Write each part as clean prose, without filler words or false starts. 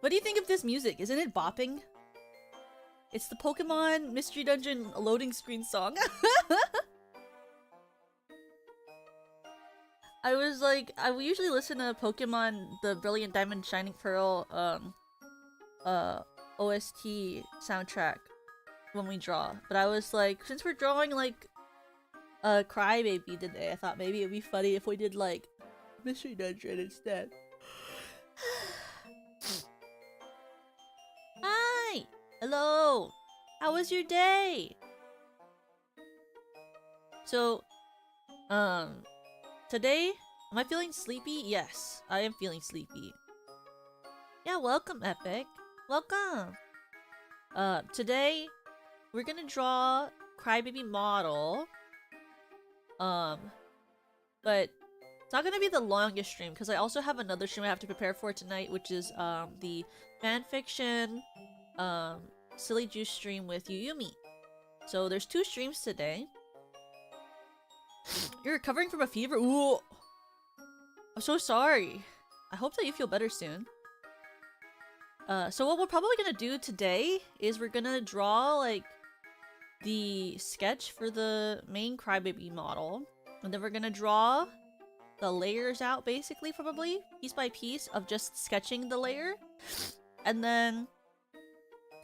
What do you think of this music? Isn't it bopping? It's the Pokemon Mystery Dungeon loading screen song. I was like, I usually listen to Pokemon, the Brilliant Diamond Shining Pearl, OST soundtrack when we draw. But I was like, since we're drawing like a Crybaby today, I thought maybe it'd be funny if we did like Mystery Dungeon instead. Hi! Hello! How was your day? So, today, am I feeling sleepy? Yes, I am feeling sleepy. Yeah, welcome, Epic. Welcome! Today, we're gonna draw Crybaby model. But it's not gonna be the longest stream, because I also have another stream I have to prepare for tonight, which is, the fanfiction, Silly Juice stream with Yuyumi. So there's 2 streams today. You're recovering from a fever? Ooh! I'm so sorry. I hope that you feel better soon. So what we're probably gonna do today is we're gonna draw, like, the sketch for the main Crybaby model. And then we're gonna draw the layers out, basically, probably, piece by piece, of just sketching the layer. And then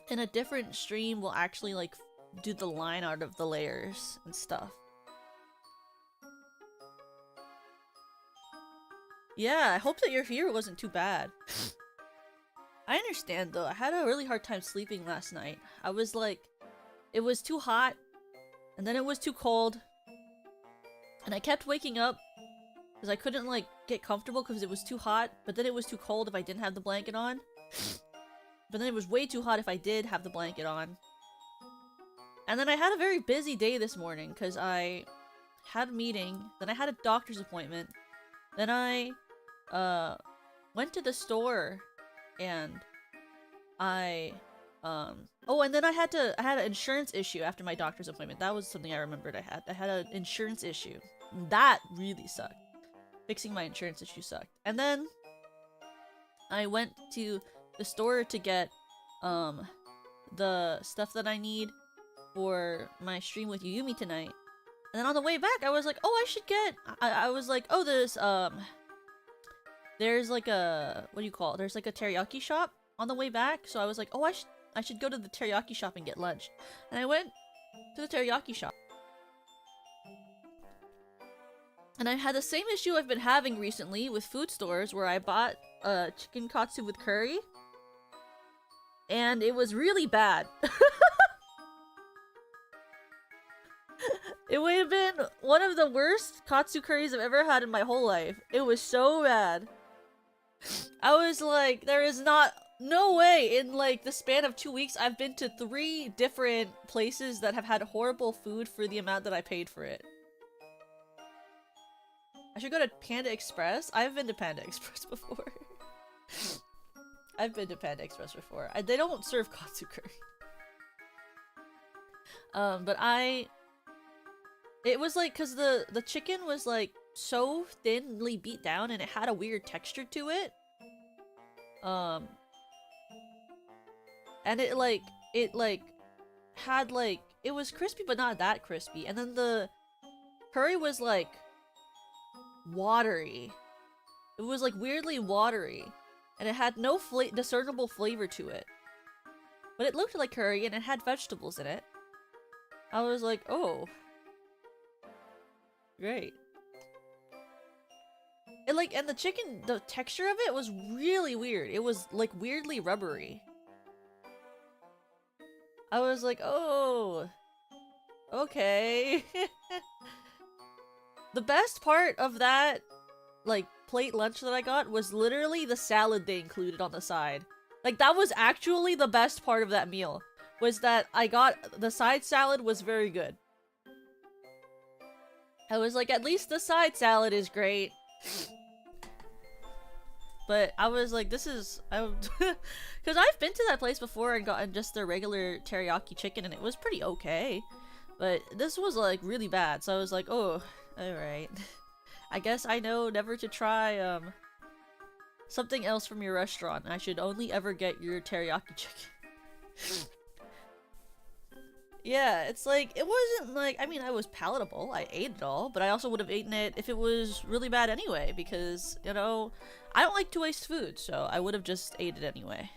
in a different stream, we'll actually, like, do the line art of the layers and stuff. Yeah, I hope that your fever wasn't too bad. I understand, though. I had a really hard time sleeping last night. I was like, it was too hot, and then it was too cold. And I kept waking up, because I couldn't, like, get comfortable because it was too hot, but then it was too cold if I didn't have the blanket on. But then it was way too hot if I did have the blanket on. And then I had a very busy day this morning, because I had a meeting, then I had a doctor's appointment, then I, went to the store, and I, oh, and then I had an insurance issue after my doctor's appointment. That was something I remembered I had. I had an insurance issue. That really sucked. Fixing my insurance issue sucked. And then I went to the store to get the stuff that I need for my stream with Yuyumi tonight. And then on the way back, I was like, oh, I should get... I was like, oh, there's like a... What do you call it? There's like a teriyaki shop on the way back. So I was like, oh, I should go to the teriyaki shop and get lunch. And I went to the teriyaki shop. And I had the same issue I've been having recently with food stores, where I bought chicken katsu with curry. And it was really bad. It would have been one of the worst katsu curries I've ever had in my whole life. It was so bad. I was like, there is no way in like the span of 2 weeks I've been to 3 different places that have had horrible food for the amount that I paid for it. I should go to Panda Express. I've been to Panda Express before. I've been to Panda Express before. They don't serve katsu curry. But it was like, cause the chicken was like so thinly beat down and it had a weird texture to it. And it had like, it was crispy but not that crispy. And then the curry was like watery. It was like weirdly watery. And it had no discernible flavor to it. But it looked like curry and it had vegetables in it. I was like, oh. Great. And like, and the chicken, the texture of it was really weird. It was like weirdly rubbery. I was like, oh. Okay. The best part of that, like, plate lunch that I got was literally the salad they included on the side. Like, that was actually the best part of that meal. Was that I got, the side salad was very good. I was like, at least the side salad is great. But I was like, this is... Because I've been to that place before and gotten just their regular teriyaki chicken and it was pretty okay. But this was like really bad, so I was like, oh, alright. I guess I know never to try Something else from your restaurant. I should only ever get your teriyaki chicken. Yeah, it's like, it wasn't like, I mean, I was palatable. I ate it all, but I also would have eaten it if it was really bad anyway, because, you know, I don't like to waste food, so I would have just ate it anyway.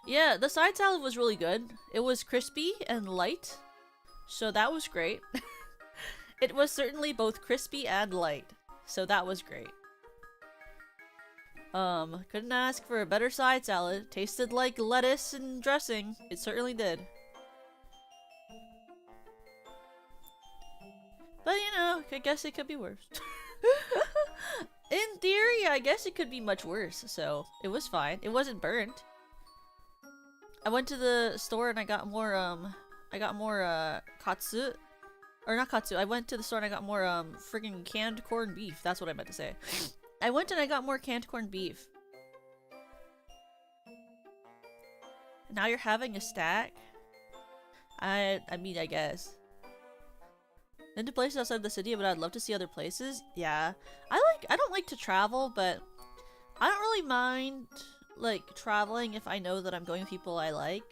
Yeah, the side salad was really good. It was crispy and light, so that was great. It was certainly both crispy and light, so that was great. Couldn't ask for a better side salad. Tasted like lettuce and dressing. It certainly did. But you know, I guess it could be worse. In theory, I guess it could be much worse, so it was fine. It wasn't burnt. I went to the store and I got more, katsu. Or not katsu, I went to the store and I got more, friggin' canned corned beef. That's what I meant to say. I went and I got more canned corned beef. Now you're having a stack? I mean, I guess. Been to places outside the city, but I'd love to see other places. Yeah. I don't like to travel, but I don't really mind, like, traveling if I know that I'm going with people I like.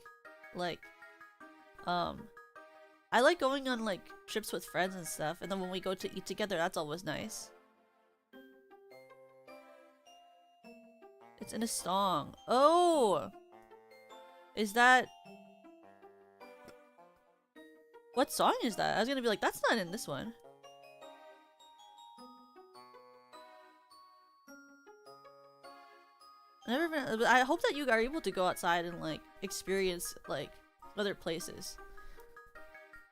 Like, I like going on, like, trips with friends and stuff, and then when we go to eat together, that's always nice. It's in a song. Oh! Is that... What song is that? I was gonna be like, that's not in this one. Never been... I hope that you are able to go outside and, like, experience, like, other places.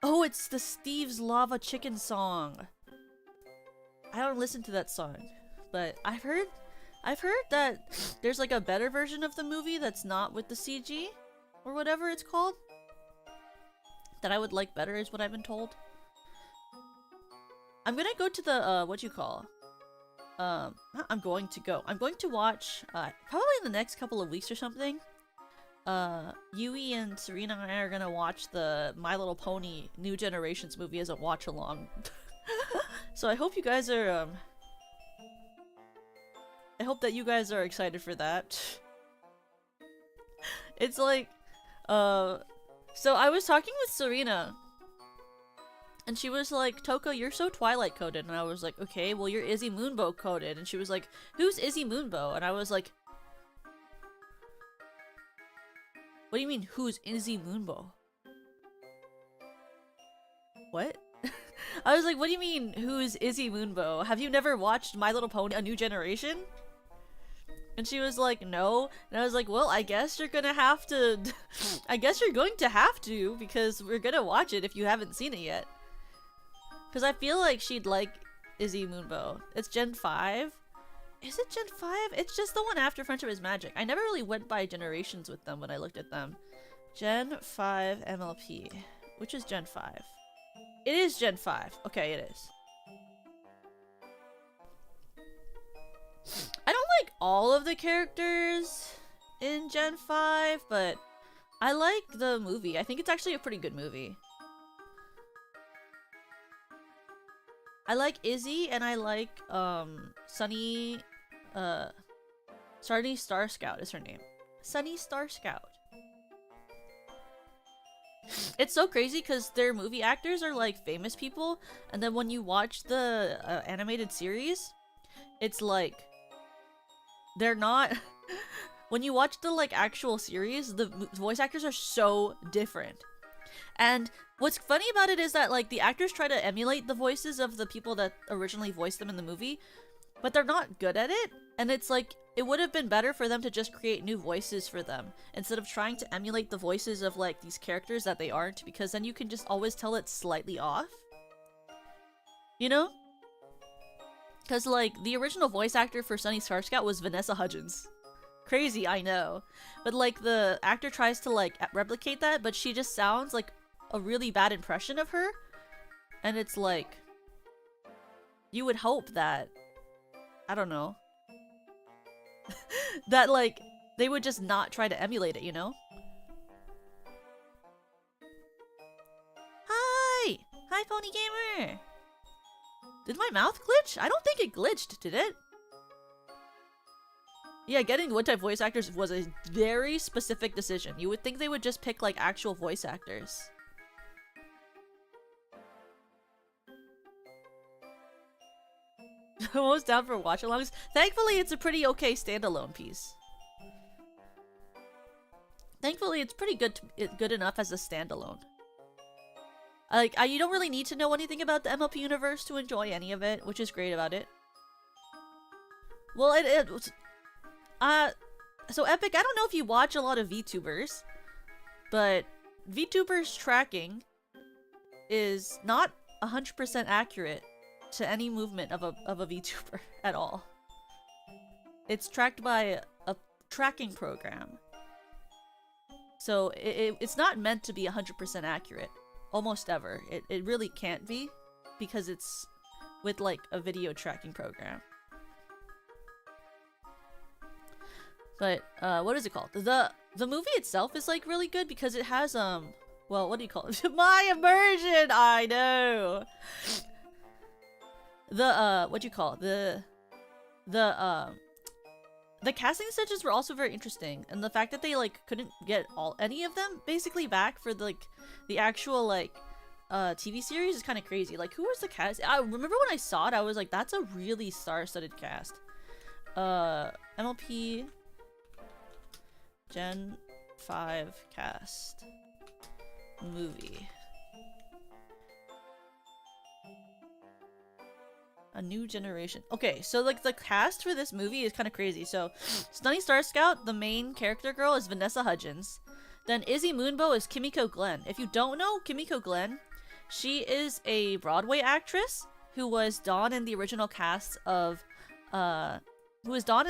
Oh, it's the Steve's Lava Chicken song. I don't listen to that song, but I've heard that there's like a better version of the movie that's not with the CG or whatever it's called that I would like better is what I've been told. I'm gonna go to the I'm going to watch probably in the next couple of weeks or something. Yui and Serena and I are gonna watch the My Little Pony New Generations movie as a watch along. So I hope you guys are I hope that you guys are excited for that. It's like, so I was talking with Serena, and she was like, Toko, you're so Twilight coded, and I was like, okay, well you're Izzy Moonbow coded, and she was like, who's Izzy Moonbow? And I was like, what do you mean, who's Izzy Moonbow? What? I was like, what do you mean, who's Izzy Moonbow? Have you never watched My Little Pony A New Generation? And she was like, no. And I was like, well, I guess you're gonna have to... I guess you're going to have to, because we're gonna watch it if you haven't seen it yet. Because I feel like she'd like Izzy Moonbow. It's Gen 5? Is it Gen 5? It's just the one after Friendship is Magic. I never really went by generations with them when I looked at them. Gen 5 MLP. Which is Gen 5? It is Gen 5. Okay, it is. I don't like all of the characters in Gen 5, but I like the movie. I think it's actually a pretty good movie. I like Izzy and I like Sunny Star Scout is her name. Sunny Star Scout. It's so crazy because their movie actors are like famous people, and then when you watch the animated series, it's like they're not. When you watch the like actual series, the voice actors are so different. And what's funny about it is that like the actors try to emulate the voices of the people that originally voiced them in the movie, but they're not good at it. And it's like, it would have been better for them to just create new voices for them instead of trying to emulate the voices of like these characters that they aren't, because then you can just always tell it's slightly off. You know? Because like the original voice actor for Sunny Star Scout was Vanessa Hudgens. Crazy, I know. But like the actor tries to like replicate that, but she just sounds like a really bad impression of her. And it's like, you would hope that, I don't know, that like they would just not try to emulate it, you know? Hi! Hi, Pony Gamer! Did my mouth glitch? I don't think it glitched, did it? Yeah, getting what type voice actors was a very specific decision. You would think they would just pick like actual voice actors. Almost down for watch-alongs. Thankfully, it's a pretty okay standalone piece. Thankfully, it's pretty good enough as a standalone. You don't really need to know anything about the MLP universe to enjoy any of it, which is great about it. Well, so Epic, I don't know if you watch a lot of VTubers, but VTubers tracking is not 100% accurate to any movement of a VTuber at all. It's tracked by a tracking program. So it's not meant to be 100% accurate. Almost ever. It really can't be, because it's with like a video tracking program. But what is it called? The movie itself is like really good because it has well, what do you call it? My immersion! I know! What do you call it? The casting decisions were also very interesting, and the fact that they like couldn't get any of them basically back for the actual like TV series is kind of crazy. Like, who was the cast? I remember when I saw it, I was like, that's a really star-studded cast. MLP Gen 5 cast movie. A new generation. Okay, so like the cast for this movie is kind of crazy. So Stunning Star Scout, the main character girl, is Vanessa Hudgens. Then Izzy Moonbow is Kimiko Glenn. If you don't know Kimiko Glenn, she is a Broadway actress who was Dawn in the original cast of Waitress.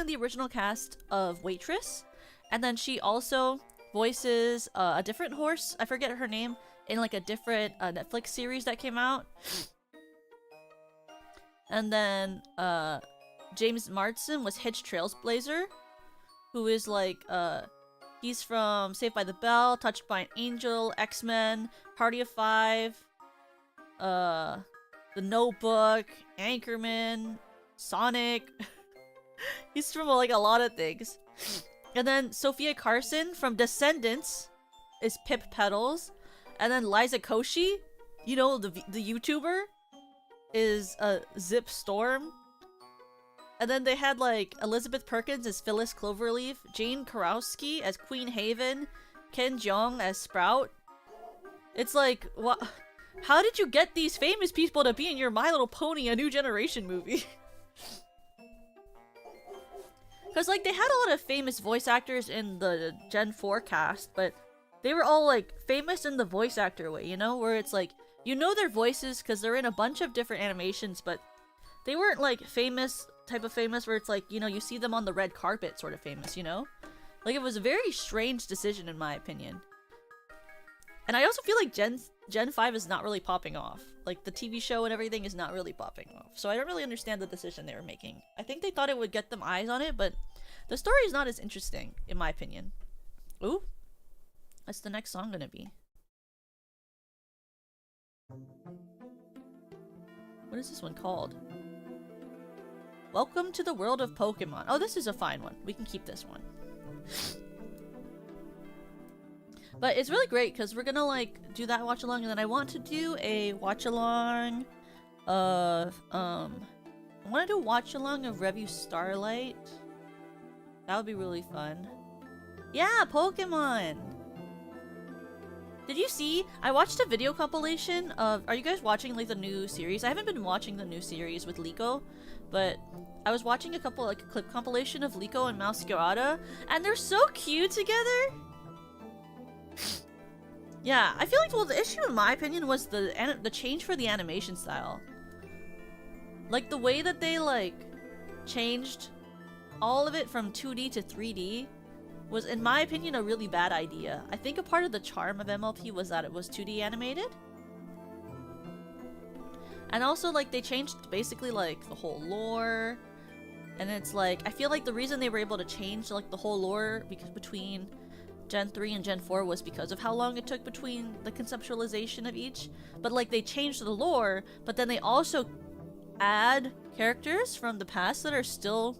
And then she also voices a different horse, I forget her name, in like a different Netflix series that came out. And then James Marsden was Hitch Trailblazer, who is like he's from Saved by the Bell, Touched by an Angel, X-Men, Party of Five, The Notebook, Anchorman, Sonic. He's from like a lot of things. And then Sophia Carson from Descendants is Pip Petals. And then Liza Koshy, you know, the YouTuber, is Zip Storm. And then they had like Elizabeth Perkins as Phyllis Cloverleaf, Jane Karowski as Queen Haven, Ken Jeong as Sprout. It's like, what? How did you get these famous people to be in your My Little Pony A New Generation movie? Because like they had a lot of famous voice actors in the Gen 4 cast, but they were all like famous in the voice actor way, you know, where it's like, you know their voices because they're in a bunch of different animations, but they weren't like famous type of famous where it's like, you know, you see them on the red carpet sort of famous, you know? Like, it was a very strange decision in my opinion. And I also feel like Gen 5 is not really popping off. Like, the TV show and everything is not really popping off. So I don't really understand the decision they were making. I think they thought it would get them eyes on it, but the story is not as interesting, in my opinion. Ooh. What's the next song gonna be? What is this one called? Welcome to the world of Pokemon. Oh, this is a fine one. We can keep this one. But it's really great because we're gonna like do that watch along, and then I want to do a watch along of I want to do a watch along of Review Starlight. That would be really fun. Yeah, Pokemon. Did you see? I watched a video compilation of. Are you guys watching like the new series? I haven't been watching the new series with Liko, but I was watching a couple like a clip compilation of Liko and Masquerada, and they're so cute together. Yeah, I feel like, well, the issue in my opinion was the change for the animation style. Like the way that they like changed all of it from 2D to 3D was, in my opinion, a really bad idea. I think a part of the charm of MLP was that it was 2D animated. And also, like, they changed basically, like, the whole lore. And it's like, I feel like the reason they were able to change, like, the whole lore between Gen 3 and Gen 4 was because of how long it took between the conceptualization of each. But, like, they changed the lore, but then they also add characters from the past that are still,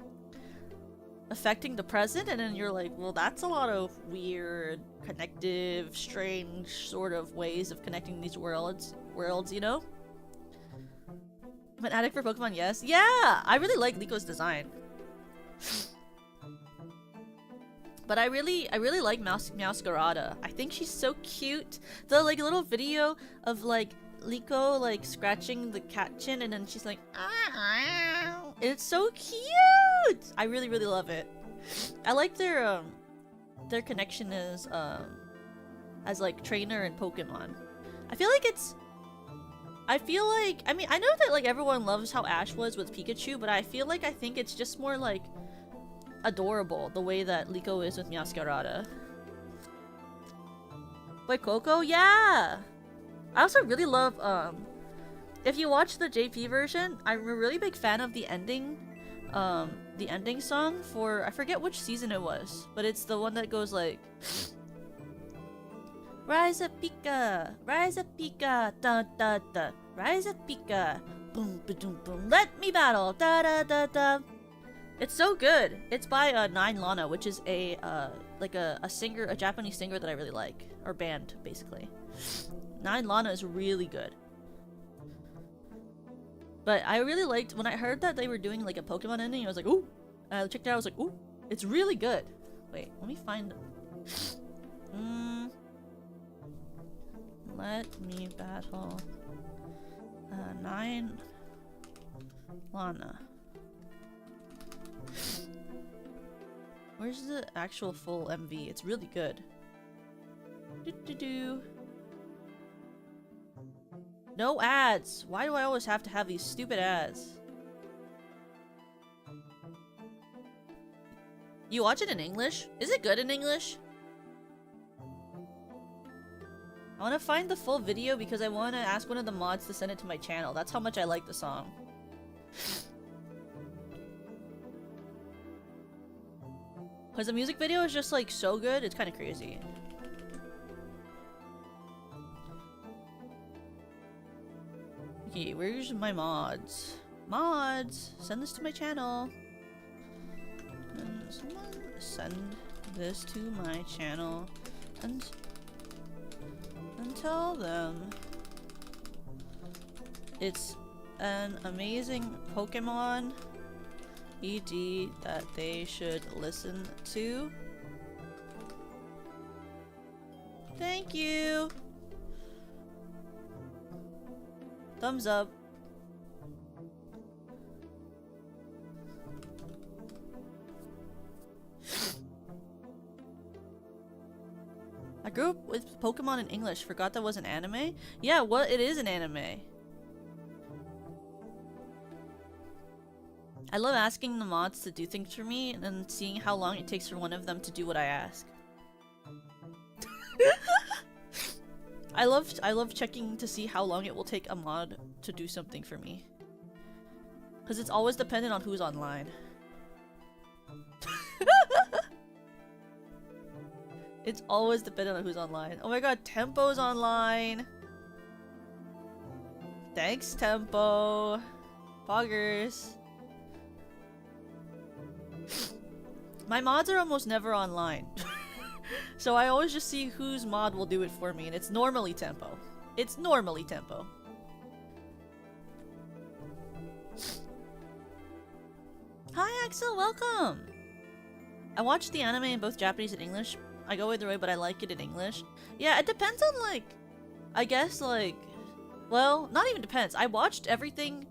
affecting the present, and then you're like, well, that's a lot of weird, connective, strange sort of ways of connecting these worlds, you know? I'm an addict for Pokemon, yes. Yeah! I really like Liko's design. But I really like Masquerada. I think she's so cute. The like little video of like Liko like scratching the cat chin and then she's like, ah, it's so cute. I really love it. I like their connection as like trainer and Pokemon. I feel like I mean, I know that like everyone loves how Ash was with Pikachu, but I think it's just more like adorable the way that Liko is with Masquerada. Wait, Coco? Yeah! I also really love, if you watch the JP version, I'm a really big fan of the ending song for, I forget which season it was, but it's the one that goes like, Rise up Pika, da da da, rise up Pika, boom ba doom boom, let me battle, da da da da. It's so good. It's by Nine Lana, which is a like a singer, a Japanese singer that I really like, or band basically. Nine Lana is really good. But I really liked when I heard that they were doing like a Pokemon ending. I was like, ooh. I checked it out. I was like, ooh, it's really good. Wait, let me find. Let me battle. Nine Lana. Where's the actual full MV? It's really good. No ads! Why do I always have to have these stupid ads? You watch it in English? Is it good in English? I want to find the full video because I want to ask one of the mods to send it to my channel. That's how much I like the song. Because the music video is just like so good, it's kind of crazy. Okay, where's my mods? Mods! Send this to my channel. And someone send this to my channel and tell them it's an amazing Pokemon ED that they should listen to. Thank you! Thumbs up. I grew up with Pokemon in English. Forgot that was an anime? Yeah, well, it is an anime. I love asking the mods to do things for me and then seeing how long it takes for one of them to do what I ask. I love checking to see how long it will take a mod to do something for me. Because it's always dependent on who's online. It's always dependent on who's online. Oh my god, Tempo's online! Thanks, Tempo! Poggers! My mods are almost never online. So I always just see whose mod will do it for me, and it's normally Tempo. It's normally Tempo. Hi Axel, welcome! I watched the anime in both Japanese and English. I go either way, but I like it in English. Yeah, it depends on like... I guess like... Well, not even depends. I watched everything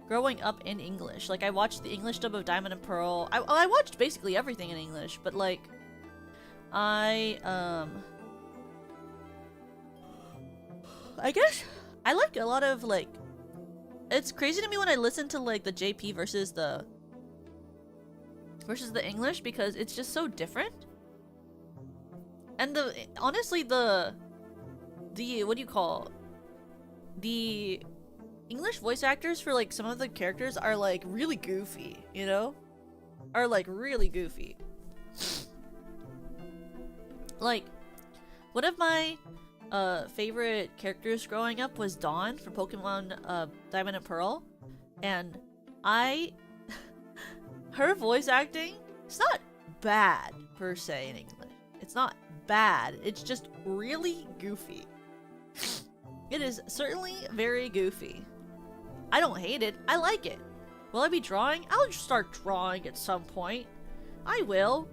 growing up in English. Like I watched the English dub of Diamond and Pearl. I watched basically everything in English, but like... I guess I like a lot of like... It's crazy to me when I listen to like the JP versus the English because it's just so different. And honestly the what do you call, the English voice actors for like some of the characters are like really goofy, you know? Are like really goofy. Like one of my favorite characters growing up was Dawn from Pokemon Diamond and Pearl, and her voice acting It's not bad, per se, in English. It's not bad. It's just really goofy. It is certainly very goofy. I don't hate it. I like it. Will I be drawing? I'll just start drawing at some point. I will.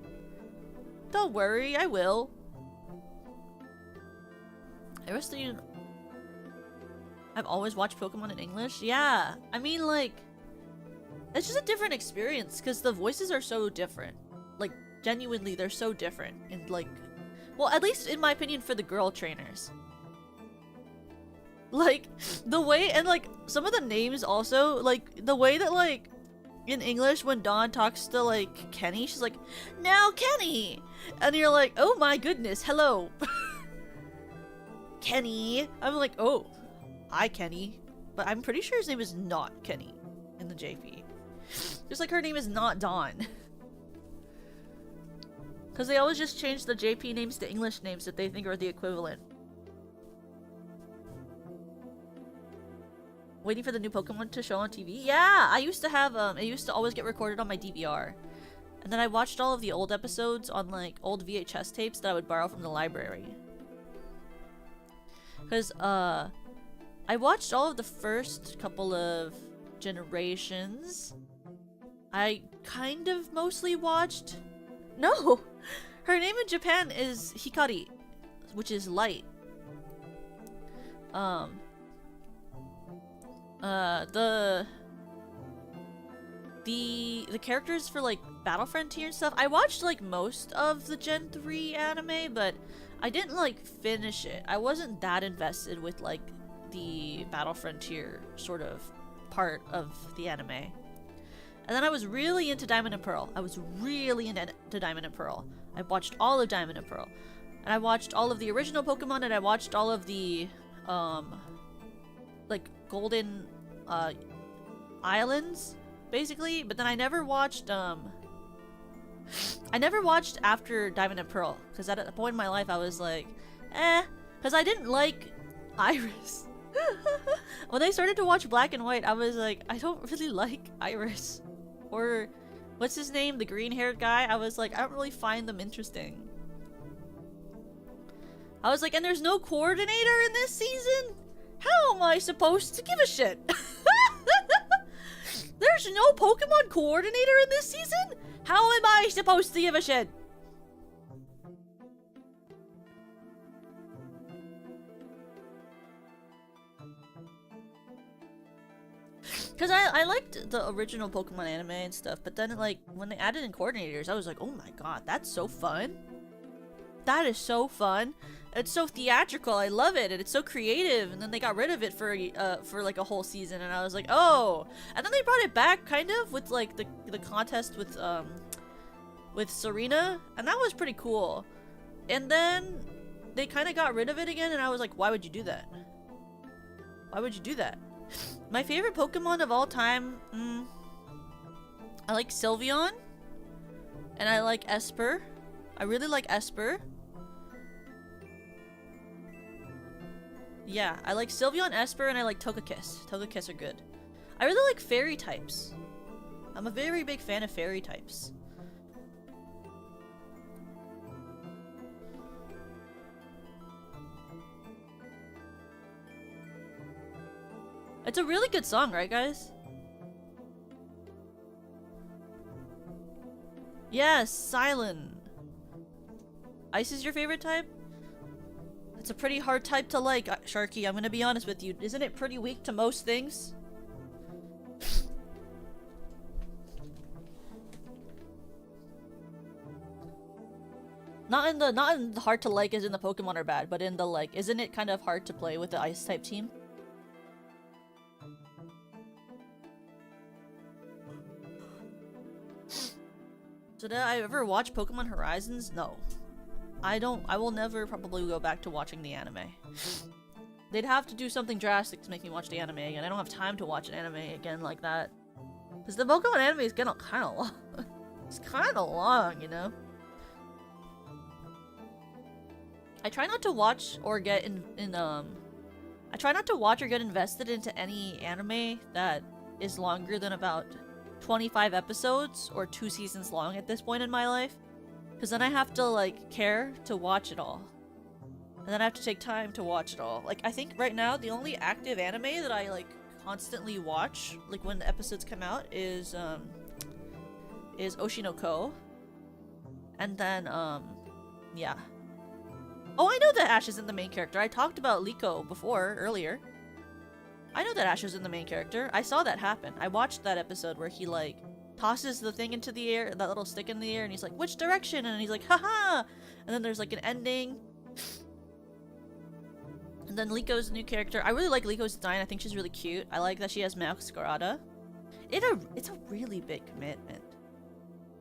Don't worry, I will. I've always watched Pokemon in English? Yeah. I mean, like, it's just a different experience because the voices are so different. Like, genuinely, they're so different. And, like, well, at least in my opinion for the girl trainers. Like, the way, and like, some of the names also, like, the way that, like, in English when Dawn talks to, like, Kenny, she's like, "Now, Kenny!" And you're like, oh my goodness, hello. Kenny. I'm like, oh, hi, Kenny. But I'm pretty sure his name is not Kenny in the JP. Just like her name is not Dawn. Because they always just change the JP names to English names that they think are the equivalent. Waiting for the new Pokemon to show on TV? Yeah! I used to have, it used to always get recorded on my DVR. And then I watched all of the old episodes on, like, old VHS tapes that I would borrow from the library. Because, I watched all of the first couple of generations. I kind of mostly watched... No! Her name in Japan is Hikari, which is light. The characters for, like, Battle Frontier and stuff, I watched, like, most of the Gen 3 anime, but I didn't, like, finish it. I wasn't that invested with, like, the Battle Frontier sort of part of the anime. And then I was really into Diamond and Pearl. I watched all of Diamond and Pearl. And I watched all of the original Pokemon, and I watched all of the, like, Golden, Islands, basically. But then I never watched after Diamond and Pearl. Because at a point in my life, I was like, eh. Because I didn't like Iris. When I started to watch Black and White, I was like, I don't really like Iris. Or, what's his name? The green-haired guy? I was like, I don't really find them interesting. I was like, and there's no coordinator in this season? How am I supposed to give a shit? There's no Pokemon coordinator in this season? How am I supposed to give a shit? Because I liked the original Pokemon anime and stuff, but then, like, when they added in coordinators, I was like, oh my god, that's so fun. That is so fun. It's so theatrical, I love it, and it's so creative, and then they got rid of it for like, a whole season, and I was like, oh! And then they brought it back, kind of, with, like, the contest with Serena, and that was pretty cool. And then they kind of got rid of it again, and I was like, why would you do that? Why would you do that? My favorite Pokemon of all time, I like Sylveon, and I like Esper. I really like Esper. Yeah, I like Sylveon, Esper, and I like Togekiss. Togekiss are good. I really like fairy types. I'm a very big fan of fairy types. It's a really good song, right, guys? Yes, Silent. Ice is your favorite type? It's a pretty hard type to like, Sharky, I'm gonna be honest with you. Isn't it pretty weak to most things? Not in the hard to like as in the Pokemon are bad, but in the like, isn't it kind of hard to play with the ice type team? So did I ever watch Pokemon Horizons? No. I will never probably go back to watching the anime. They'd have to do something drastic to make me watch the anime again. I don't have time to watch an anime again like that. Because the Pokemon anime is getting kind of long. It's kind of long, you know? I try not to watch or get I try not to watch or get invested into any anime that is longer than about 25 episodes or 2 seasons long at this point in my life. Because then I have to, like, care to watch it all. And then I have to take time to watch it all. Like, I think right now the only active anime that I, like, constantly watch, like, when the episodes come out is Oshinoko. And then, yeah. Oh, I know that Ash isn't the main character. I talked about Liko before, earlier. I know that Ash isn't the main character. I saw that happen. I watched that episode where he, like, tosses the thing into the air, that little stick in the air, and he's like, which direction? And he's like, haha! And then there's, like, an ending. And then Liko's a new character. I really like Liko's design. I think she's really cute. I like that she has mascot. It's a really big commitment.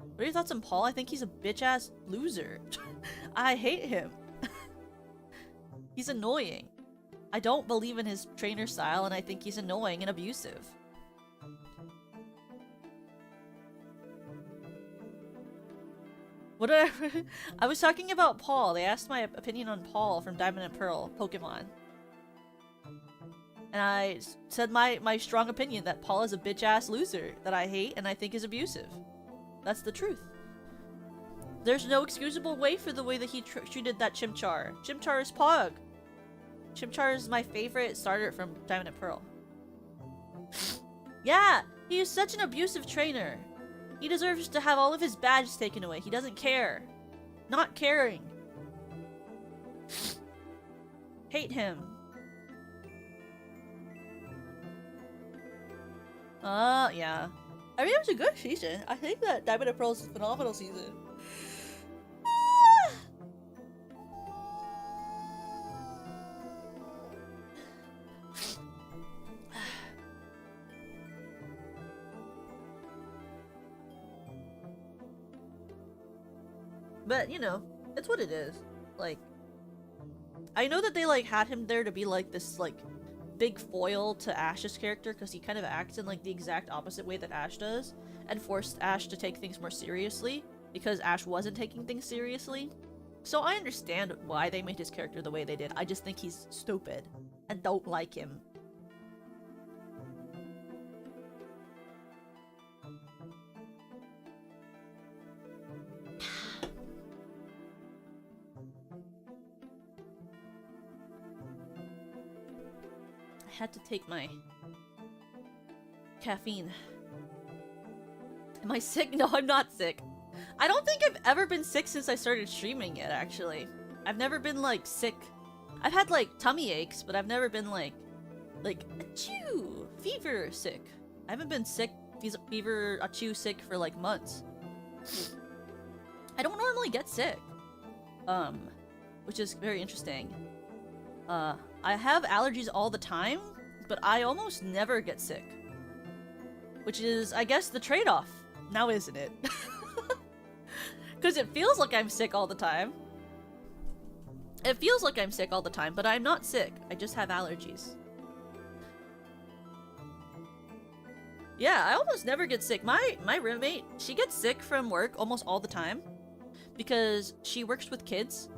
What are your thoughts on Paul? I think he's a bitch-ass loser. I hate him. He's annoying. I don't believe in his trainer style, and I think he's annoying and abusive. What did I was talking about Paul. They asked my opinion on Paul from Diamond and Pearl Pokemon. And I said my strong opinion that Paul is a bitch-ass loser that I hate and I think is abusive. That's the truth. There's no excusable way for the way that he treated that Chimchar. Chimchar is Pog. Chimchar is my favorite starter from Diamond and Pearl. Yeah, he is such an abusive trainer. He deserves to have all of his badges taken away. He doesn't care. Not caring. Hate him. Yeah. I mean, it was a good season. I think that Diamond and Pearl is a phenomenal season. But, you know, it's what it is. Like, I know that they, like, had him there to be, like, this, like, big foil to Ash's character, because he kind of acts in, like, the exact opposite way that Ash does, and forced Ash to take things more seriously, because Ash wasn't taking things seriously. So I understand why they made his character the way they did. I just think he's stupid, and don't like him. I had to take my caffeine. Am I sick? No, I'm not sick. I don't think I've ever been sick since I started streaming it, actually. I've never been, like, sick. I've had, like, tummy aches, but I've never been, like, achoo, fever sick. I haven't been sick, fever, achoo sick for, like, months. I don't normally get sick. Which is very interesting. I have allergies all the time, but I almost never get sick. Which is, I guess, the trade-off. Now isn't it? Because it feels like I'm sick all the time. It feels like I'm sick all the time, but I'm not sick. I just have allergies. Yeah, I almost never get sick. My roommate, she gets sick from work almost all the time. Because she works with kids.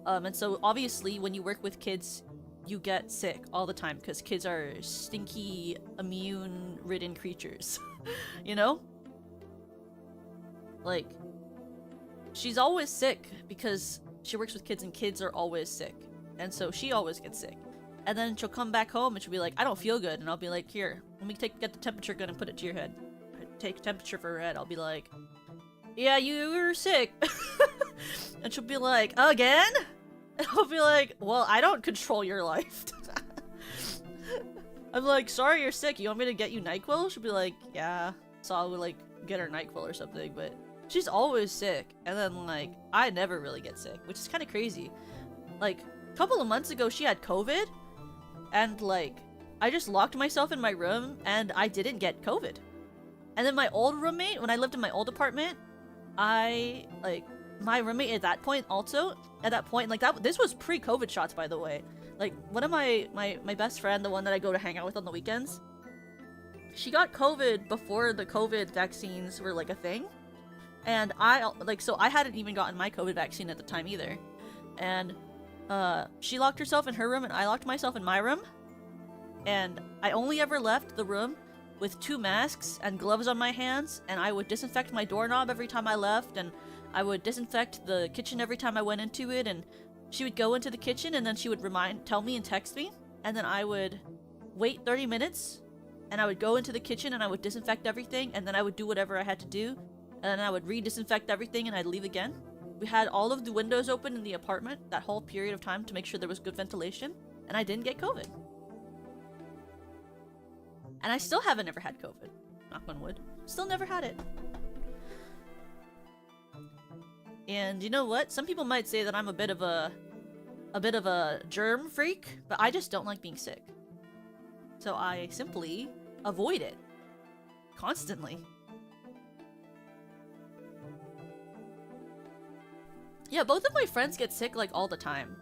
And so obviously when you work with kids, you get sick all the time because kids are stinky, immune-ridden creatures. You know? Like, she's always sick because she works with kids and kids are always sick. And so she always gets sick. And then she'll come back home and she'll be like, I don't feel good. And I'll be like, here, let me get the temperature gun and put it to your head. I take temperature for her head. I'll be like, yeah, you were sick. And she'll be like, again? And I'll be like, well, I don't control your life. I'm like, sorry you're sick. You want me to get you NyQuil? She'll be like, yeah. So I'll, like, get her NyQuil or something. But she's always sick. And then, like, I never really get sick, which is kind of crazy. Like, a couple of months ago, she had COVID. And, like, I just locked myself in my room and I didn't get COVID. And then my old roommate, when I lived in my old apartment, my roommate at that point, this was pre-COVID shots, by the way. Like, one of my best friend, the one that I go to hang out with on the weekends, she got COVID before the COVID vaccines were, like, a thing. And so I hadn't even gotten my COVID vaccine at the time either. And, she locked herself in her room and I locked myself in my room. And I only ever left the room with 2 masks and gloves on my hands, and I would disinfect my doorknob every time I left, and I would disinfect the kitchen every time I went into it, and she would go into the kitchen and then she would tell me and text me, and then I would wait 30 minutes, and I would go into the kitchen and I would disinfect everything, and then I would do whatever I had to do, and then I would re-disinfect everything and I'd leave again. We had all of the windows open in the apartment that whole period of time to make sure there was good ventilation, and I didn't get COVID. And I still haven't ever had COVID. Knock on wood. Still never had it. And you know what? Some people might say that I'm a bit of a germ freak, but I just don't like being sick. So I simply avoid it. Constantly. Yeah, both of my friends get sick like all the time.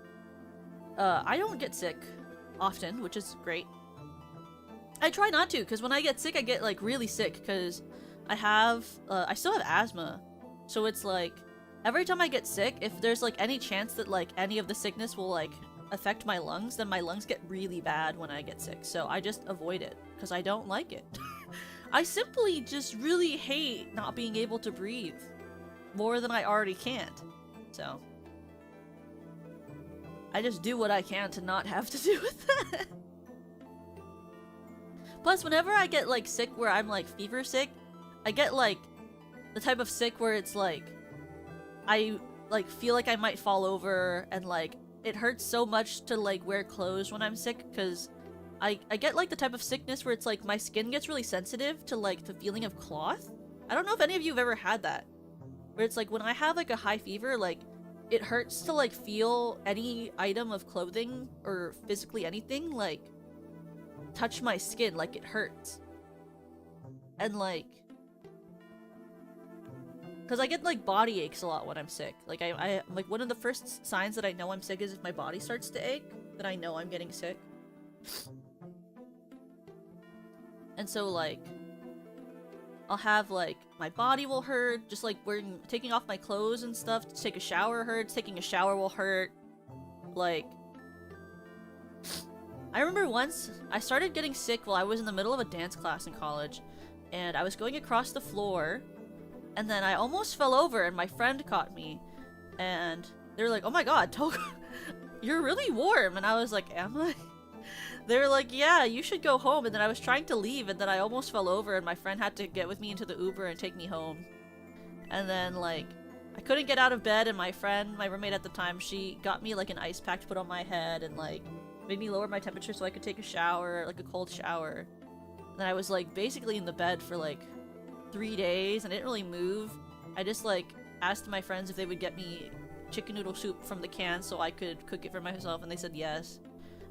I don't get sick often, which is great. I try not to, because when I get sick, I get like really sick, because I still have asthma. So it's like, every time I get sick, if there's like any chance that like any of the sickness will like affect my lungs, then my lungs get really bad when I get sick. So I just avoid it, because I don't like it. I simply just really hate not being able to breathe more than I already can't. So I just do what I can to not have to do with that. Plus, whenever I get like sick where I'm like fever sick, I get like the type of sick where it's like I like feel like I might fall over, and like it hurts so much to like wear clothes when I'm sick, because I get like the type of sickness where it's like my skin gets really sensitive to like the feeling of cloth. I don't know if any of you have ever had that, where it's like when I have like a high fever, like it hurts to like feel any item of clothing or physically anything like touch my skin, like it hurts. And like, because I get like body aches a lot when I'm sick. Like I like one of the first signs that I know I'm sick is if my body starts to ache, then I know I'm getting sick. And so like I'll have like my body will hurt, just like taking off my clothes and stuff to take a shower hurts, taking a shower will hurt. Like I remember once I started getting sick while I was in the middle of a dance class in college, and I was going across the floor, and then I almost fell over, and my friend caught me, and they were like, "Oh my god, Togo, you're really warm," and I was like, "Am I?" They were like, "Yeah, you should go home," and then I was trying to leave, and then I almost fell over, and my friend had to get with me into the Uber and take me home. And then like I couldn't get out of bed, and my friend, my roommate at the time, she got me like an ice pack to put on my head and like made me lower my temperature so I could take a shower, like a cold shower. And then I was like basically in the bed for like 3 days and I didn't really move. I just like asked my friends if they would get me chicken noodle soup from the can so I could cook it for myself, and they said yes.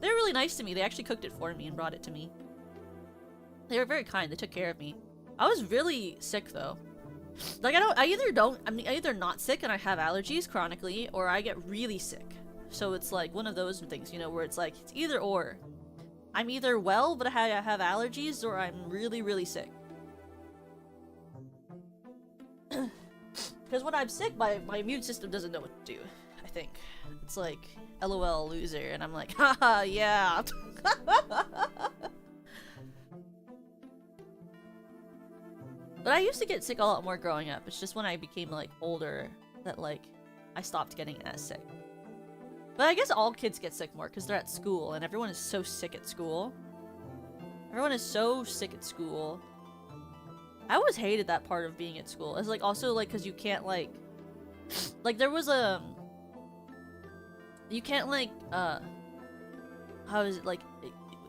They were really nice to me. They actually cooked it for me and brought it to me. They were very kind. They took care of me. I was really sick though. Like I'm either not sick and I have allergies chronically, or I get really sick. So it's like one of those things, you know, where it's like, it's either or. I'm either well, but I have allergies, or I'm really, really sick. Because when I'm sick, my immune system doesn't know what to do, I think. It's like, LOL, loser, and I'm like, haha, yeah. But I used to get sick a lot more growing up. It's just when I became, like, older that, like, I stopped getting as sick. But I guess all kids get sick more because they're at school, and everyone is so sick at school. Everyone is so sick at school. I always hated that part of being at school. It's like also like because you can't like there was a you can't like how is it like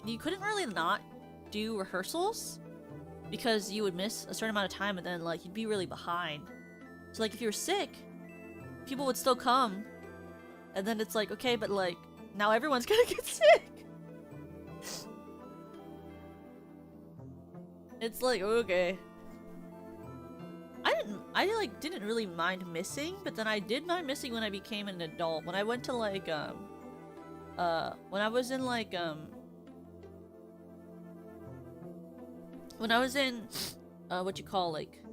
you couldn't really not do rehearsals because you would miss a certain amount of time and then like you'd be really behind. So like if you were sick, people would still come. And then it's like, okay, but like, now everyone's gonna get sick! It's like, okay. I didn't really mind missing, but then I did mind missing when I became an adult. When I went to like, when I was in like, when I was in, what you call like,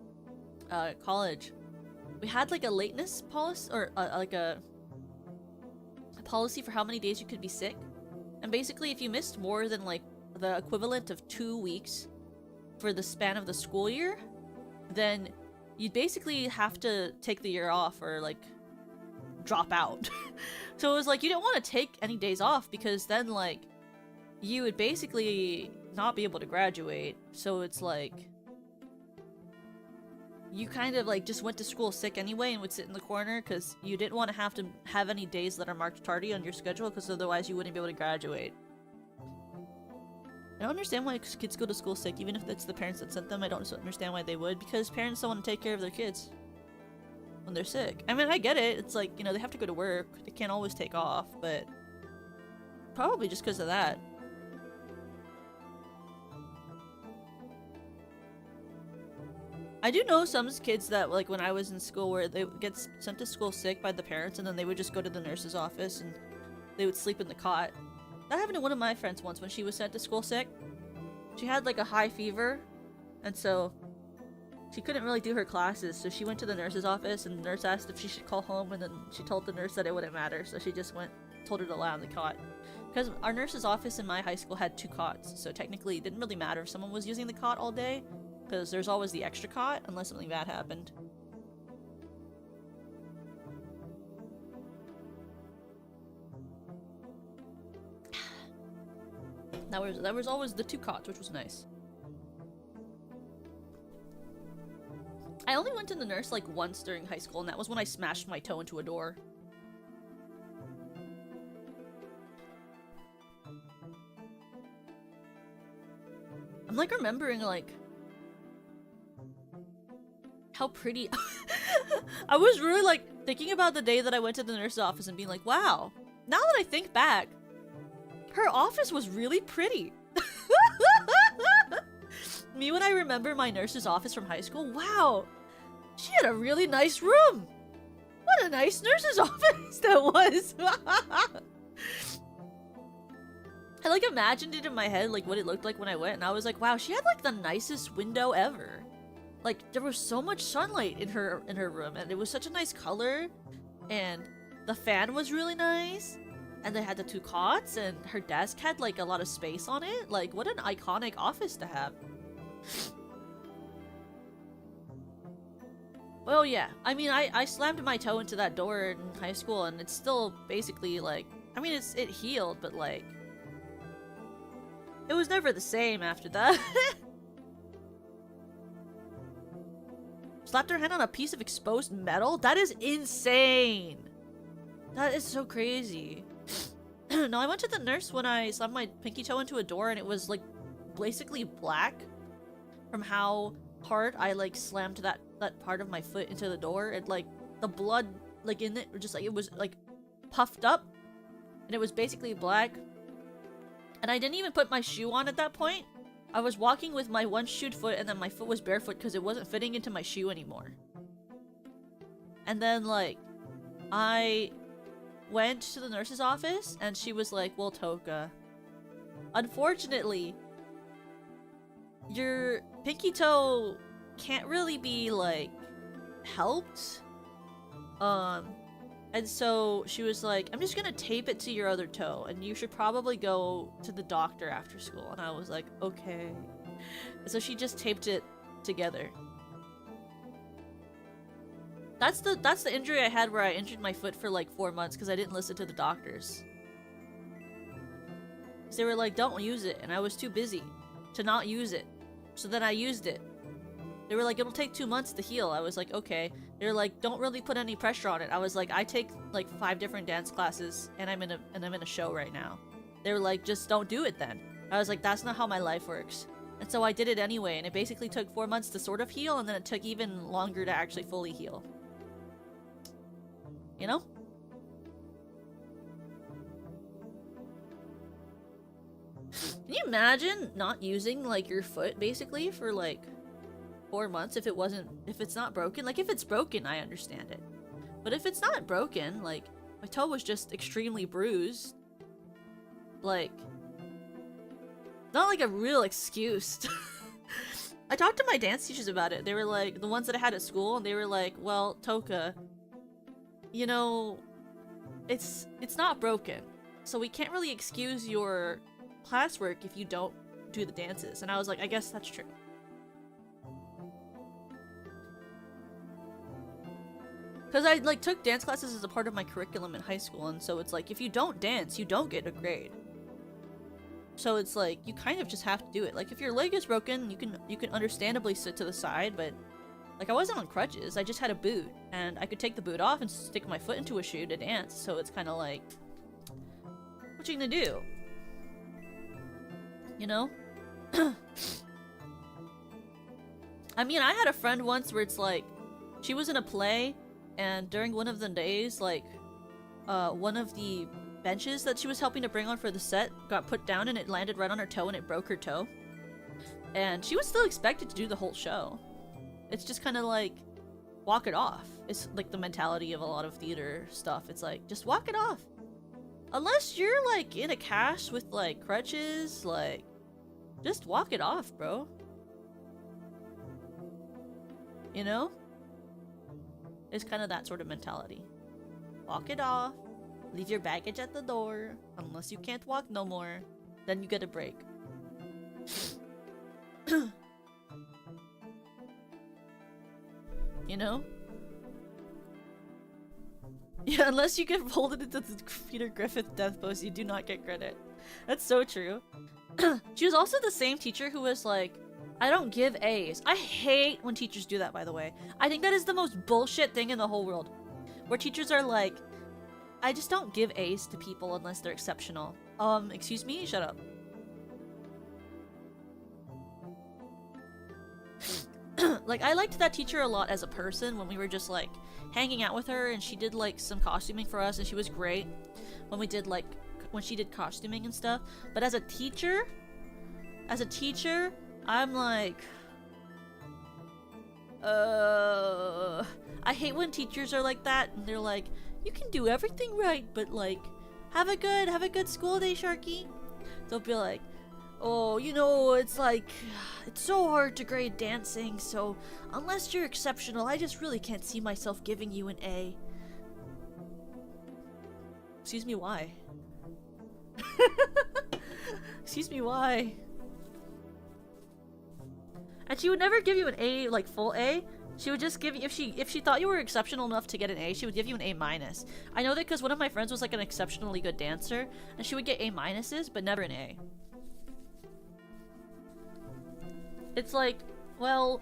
college, we had like a lateness policy, or like a policy for how many days you could be sick. And basically if you missed more than like the equivalent of 2 weeks, for the span of the school year, then you'd basically have to take the year off or like drop out. So it was like you didn't want to take any days off because then like you would basically not be able to graduate. So it's like you kind of like just went to school sick anyway and would sit in the corner because you didn't want to have any days that are marked tardy on your schedule because otherwise you wouldn't be able to graduate. I don't understand why kids go to school sick, even if it's the parents that sent them. I don't understand why they would, because parents don't want to take care of their kids when they're sick. I mean, I get it. It's like, you know, they have to go to work. They can't always take off, but probably just because of that. I do know some kids that, like, when I was in school, where they would get sent to school sick by the parents, and then they would just go to the nurse's office, and they would sleep in the cot. That happened to one of my friends once when she was sent to school sick. She had, like, a high fever, and so she couldn't really do her classes, so she went to the nurse's office, and the nurse asked if she should call home, and then she told the nurse that it wouldn't matter, so she just told her to lie on the cot. Because our nurse's office in my high school had 2 cots, so technically it didn't really matter if someone was using the cot all day, because there's always the extra cot, unless something bad happened. That was always the 2 cots, which was nice. I only went to the nurse like once during high school, and that was when I smashed my toe into a door. I'm like remembering like how pretty I was really like thinking about the day that I went to the nurse's office and being like, wow, now that I think back, her office was really pretty. Me when I remember my nurse's office from high school, wow, she had a really nice room. What a nice nurse's office that was. I like imagined it in my head, like what it looked like when I went, and I was like, wow, she had like the nicest window ever. Like there was so much sunlight in her room, and it was such a nice color, and the fan was really nice, and they had the 2 cots, and her desk had like a lot of space on it. Like what an iconic office to have. Well, yeah, I mean, I slammed my toe into that door in high school, and it's still basically like, I mean, it healed, but like it was never the same after that. Slapped her hand on a piece of exposed metal? That is insane! That is so crazy. No, I went to the nurse when I slammed my pinky toe into a door, and it was like basically black from how hard I like slammed that part of my foot into the door, and like the blood like in it just like it was like puffed up, and it was basically black. And I didn't even put my shoe on at that point. I was walking with my 1-shoed foot, and then my foot was barefoot because it wasn't fitting into my shoe anymore. And then like I went to the nurse's office, and she was like, well, Toka, unfortunately your pinky toe can't really be like helped, and so she was like, I'm just gonna tape it to your other toe, and you should probably go to the doctor after school. And I was like, okay. And so she just taped it together. That's the injury I had, where I injured my foot for like 4 months because I didn't listen to the doctors. Because they were like, don't use it, and I was too busy to not use it. So then I used it. They were like, it'll take 2 months to heal. I was like, okay. They were like, don't really put any pressure on it. I was like, I take like 5 different dance classes, and I'm in a show right now. They were like, just don't do it then. I was like, that's not how my life works. And so I did it anyway, and it basically took 4 months to sort of heal, and then it took even longer to actually fully heal. You know? Can you imagine not using like your foot basically for like 4 months if it's not broken? Like if it's broken, I understand it. But if it's not broken, like my toe was just extremely bruised. Like, not like a real excuse. I talked to my dance teachers about it. They were like, the ones that I had at school, and they were like, well, Toka, you know, it's not broken, so we can't really excuse your classwork if you don't do the dances. And I was like, I guess that's true. Because I like took dance classes as a part of my curriculum in high school, and so it's like if you don't dance, you don't get a grade. So it's like you kind of just have to do it. Like if your leg is broken, you can understandably sit to the side, but like I wasn't on crutches. I just had a boot, and I could take the boot off and stick my foot into a shoe to dance. So it's kind of like, what you gonna do? You know? I mean, I had a friend once where it's like, she was in a play, and during one of the days, like, one of the benches that she was helping to bring on for the set got put down and it landed right on her toe and it broke her toe. And she was still expected to do the whole show. It's just kind of like, walk it off. It's like the mentality of a lot of theater stuff. It's like, just walk it off. Unless you're like in a cast with like crutches, like, just walk it off, bro. You know? It's kind of that sort of mentality. Walk it off. Leave your baggage at the door. Unless you can't walk no more. Then you get a break. You know? Yeah, unless you get folded into the Peter Griffith death pose, you do not get credit. That's so true. She was also the same teacher who was like, I don't give A's. I hate when teachers do that, by the way. I think that is the most bullshit thing in the whole world. Where teachers are like, I just don't give A's to people unless they're exceptional. Excuse me? Shut up. Like, I liked that teacher a lot as a person when we were just, like, hanging out with her, and she did, like, some costuming for us, and she was great when we did, like, when she did costuming and stuff. But as a teacher, I'm like, I hate when teachers are like that, and they're like, you can do everything right, but, like, have a good school day, Sharky. They'll be like, oh, you know, it's like, it's so hard to grade dancing, so unless you're exceptional, I just really can't see myself giving you an A. Excuse me, why? Excuse me, why? And she would never give you an A, like full A. She would just give you, if she thought you were exceptional enough to get an A, she would give you an A minus. I know that because one of my friends was like an exceptionally good dancer, and she would get A minuses, but never an A. It's like, well,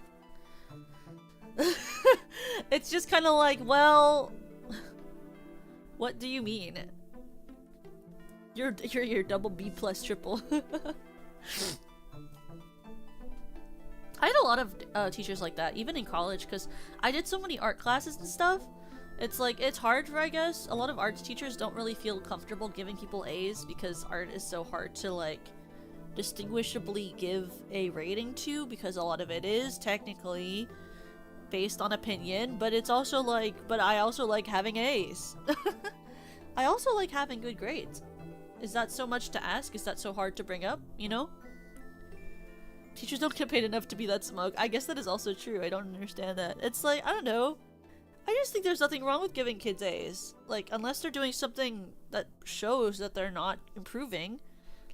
it's just kind of like, well, what do you mean? You're your double B plus triple. I had a lot of teachers like that, even in college, because I did so many art classes and stuff. It's like, it's hard for, I guess, a lot of arts teachers don't really feel comfortable giving people A's because art is so hard to, like, distinguishably give a rating to, because a lot of it is technically based on opinion, but it's also like, but I also like having A's. I also like having good grades. Is that so much to ask? Is that so hard to bring up, you know? Teachers don't get paid enough to be that smug. I guess that is also true. I don't understand that. It's like, I don't know. I just think there's nothing wrong with giving kids A's. Like, unless they're doing something that shows that they're not improving.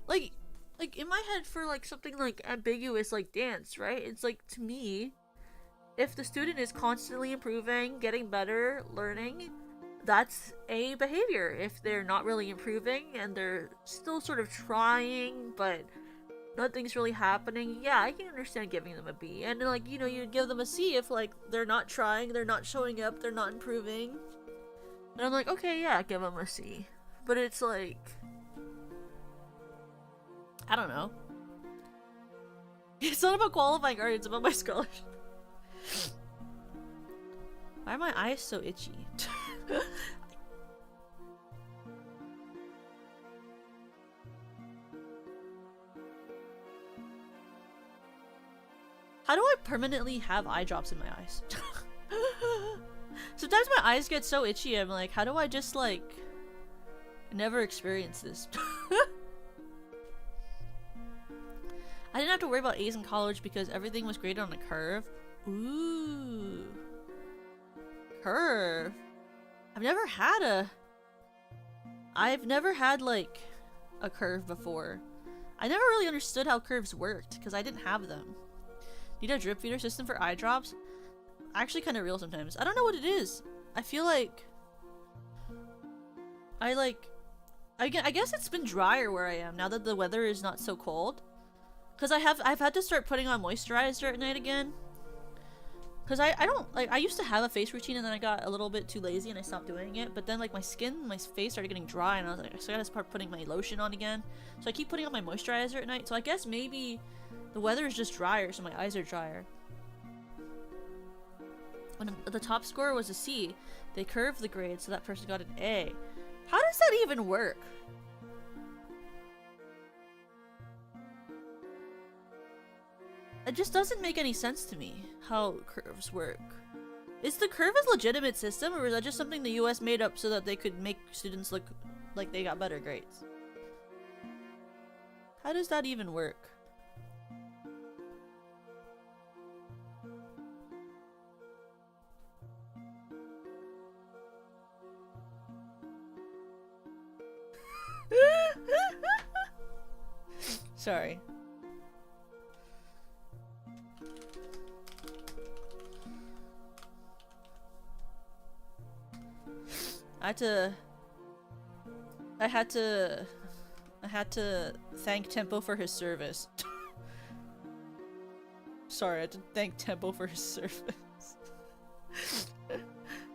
Like in my head, for like something like ambiguous like dance, right? It's like, to me, if the student is constantly improving, getting better, learning, that's a behavior. If they're not really improving and they're still sort of trying, but nothing's really happening, yeah, I can understand giving them a B. And like, you know, you give them a C if like they're not trying, they're not showing up, they're not improving. And I'm like, okay, yeah, give them a C. But it's like, I don't know. It's not about qualifying art, it's about my scholarship. Why are my eyes so itchy? How do I permanently have eye drops in my eyes? Sometimes my eyes get so itchy, I'm like, how do I just like never experience this? I didn't have to worry about A's in college because everything was graded on a curve. Ooh. Curve. I've never had like a curve before. I never really understood how curves worked because I didn't have them. Need a drip feeder system for eye drops? Actually kind of real sometimes. I don't know what it is. I feel like I guess it's been drier where I am now that the weather is not so cold. Cause I've had to start putting on moisturizer at night again. Cause I don't like, I used to have a face routine and then I got a little bit too lazy and I stopped doing it. But then like my face started getting dry and I was like, so I gotta start putting my lotion on again. So I keep putting on my moisturizer at night. So I guess maybe the weather is just drier, so my eyes are drier. When the top score was a C, they curved the grade so that person got an A. How does that even work? It just doesn't make any sense to me how curves work. Is the curve a legitimate system, or is that just something the US made up so that they could make students look like they got better grades? How does that even work? Sorry. I had to thank Tempo for his service. Sorry, I had to thank Tempo for his service.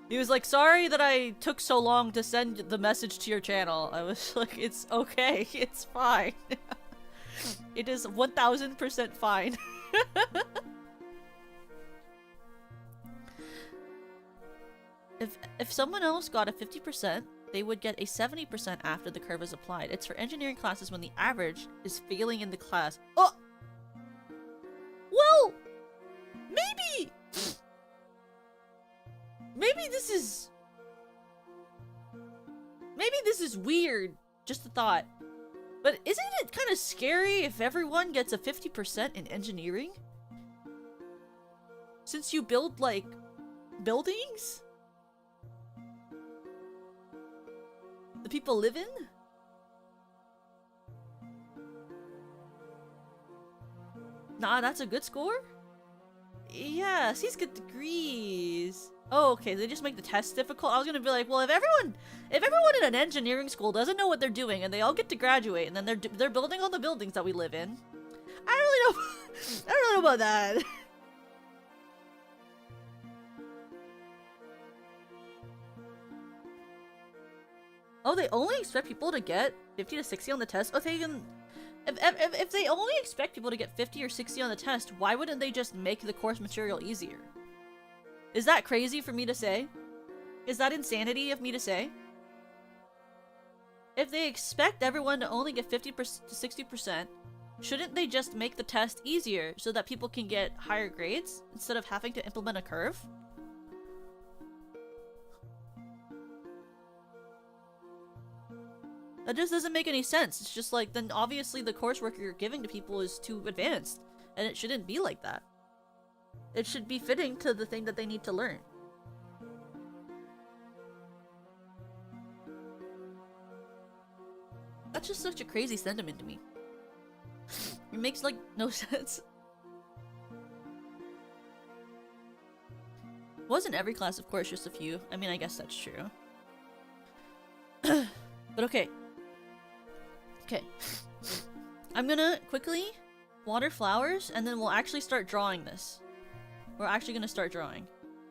He was like, sorry that I took so long to send the message to your channel. I was like, it's okay, it's fine. It is 1000% fine. If someone else got a 50%, they would get a 70% after the curve is applied. It's for engineering classes when the average is failing in the class. Oh! Well, maybe... Maybe this is weird. Just a thought. But isn't it kind of scary if everyone gets a 50% in engineering? Since you build, like, buildings? The people live in? Nah, that's a good score? Yeah, C's get degrees. Oh, okay, they just make the test difficult. I was gonna be like, well, if everyone in an engineering school doesn't know what they're doing and they all get to graduate and then they're building all the buildings that we live in, I don't really know. I don't really know about that. Oh, they only expect people to get 50 to 60 on the test? Oh, they can... If they only expect people to get 50 or 60 on the test, why wouldn't they just make the course material easier? Is that crazy for me to say? Is that insanity of me to say? If they expect everyone to only get 50% to 60%, shouldn't they just make the test easier so that people can get higher grades instead of having to implement a curve? That just doesn't make any sense. It's just like, then obviously the coursework you're giving to people is too advanced, and it shouldn't be like that. It should be fitting to the thing that they need to learn. That's just such a crazy sentiment to me. It makes, like, no sense. Wasn't every class, of course, just a few. I mean, I guess that's true. But okay. Okay. I'm gonna quickly water flowers, and then we'll actually start drawing this. We're actually gonna start drawing.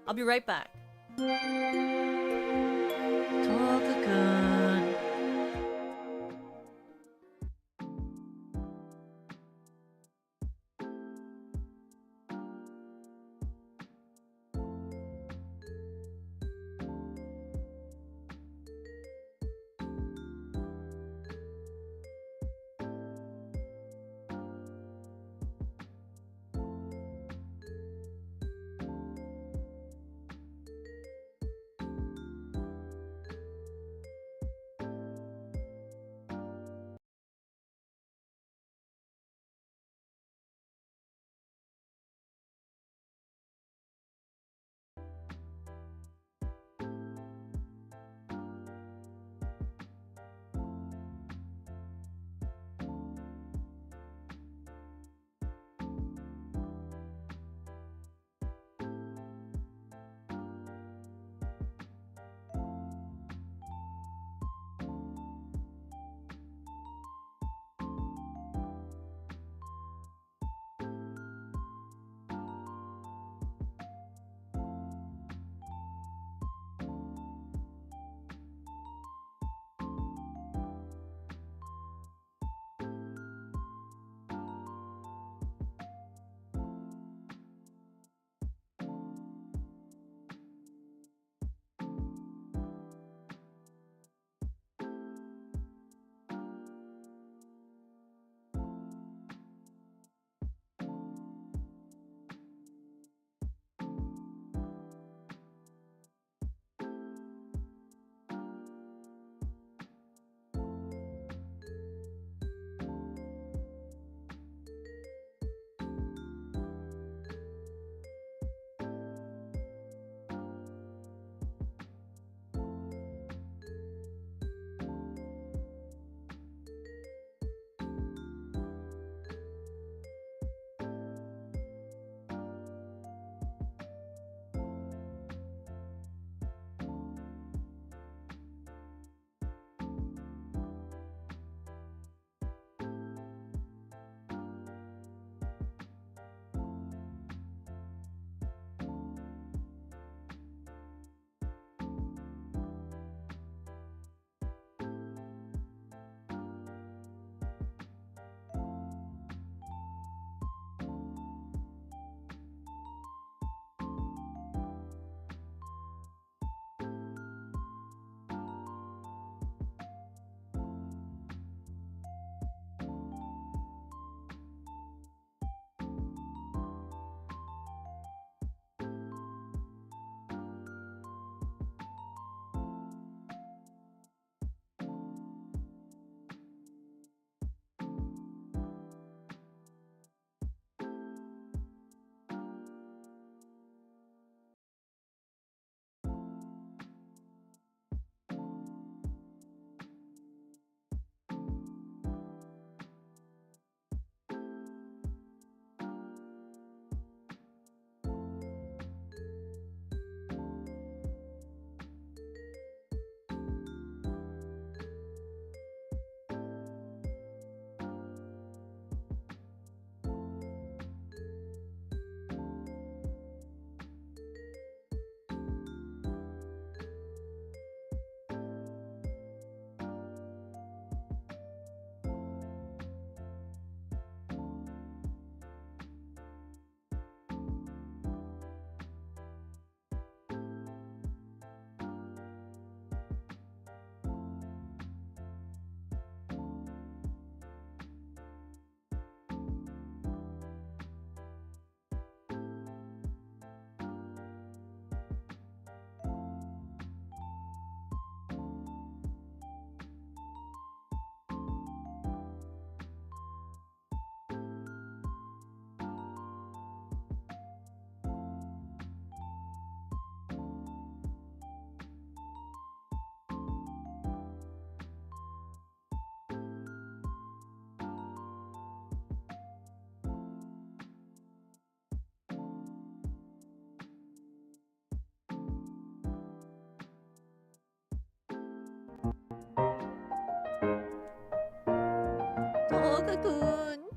I'll be right back.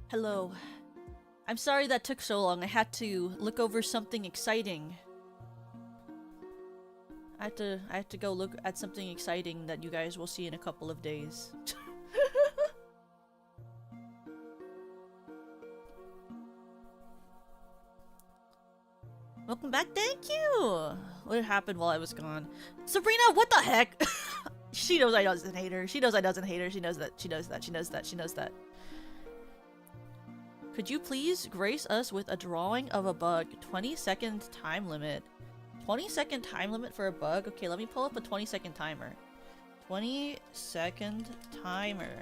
Hello. I'm sorry that took so long. I had to look over something exciting. I had to go look at something exciting that you guys will see in a couple of days. Welcome back, thank you! What happened while I was gone? Sabrina, what the heck? She knows I doesn't hate her. She knows I doesn't hate her. She knows that. She knows that. She knows that. She knows that. Could you please grace us with a drawing of a bug? 20-second time limit. 20-second time limit for a bug? Okay, let me pull up a 20-second timer. 20-second timer.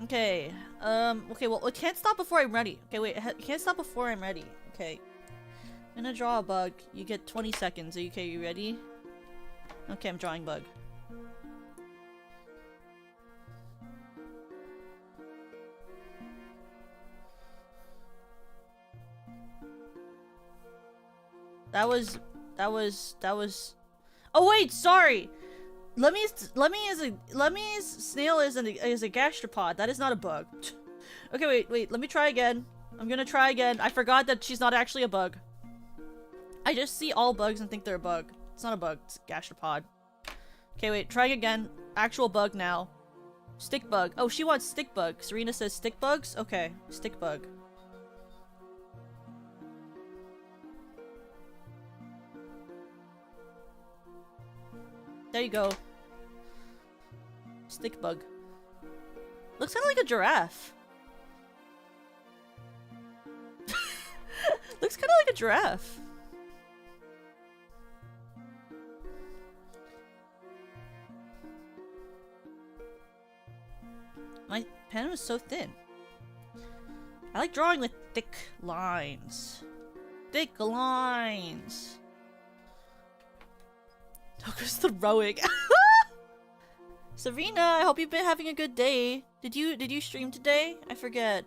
Okay. Okay, well, it can't stop before I'm ready. Okay, wait. It can't stop before I'm ready. Okay. I'm gonna draw a bug. You get 20 seconds. Okay, you ready? Okay, I'm drawing bug. That was... Oh wait, sorry! Lemmy's snail is a gastropod. That is not a bug. Okay, wait, let me try again. I'm gonna try again. I forgot that she's not actually a bug. I just see all bugs and think they're a bug. It's not a bug, it's a gastropod. Okay, wait, trying again. Actual bug now. Stick bug. Oh, she wants stick bug. Serena says stick bugs? Okay, stick bug. There you go. Stick bug. Looks kind of like a giraffe. Looks kind of like a giraffe. My pen was so thin. I like drawing with thick lines. Thick lines. Toko's throwing. Serena, I hope you've been having a good day. Did you stream today? I forget.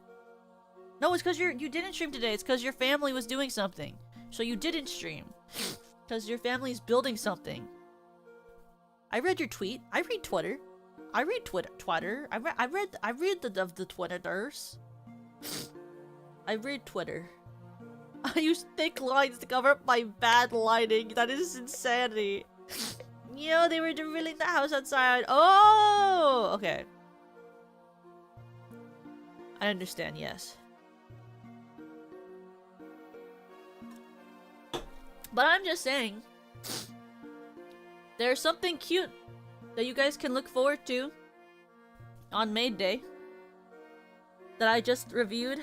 No, it's because you didn't stream today. It's because your family was doing something. So you didn't stream. Because your family's building something. I read your tweet. I read Twitter. I read Twitter. I read the Twitters. I read Twitter. I use thick lines to cover up my bad lighting. That is insanity. Yo, they were drilling the house outside. Oh, okay. I understand. Yes. But I'm just saying, there's something cute that you guys can look forward to on Maid Day that I just reviewed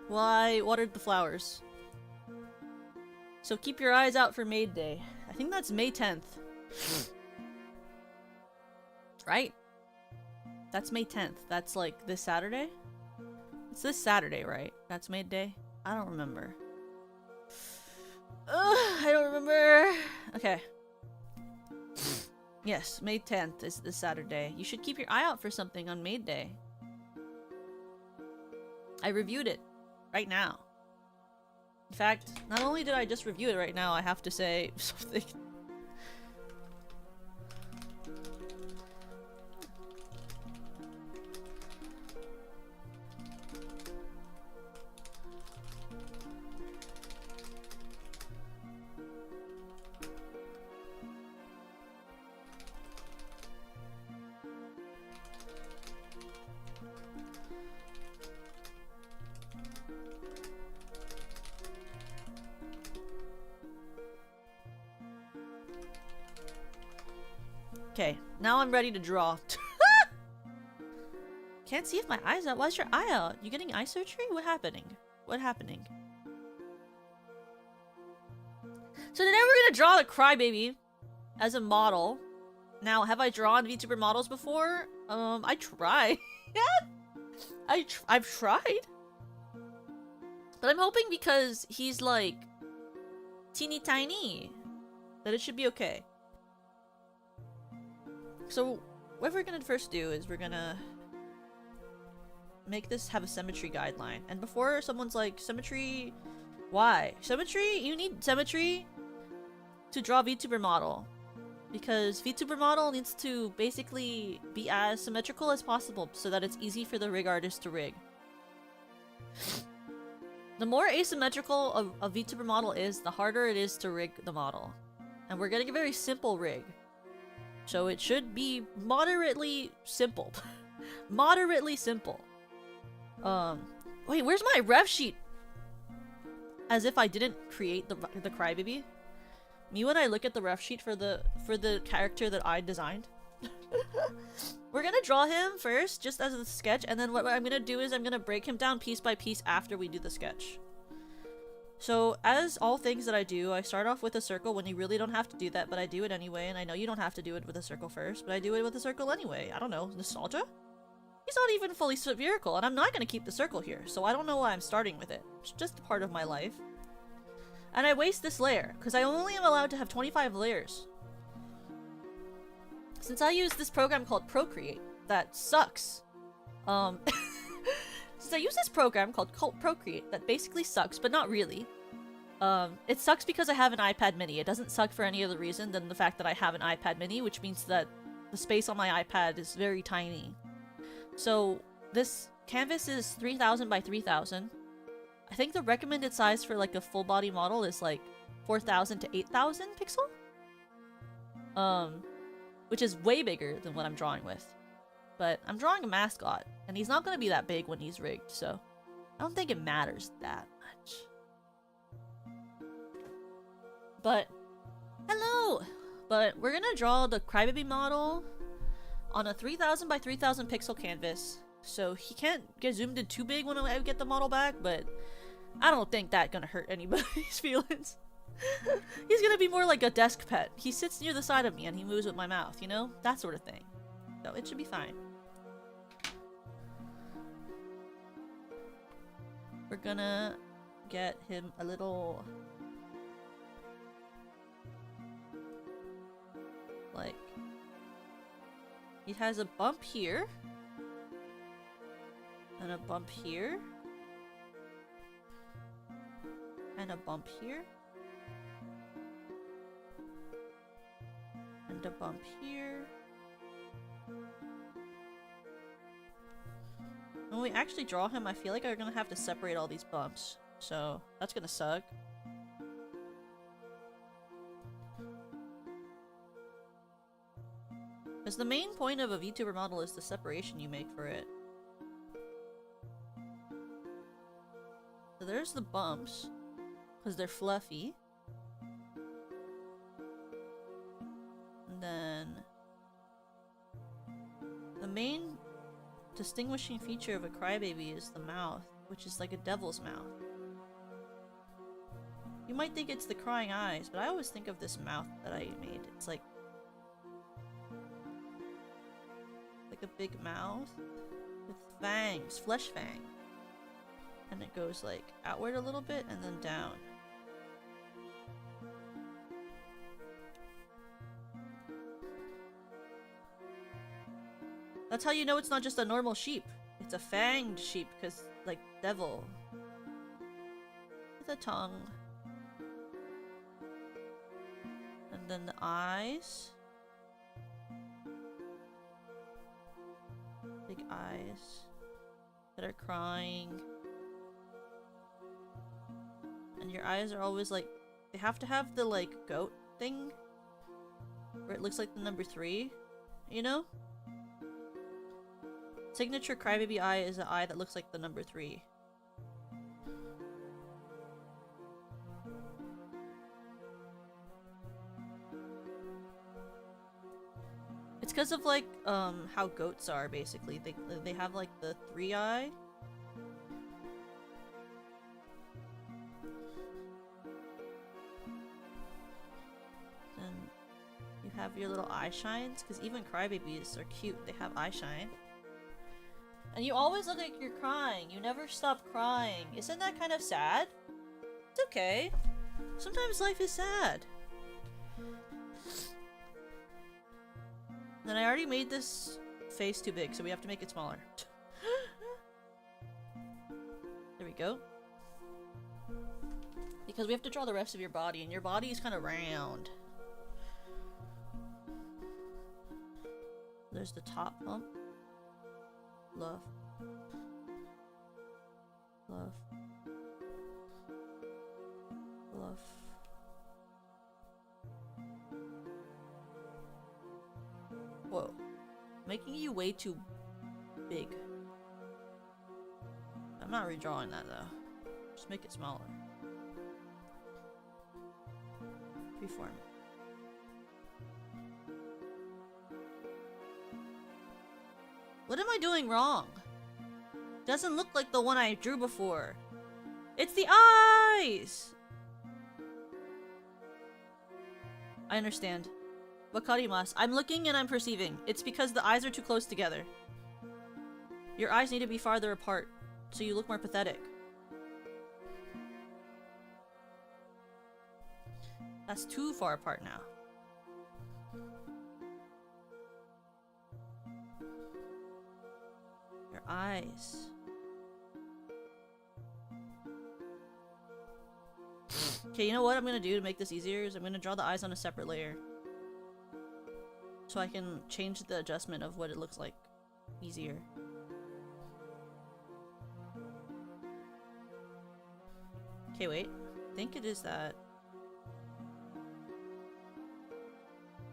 while I watered the flowers. So keep your eyes out for Maid Day. I think that's May 10th. Right? That's May 10th. That's like this Saturday? It's this Saturday, right? That's Maid Day? I don't remember. I don't remember. Okay. Yes, May 10th is this Saturday. You should keep your eye out for something on Maid Day. I reviewed it right now. In fact, not only did I just review it right now, I have to say something. Okay, now I'm ready to draw. Can't see if my eye's out. Why's your eye out? You getting eye surgery? What happening? What happening? So today we're gonna draw the Crybaby as a model. Now, have I drawn VTuber models before? I tried. Yeah, I've tried. But I'm hoping because he's like teeny tiny that it should be okay. So, what we're gonna first do is we're gonna make this have a symmetry guideline. And before someone's like, symmetry, why? Symmetry? You need symmetry to draw VTuber model. Because VTuber model needs to basically be as symmetrical as possible so that it's easy for the rig artist to rig. The more asymmetrical a VTuber model is, the harder it is to rig the model. And we're getting a very simple rig. So it should be moderately simple. Moderately simple. Wait, where's my ref sheet? As if I didn't create the Crybaby. Me when I look at the ref sheet for the character that I designed. We're gonna draw him first, just as a sketch, and then what I'm gonna do is I'm gonna break him down piece by piece after we do the sketch. So, as all things that I do, I start off with a circle when you really don't have to do that, but I do it anyway, and I know you don't have to do it with a circle first, but I do it with a circle anyway. I don't know, nostalgia? He's not even fully spherical, and I'm not gonna keep the circle here, so I don't know why I'm starting with it. It's just a part of my life. And I waste this layer, because I only am allowed to have 25 layers. Since I use this program called Procreate, that sucks. Since I use this program called Procreate, that basically sucks, but not really. It sucks because I have an iPad mini. It doesn't suck for any other reason than the fact that I have an iPad mini, which means that the space on my iPad is very tiny. So, this canvas is 3000 by 3000. I think the recommended size for like a full body model is like 4000 to 8000 pixel? Which is way bigger than what I'm drawing with. But I'm drawing a mascot, and he's not gonna be that big when he's rigged, so I don't think it matters that much. But, hello! But we're gonna draw the Crybaby model on a 3000 by 3000 pixel canvas. So he can't get zoomed in too big when I get the model back, but I don't think that's gonna hurt anybody's feelings. He's gonna be more like a desk pet. He sits near the side of me and he moves with my mouth, you know? That sort of thing. So it should be fine. We're gonna get him a little... like... he has a bump here. And a bump here. And a bump here. And a bump here. When we actually draw him, I feel like I'm gonna have to separate all these bumps. So, that's gonna suck. Because the main point of a VTuber model is the separation you make for it. So there's the bumps, because they're fluffy. And then the main distinguishing feature of a Crybaby is the mouth, which is like a devil's mouth. You might think it's the crying eyes, but I always think of this mouth that I made. It's like a big mouth with fangs, flesh fang. And it goes like outward a little bit and then down. That's how you know it's not just a normal sheep. It's a fanged sheep, because like devil. With a tongue. And then the eyes. Big eyes that are crying. And your eyes are always like, they have to have the like goat thing where it looks like the number 3, you know? Signature Crybaby eye is an eye that looks like the number 3. It's because of like how goats are basically. They have like the 3 eye. Then you have your little eye shines, because even Crybabies are cute. They have eye shine. And you always look like you're crying. You never stop crying. Isn't that kind of sad? It's okay. Sometimes life is sad. Then I already made this face too big, so we have to make it smaller. There we go. Because we have to draw the rest of your body, and your body is kind of round. There's the top pump. Love. Love. Love. Whoa. Making you way too big. I'm not redrawing that though. Just make it smaller. Reform it. What am I doing wrong? Doesn't look like the one I drew before. It's the eyes! I understand. Wakarimasu. I'm looking and I'm perceiving. It's because the eyes are too close together. Your eyes need to be farther apart, so you look more pathetic. That's too far apart now. Your eyes. Okay, you know what I'm gonna do to make this easier is I'm gonna draw the eyes on a separate layer. So I can change the adjustment of what it looks like easier. Okay, wait. I think it is that.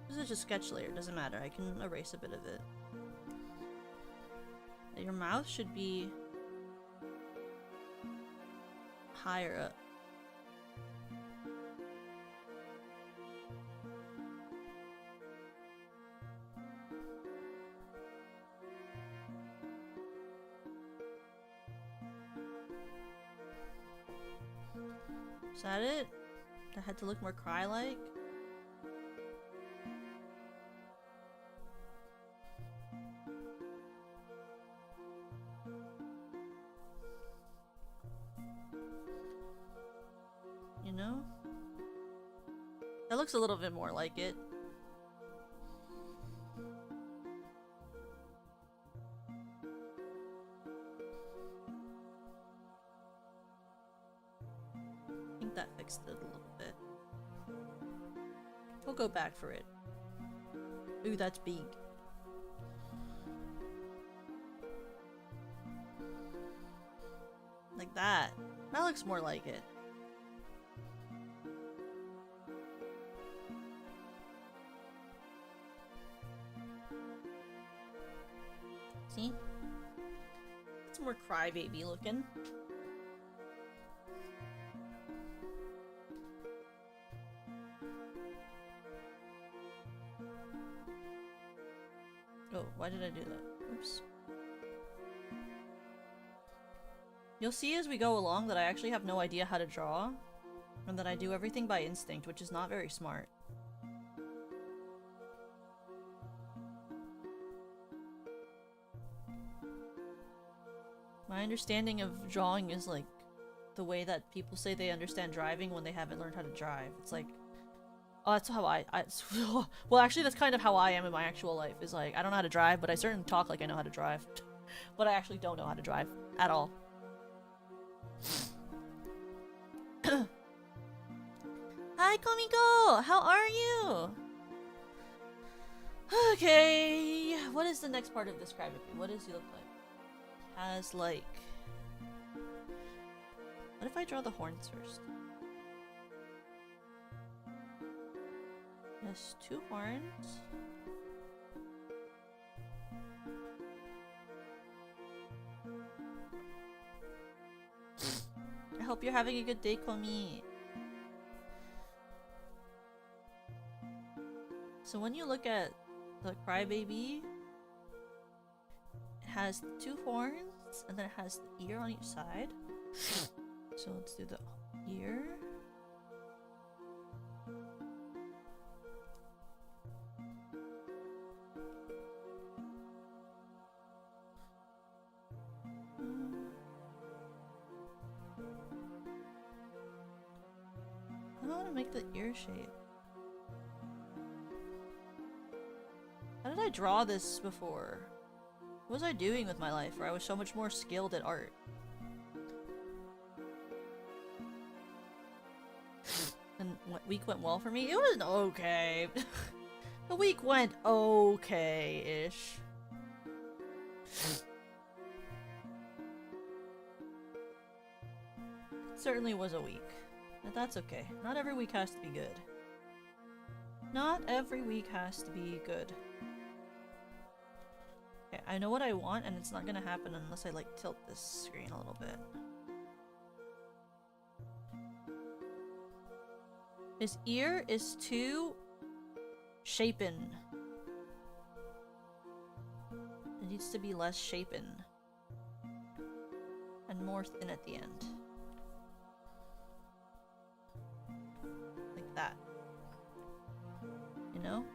This is just a sketch layer, doesn't matter. I can erase a bit of it. Your mouth should be higher up. Is that it? That had to look more cry-like? You know? That looks a little bit more like it. That fixed it a little bit. We'll go back for it. Ooh, that's big. Like that. That looks more like it. See? It's more Crybaby looking. Oh, why did I do that? Oops. You'll see as we go along that I actually have no idea how to draw, and that I do everything by instinct, which is not very smart. My understanding of drawing is like the way that people say they understand driving when they haven't learned how to drive. It's like, oh, that's how well, actually, that's kind of how I am in my actual life. Is like, I don't know how to drive, but I certainly talk like I know how to drive. But I actually don't know how to drive at all. Hi, Komiko! How are you? Okay, what is the next part of this Crybaby? What does he look like? Has like... What if I draw the horns first? Has two horns. I hope you're having a good day, Komi. So when you look at the Crybaby, it has two horns and then it has the ear on each side. So let's do the ear. I don't want to make the ear shape. How did I draw this before? What was I doing with my life where I was so much more skilled at art? And what week went well for me? It was okay. It The week went okay-ish. Certainly was a week. But that's okay. Not every week has to be good. Not every week has to be good. Okay, I know what I want, and it's not gonna happen unless I, like, tilt this screen a little bit. His ear is too shapen. It needs to be less shapen. And more thin at the end. Like that. You know?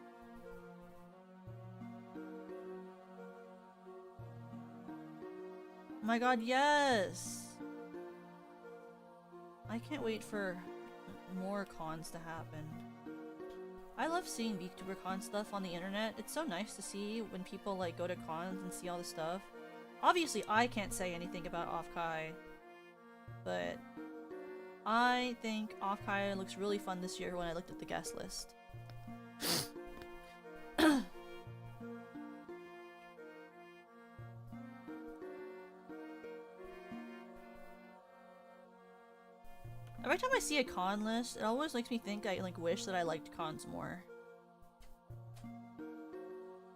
Oh my god, yes! I can't wait for more cons to happen. I love seeing VTuber con stuff on the internet. It's so nice to see when people like go to cons and see all the stuff. Obviously I can't say anything about Off-Kai, but I think Off-Kai looks really fun this year when I looked at the guest list. Every time I see a con list, it always makes me think I like wish that I liked cons more.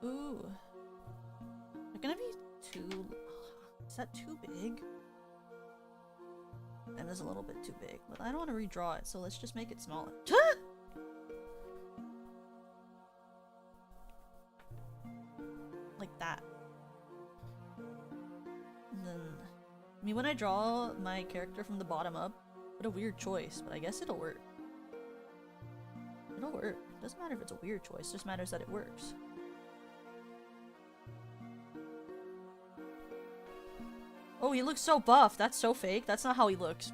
Ooh. They're gonna be too... Is that too big? That is a little bit too big, but I don't want to redraw it, so let's just make it smaller. Like that. And then... I mean, when I draw my character from the bottom up, what a weird choice, but I guess it'll work. It'll work. It doesn't matter if it's a weird choice, it just matters that it works. Oh, he looks so buff. That's so fake. That's not how he looks.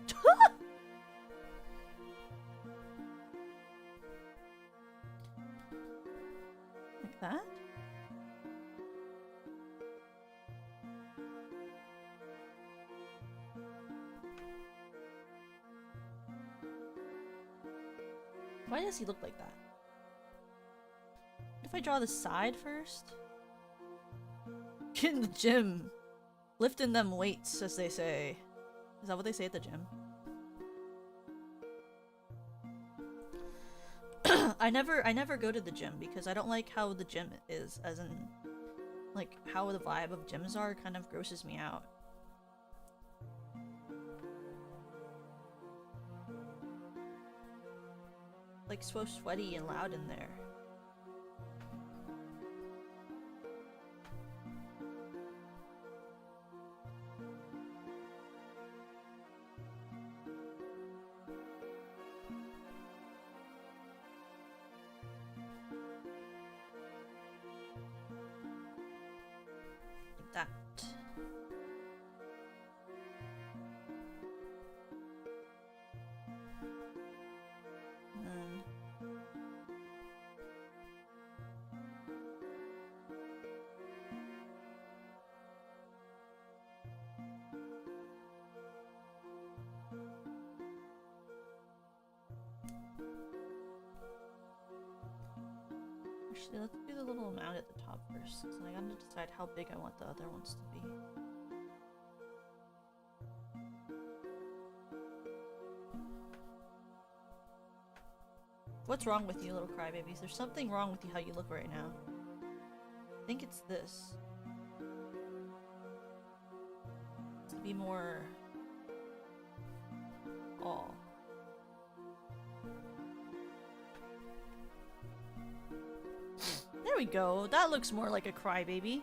Like that? Why does he look like that? What if I draw the side first? Get in the gym. Lifting them weights, as they say. Is that what they say at the gym? I never go to the gym because I don't like how the gym is, as in, like, how the vibe of gyms are kind of grosses me out. Like, so sweaty and loud in there. Like that. Actually, let's do the little amount at the top first, so I gotta decide how big I want the other ones to be. What's wrong with you, little crybabies? There's something wrong with you how you look right now. I think it's this. To be more... all. There we go. That looks more like a crybaby.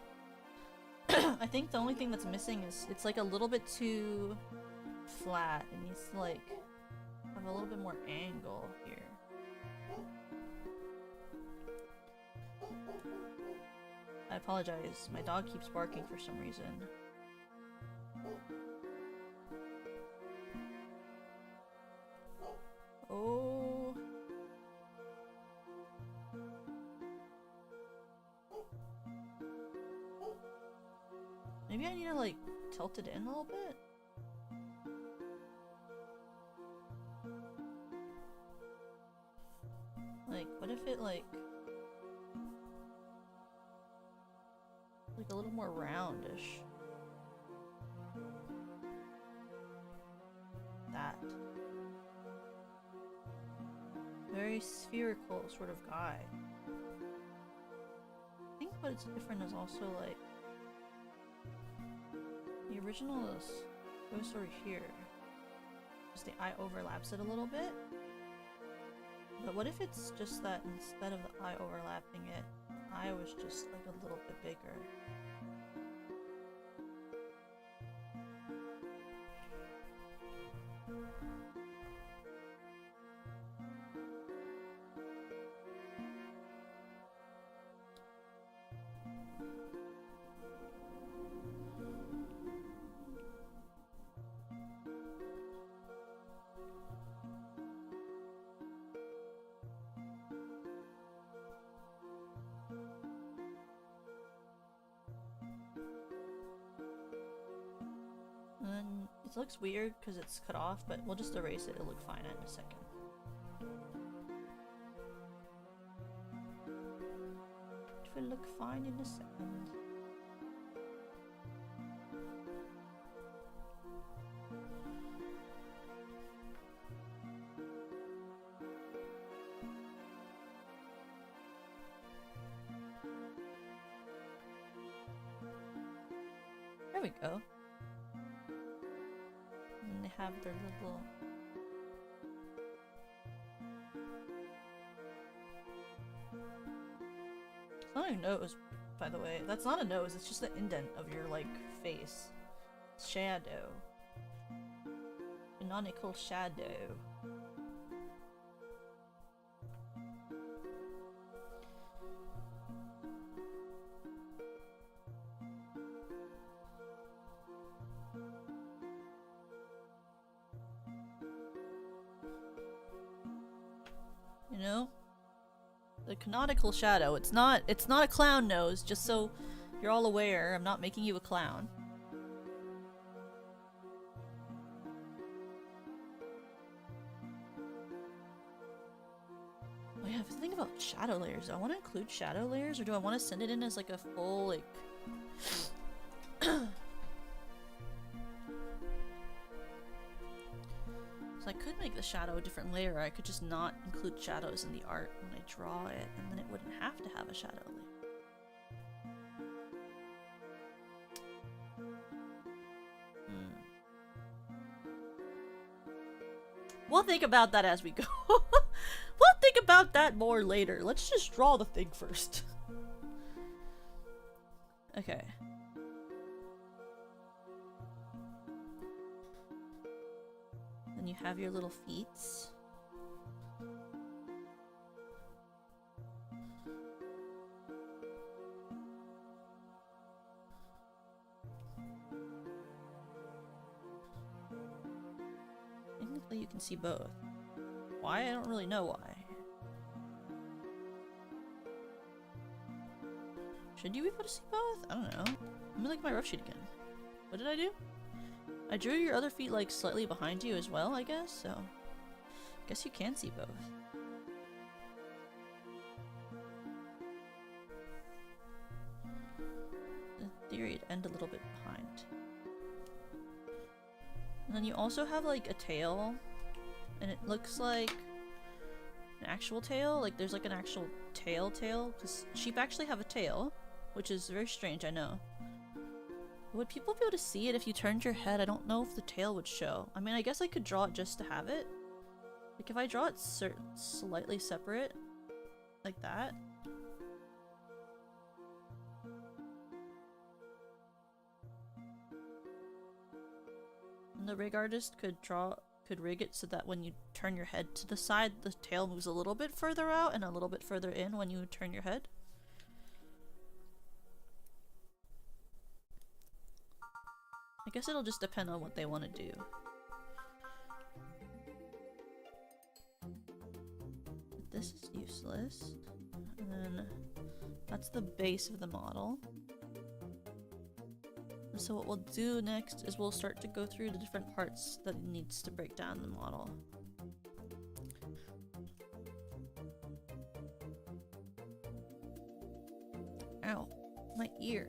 I think the only thing that's missing is it's like a little bit too flat. It needs to like have a little bit more angle here. I apologize. My dog keeps barking for some reason. Oh. Maybe I need to like tilt it in a little bit. Like, what if it like more roundish. That. Very spherical sort of guy. I think what's different is also like the original goes sort of here. Just the eye overlaps it a little bit. But what if it's just that instead of the eye overlapping it, the eye was just like a little bit bigger? It looks weird because it's cut off, but we'll just erase it. It'll look fine in a second. It will look fine in a second. There we go. And they have their little... It's not a nose, by the way. That's not a nose, it's just the indent of your, like, face. Shadow. Canonical shadow. You know? The canonical shadow. It's not a clown nose, just so you're all aware. I'm not making you a clown. Oh yeah, I have to think about shadow layers. Do I want to include shadow layers, or do I want to send it in as like a full, like... So I could make the shadow a different layer, or I could just not include shadows in the art when I draw it, and then it wouldn't have to have a shadow layer. We'll think about that as we go. We'll think about that more later. Let's just draw the thing first. Okay. Then you have your little feet. Technically you can see both. Why? I don't really know why. Should you be able to see both? I don't know. Let me look at my rough sheet again. What did I do? I drew your other feet like slightly behind you as well, I guess, so I guess you can see both. In theory, it'd end a little bit behind. And then you also have like a tail, and it looks like an actual tail. Like there's like an actual tail, because sheep actually have a tail, which is very strange, I know. Would people be able to see it if you turned your head? I don't know if the tail would show. I mean, I guess I could draw it just to have it. Like if I draw it slightly separate, like that. And the rig artist could rig it so that when you turn your head to the side, the tail moves a little bit further out and a little bit further in when you turn your head. I guess it'll just depend on what they want to do. This is useless. And then that's the base of the model. And so what we'll do next is we'll start to go through the different parts that it needs to break down the model. Ow, my ear.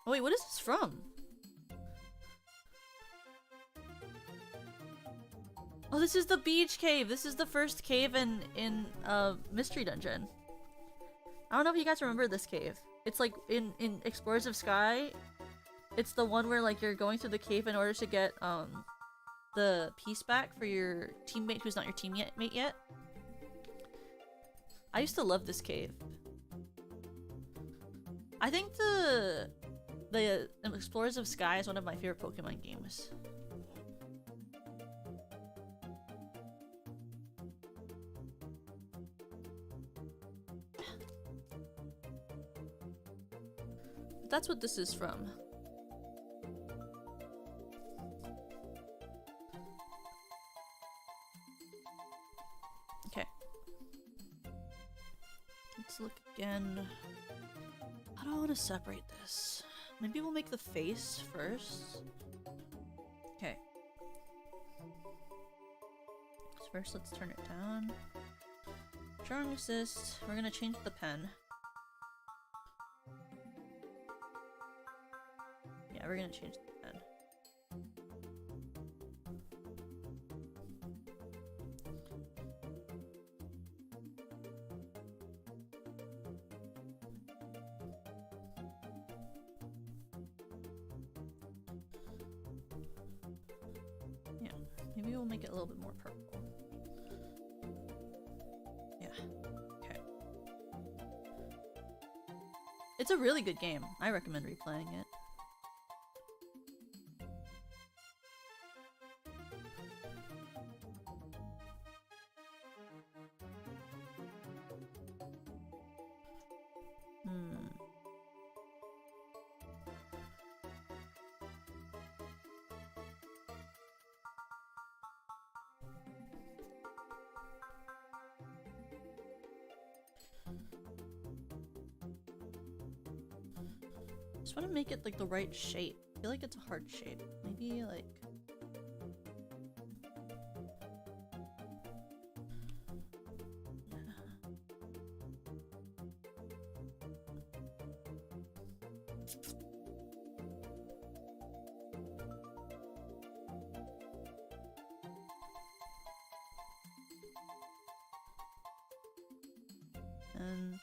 Oh wait, what is this from? Oh, this is the beach cave. This is the first cave in Mystery Dungeon. I don't know if you guys remember this cave. It's like in Explorers of Sky. It's the one where like you're going through the cave in order to get the piece back for your teammate who's not your teammate yet. I used to love this cave. I think the Explorers of Sky is one of my favorite Pokemon games. That's what this is from. Okay. Let's look again. How do I want to separate this? Maybe we'll make the face first. Okay. So first, let's turn it down. Drawing assist. We're gonna change the pen. Yeah, we're gonna change the pen. Yeah, maybe we'll make it a little bit more purple. Yeah, okay. It's a really good game. I recommend replaying it. Just want to make it like the right shape. I feel like it's a hard shape. Maybe like... And...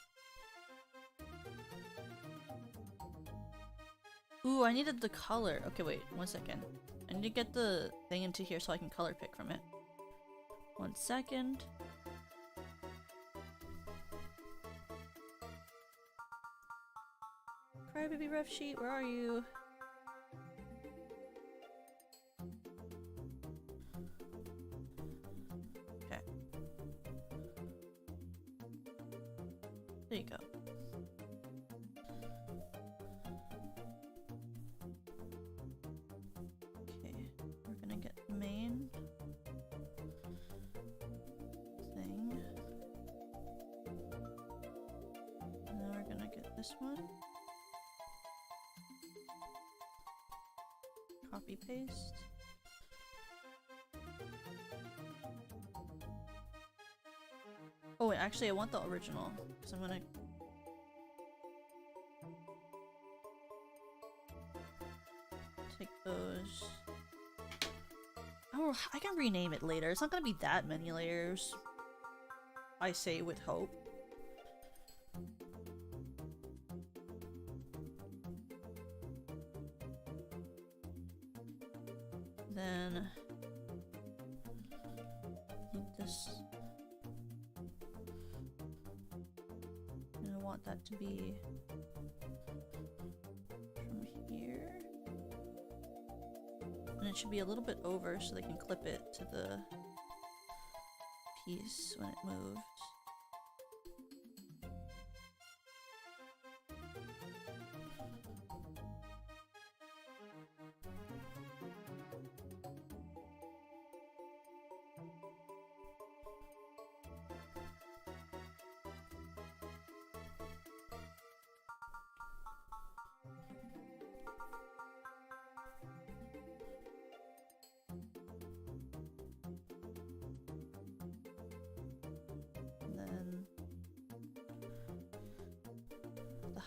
Ooh, I needed the color. Okay, wait, 1 second. I need to get the thing into here so I can color pick from it. 1 second. Crybaby ref sheet, where are you? Okay. There you go. This one. Copy paste. Oh wait, actually I want the original, because I'm gonna take those. Oh, I can rename it later. It's not gonna be that many layers. I say with hope. Then need this. And I want that to be from here. And it should be a little bit over so they can clip it to the piece when it moves.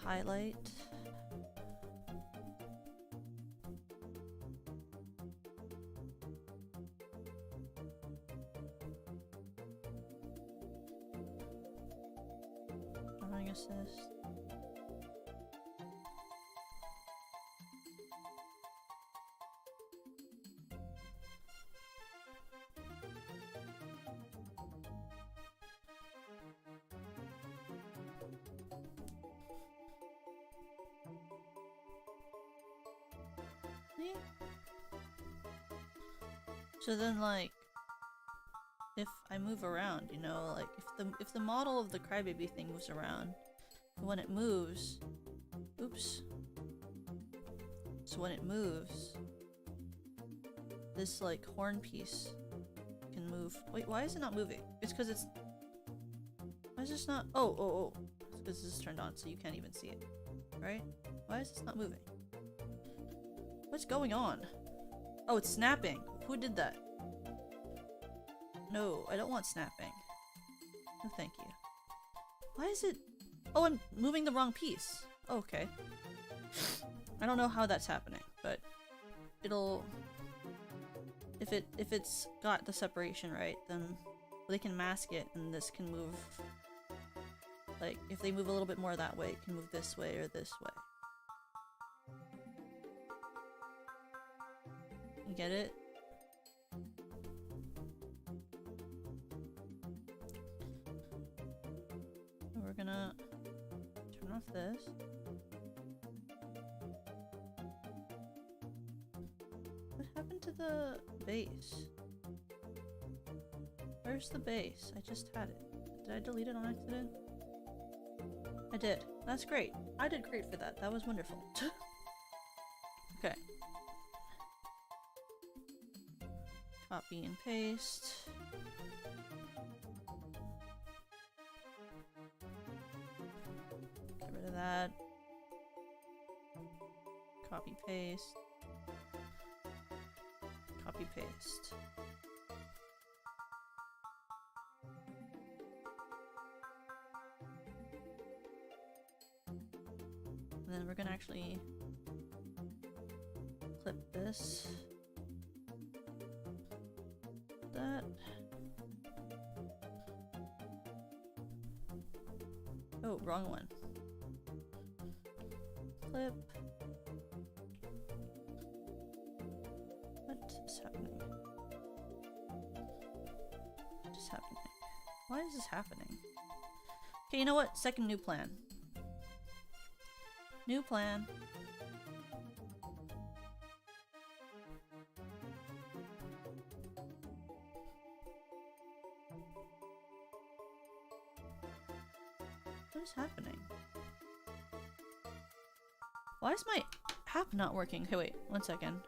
Highlight. Running assist. So then, like, if I move around, you know, like if the model of the Crybaby thing moves around, when it moves, oops. So when it moves, this like horn piece can move. Wait, why is it not moving? It's because it's. Why is this not? Oh. It's because this is turned on, so you can't even see it, right? Why is this not moving? What's going on? Oh, it's snapping. Who did that? No, I don't want snapping. No, thank you. Why is it? Oh, I'm moving the wrong piece. Oh, okay. I don't know how that's happening, but it'll. If it's got the separation right, then they can mask it, and this can move. Like, if they move a little bit more that way, it can move this way or this way. You get it? We're gonna turn off this. What happened to the base? Where's the base? I just had it. Did I delete it on accident? I did. That's great. I did great for that. That was wonderful. Okay. Copy and paste. Get rid of that. Copy paste. Copy paste. And then we're gonna actually clip this. That. Oh, wrong one. Clip. What is happening? What is happening? Why is this happening? Okay, you know what? Second new plan. New plan. What is happening? Why is my app not working? Okay, wait, 1 second.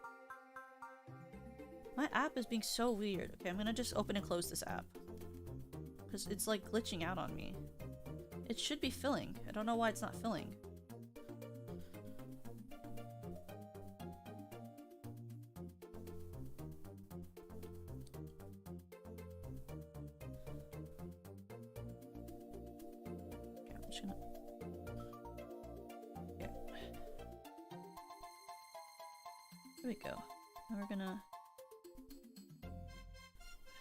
My app is being so weird. Okay, I'm gonna just open and close this app. Because it's like glitching out on me. It should be filling. I don't know why it's not filling. There we go. Now we're gonna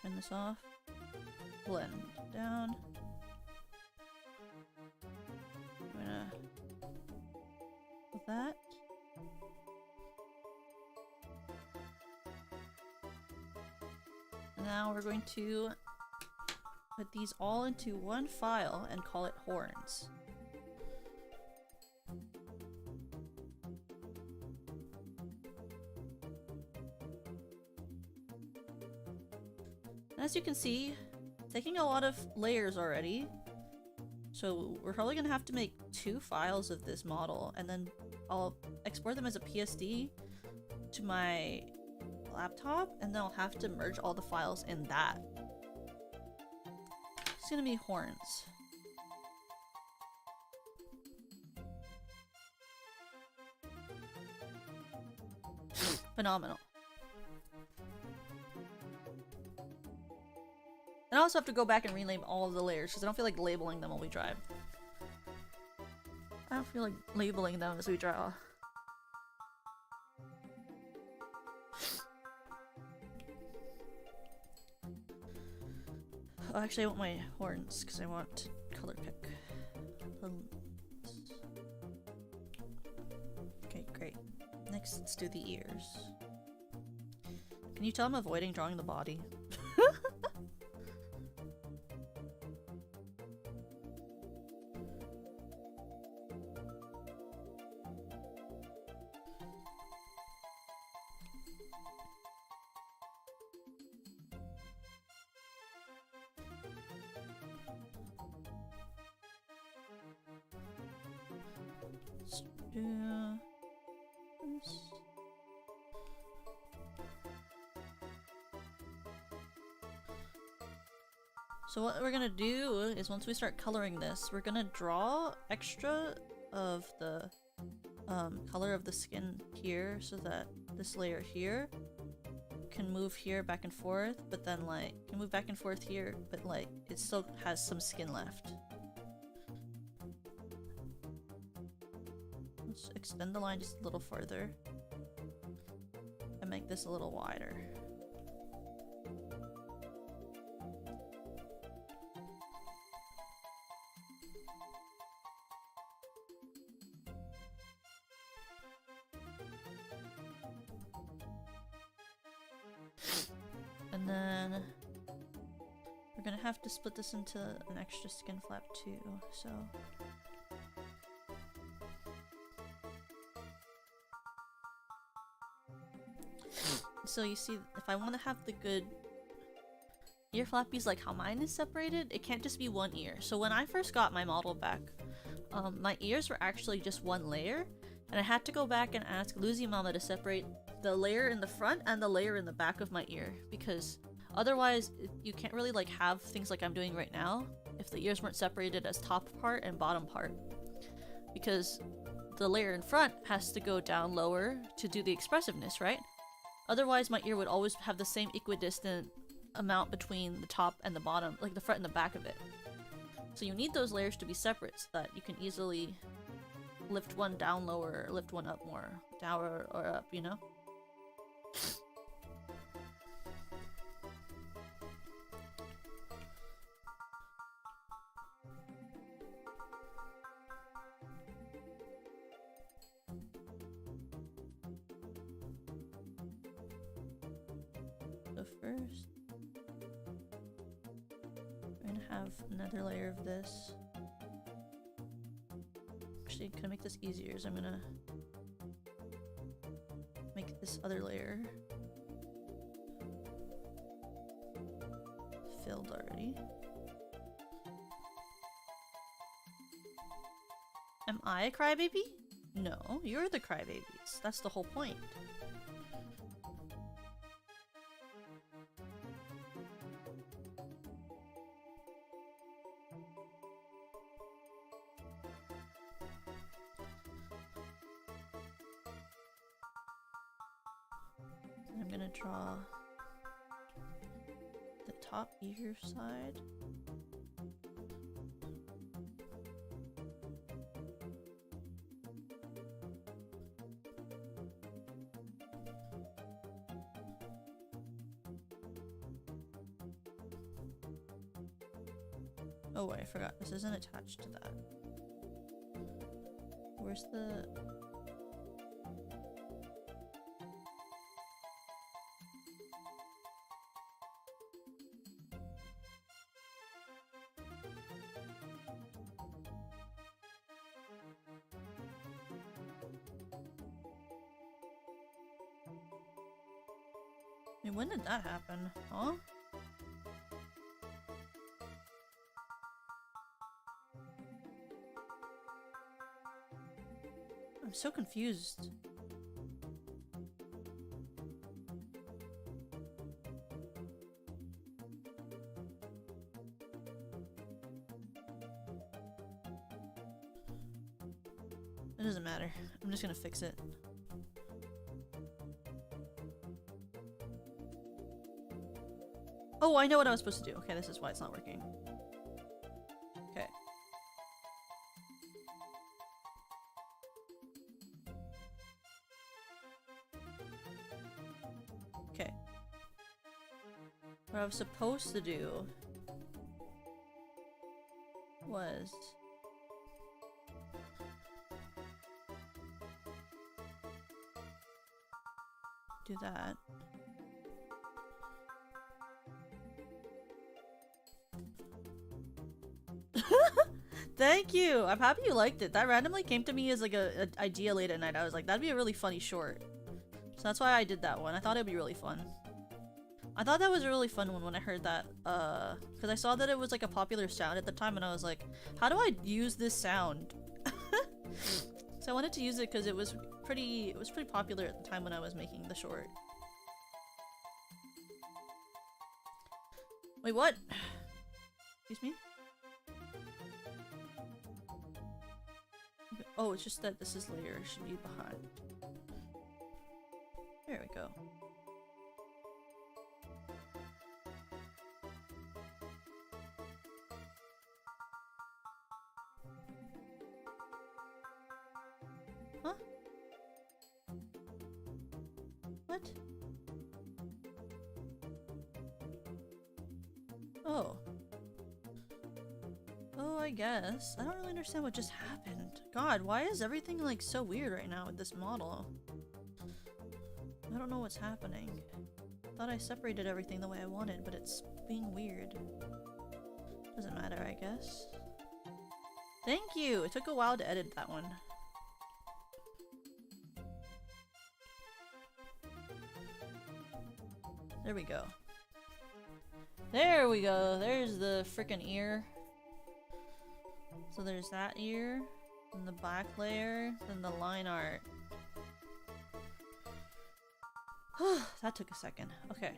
turn this off. Blend down. I'm gonna put that. And now we're going to put these all into one file and call it horns. As you can see, taking a lot of layers already. So we're probably gonna have to make 2 files of this model, and then I'll export them as a PSD to my laptop, and then I'll have to merge all the files in that. It's gonna be horns. Phenomenal. And I also have to go back and rename all of the layers because I don't feel like labeling them while we drive. I don't feel like labeling them as we draw. Oh, actually I want my horns because I want color pick. Let's do the ears. Can you tell I'm avoiding drawing the body? Let's do this. So what we're gonna do is once we start coloring this, we're gonna draw extra of the color of the skin here so that this layer here can move here back and forth, but then like can move back and forth here, but like it still has some skin left. Let's extend the line just a little further and make this a little wider. And then we're gonna have to split this into an extra skin flap too, so. So you see, if I want to have the good ear flappies like how mine is separated, it can't just be one ear. So when I first got my model back, my ears were actually just one layer, and I had to go back and ask Lucy Mama to separate the layer in the front and the layer in the back of my ear, because otherwise you can't really like have things like I'm doing right now if the ears weren't separated as top part and bottom part, because the layer in front has to go down lower to do the expressiveness, right? Otherwise my ear would always have the same equidistant amount between the top and the bottom, like the front and the back of it. So you need those layers to be separate so that you can easily lift one down lower or lift one up more, down or up, you know? So first, we're gonna have another layer of this. Actually, to make this easier, so I'm gonna make this other layer filled already. Am I a crybaby? No, you're the crybabies. That's the whole point. I'm gonna draw the top ear side. Oh wait, I forgot. This isn't attached to that. Where's the... I mean, when did that happen? Huh? I'm so confused. It doesn't matter. I'm just gonna fix it. Oh, I know what I was supposed to do. Okay, this is why it's not working. Okay. Okay. What I was supposed to do was... do that. Thank you! I'm happy you liked it. That randomly came to me as like an idea late at night. I was like, that'd be a really funny short. So that's why I did that one. I thought it'd be really fun. I thought that was a really fun one when I heard that, because I saw that it was like a popular sound at the time and I was like, how do I use this sound? So I wanted to use it because it was pretty popular at the time when I was making the short. Wait, what? Excuse me? Okay. Oh, it's just that this is layer should be behind. There we go. Huh? What? Oh. Oh, I guess. I don't really understand what just happened. God, why is everything like so weird right now with this model? I don't know what's happening. Thought I separated everything the way I wanted, but it's being weird. Doesn't matter, I guess. Thank you! It took a while to edit that one. There we go. There we go! There's the frickin' ear. So there's that ear, and the black layer, then the line art. That took a second. Okay.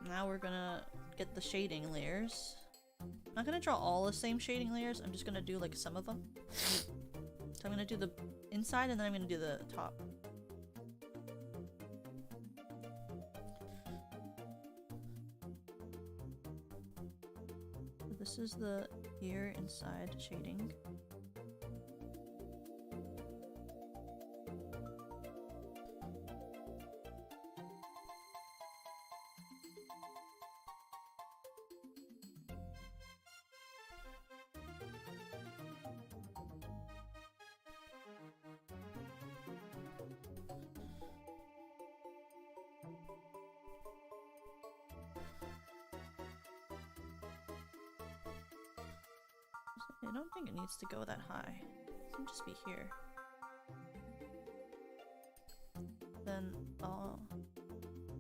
Now we're gonna get the shading layers. I'm not gonna draw all the same shading layers, I'm just gonna do like some of them. So I'm gonna do the inside and then I'm gonna do the top. So this is the ear inside shading. I don't think it needs to go that high. It can just be here. Then I'll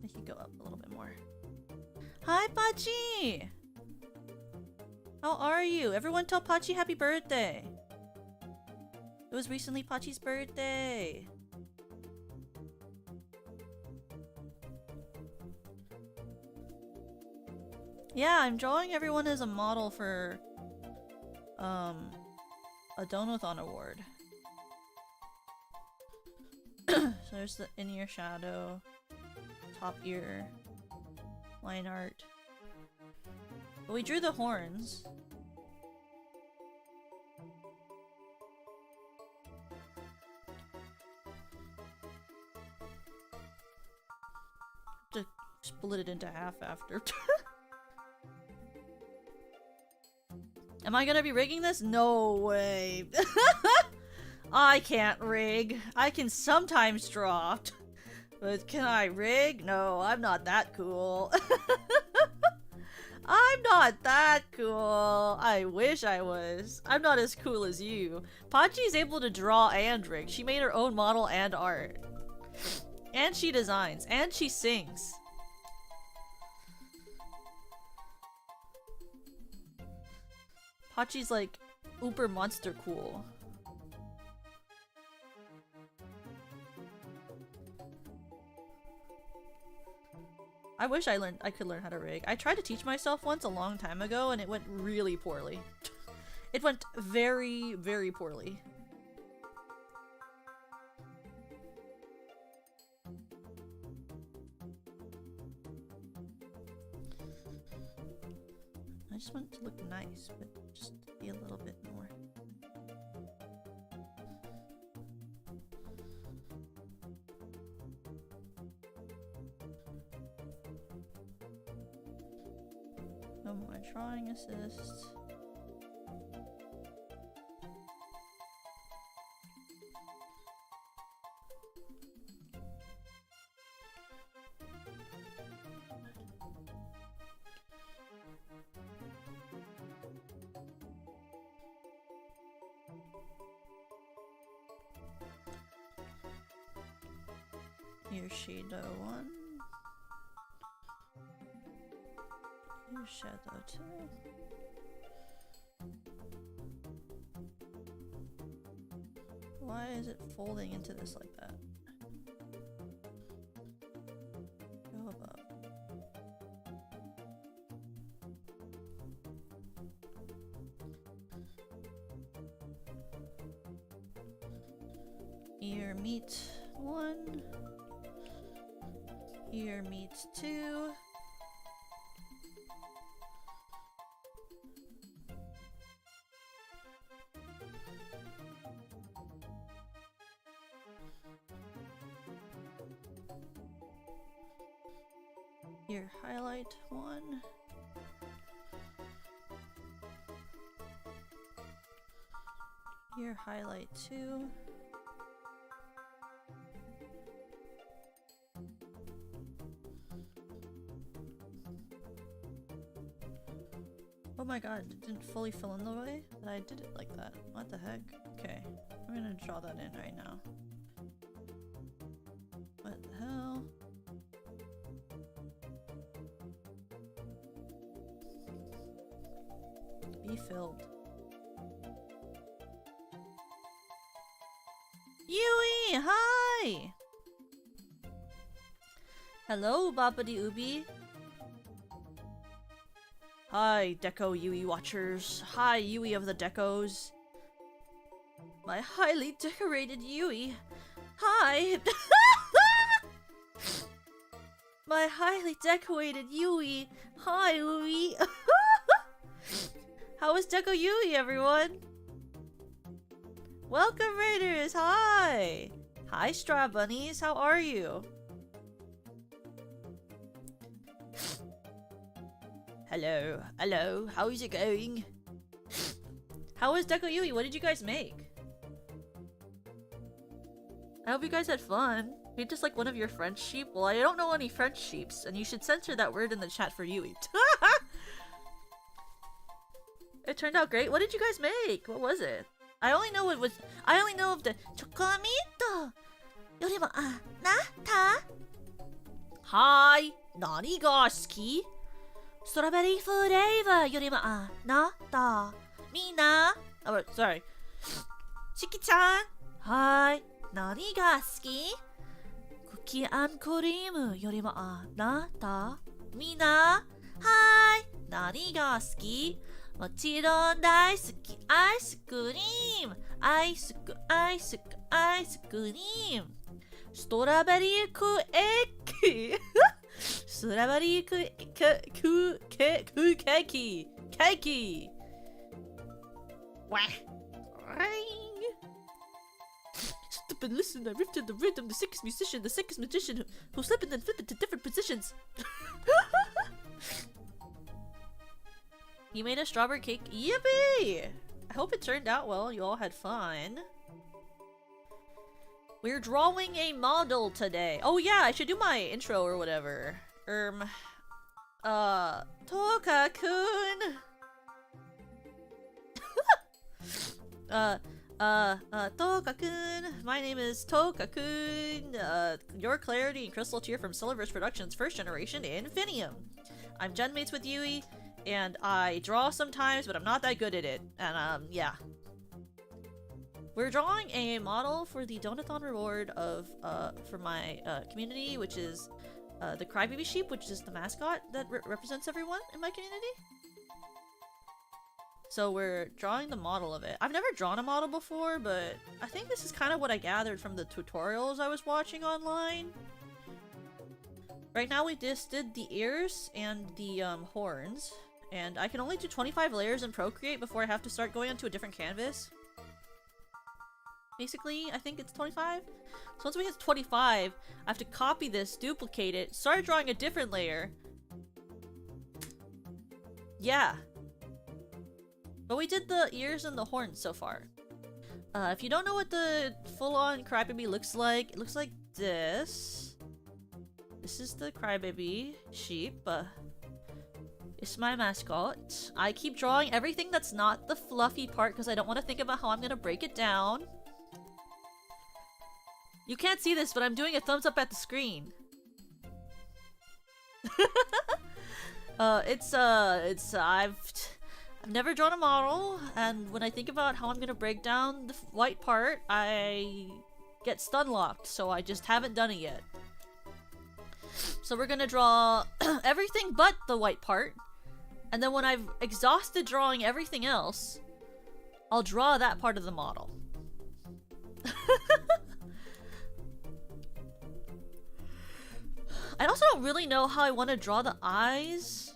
make it go up a little bit more. Hi, Pachi! How are you? Everyone tell Pachi happy birthday! It was recently Pachi's birthday! Yeah, I'm drawing everyone as a model for a Donathon award. So there's the in-ear shadow, top ear, line art. But we drew the horns. To split it into half after. Am I gonna be rigging this? No way. I can't rig. I can sometimes draw. But can I rig? No, I'm not that cool. I'm not that cool. I wish I was. I'm not as cool as you. Pachi's able to draw and rig. She made her own model and art. And she designs. And she sings. Pachi's like uber monster cool. I wish I could learn how to rig. I tried to teach myself once a long time ago and it went really poorly. It went very, very poorly. I just want it to look nice, but just be a little bit more. No more drawing assist. Your shadow one. Your shadow two. Why is it folding into this like that? Go above. Ear meat 1. Ear meat 2. Ear highlight 1. Ear highlight 2. Oh my god, it didn't fully fill in the way that I did it like that. What the heck? Okay, I'm gonna draw that in right now. What the hell? Be filled. Yui! Hi! Hello, Babadi Ubi. Hi, Deco Yui watchers. Hi, Yui of the Decos. My highly decorated Yui. Hi! My highly decorated Yui. Hi, Yui. How is Deco Yui, everyone? Welcome, Raiders! Hi! Hi, Straw Bunnies. How are you? Hello, hello, how's it going? How is Deco Yui? What did you guys make? I hope you guys had fun. You're just like one of your French sheep? Well, I don't know any French sheeps, and you should censor that word in the chat for Yui. It turned out great. What did you guys make? What was it? I only know of the chocolate. Yorima nata? Hi, nani ga suki? Strawberry flavor yorima nata. Mina. Oh, sorry. Shiki-chan. Hi. Nani ga suki? Cookie and cream yorima nata. Mina. Hi. Nani ga suki? もちろん大好きアイスクリームアイスクリームストロベリークエッグストロベリークケーキわっStop and listen, I ripped in the rhythm, the sickest musician, the sickest magician who slip and then flip into different positions. You made a strawberry cake? Yippee! I hope it turned out well. You all had fun. We're drawing a model today. Oh yeah, I should do my intro or whatever. Toka-kun! Toka-kun! My name is Toka-kun! Your Clarity and Crystal Tear from Silververse Productions' first generation Infinium. I'm genmates with Yui. And I draw sometimes, but I'm not that good at it. And, yeah. We're drawing a model for the Donathon reward of, for my, community, which is, the Crybaby sheep, which is the mascot that represents everyone in my community. So we're drawing the model of it. I've never drawn a model before, but I think this is kind of what I gathered from the tutorials I was watching online. Right now we just did the ears and the, horns. And I can only do 25 layers in Procreate before I have to start going onto a different canvas. Basically, I think it's 25. So once we hit 25, I have to copy this, duplicate it, start drawing a different layer. Yeah. But we did the ears and the horns so far. If you don't know what the full-on Crybaby looks like, it looks like this. This is the Crybaby sheep. It's my mascot. I keep drawing everything that's not the fluffy part because I don't want to think about how I'm going to break it down. You can't see this, but I'm doing a thumbs up at the screen. I've never drawn a model, and when I think about how I'm gonna break down the white part, I get stun locked, so I just haven't done it yet. So we're gonna draw everything but the white part, and then when I've exhausted drawing everything else, I'll draw that part of the model. I also don't really know how I want to draw the eyes.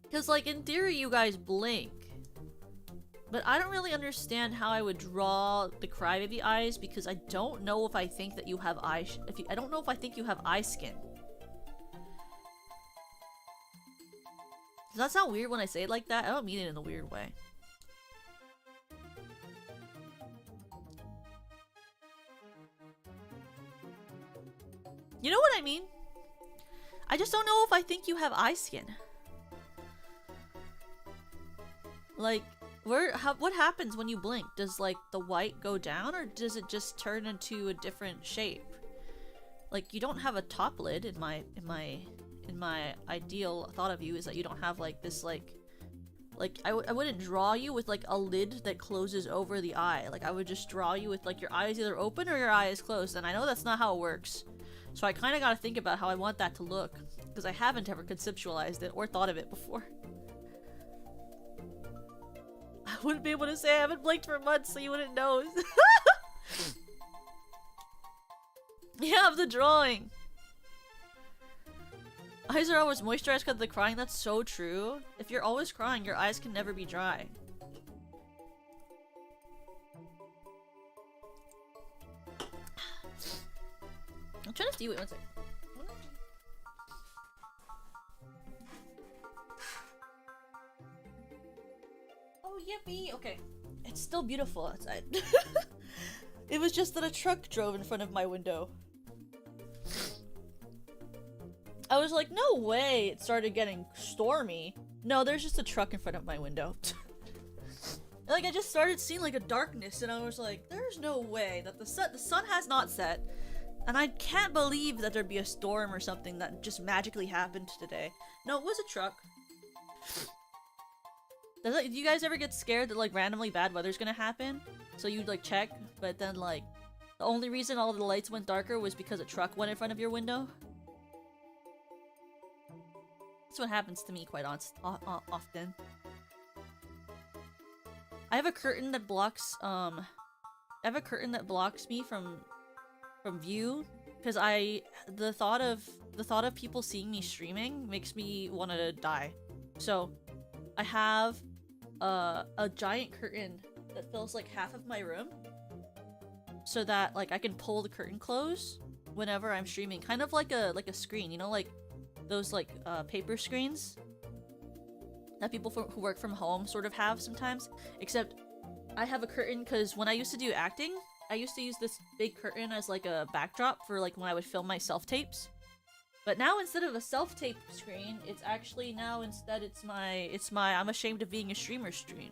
Because, like, in theory, you guys blink. But I don't really understand how I would draw the Crybaby eyes because I don't know if I think that you have I don't know if I think you have eye skin. Does that sound weird when I say it like that? I don't mean it in a weird way. You know what I mean? I just don't know if I think you have eye skin. Like, what happens when you blink? Does, like, the white go down, or does it just turn into a different shape? Like, you don't have a top lid in my ideal thought of you is that you don't have, like, this, like I wouldn't draw you with, like, a lid that closes over the eye. Like, I would just draw you with, like, your eyes either open or your eyes closed, and I know that's not how it works. So I kind of gotta think about how I want that to look, because I haven't ever conceptualized it or thought of it before. I wouldn't be able to say I haven't blinked for months, so you wouldn't know. You have the drawing. Eyes are always moisturized because of the crying. That's so true. If you're always crying, your eyes can never be dry. I'm trying to see. Wait, one second. Oh, yippee! Okay. It's still beautiful outside. It was just that a truck drove in front of my window. I was like, no way it started getting stormy. No, there's just a truck in front of my window. Like, I just started seeing, like, a darkness, and I was like, there's no way that the sun has not set. And I can't believe that there'd be a storm or something that just magically happened today. No, it was a truck. Do you guys ever get scared that, like, randomly bad weather's gonna happen? So you'd, like, check, but then, like, the only reason all the lights went darker was because a truck went in front of your window? That's what happens to me quite often. I have a curtain that blocks, me from view, because the thought of people seeing me streaming makes me want to die. So I have a giant curtain that fills like half of my room, so that like I can pull the curtain close whenever I'm streaming, kind of like a screen, you know, like those like paper screens that people who work from home sort of have sometimes. Except I have a curtain because when I used to do acting, I used to use this big curtain as like a backdrop for like when I would film my self-tapes. But now instead of a self-tape screen, it's actually now instead it's my I'm ashamed of being a streamer screen.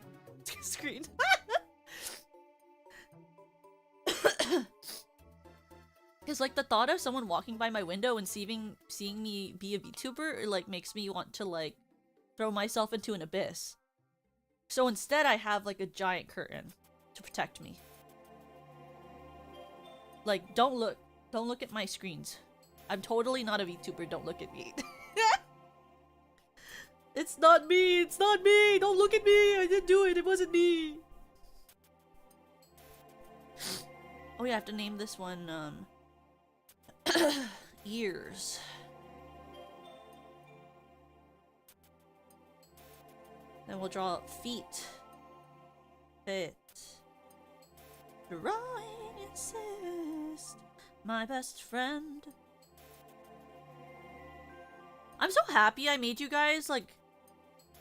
Because like the thought of someone walking by my window and seeing me be a VTuber, it like makes me want to like throw myself into an abyss. So instead I have like a giant curtain to protect me. Like, don't look at my screens. I'm totally not a VTuber, don't look at me. It's not me, don't look at me, I didn't do it, it wasn't me. Oh yeah, I have to name this one, ears. Then we'll draw feet. Fit. Drawing insist. My best friend. I'm so happy I made you guys like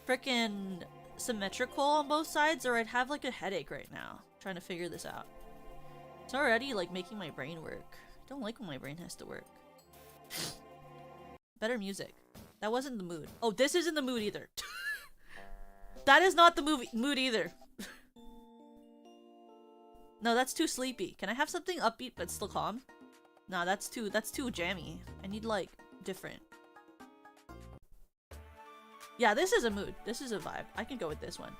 frickin' symmetrical on both sides, or I'd have like a headache right now trying to figure this out. It's already like making my brain work. I don't like when my brain has to work. Better music. That wasn't the mood. Oh, this isn't the mood either. That is not the mood either. No, that's too sleepy. Can I have something upbeat but still calm? Nah, that's too jammy. I need like different. Yeah, this is a mood. This is a vibe. I can go with this one.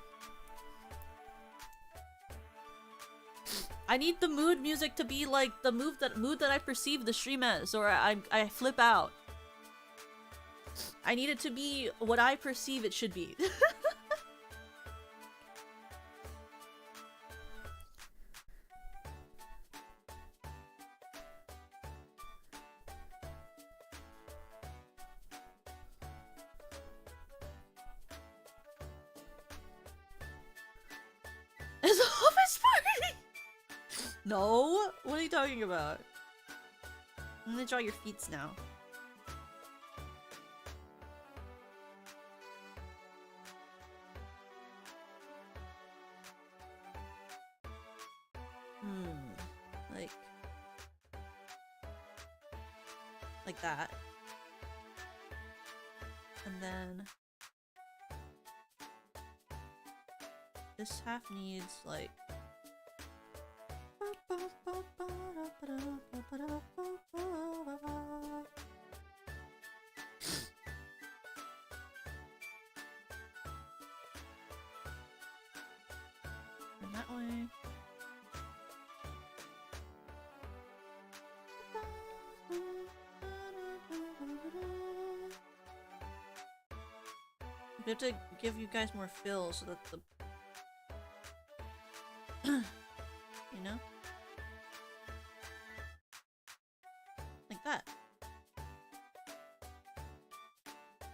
I need the mood music to be like the mood that I perceive the stream as, or I flip out. I need it to be what I perceive it should be. It's a office party! No? What are you talking about? I'm gonna draw your feet now. Like that. And then this half needs like and that way. We have to give you guys more fill so that the you know? Like that.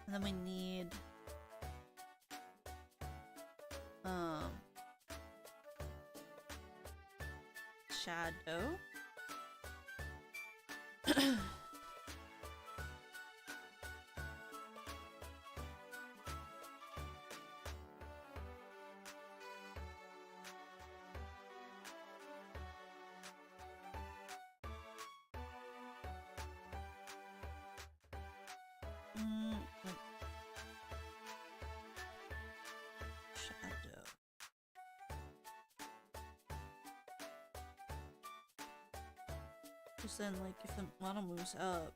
And then we need shadow. Then, like, if the model moves up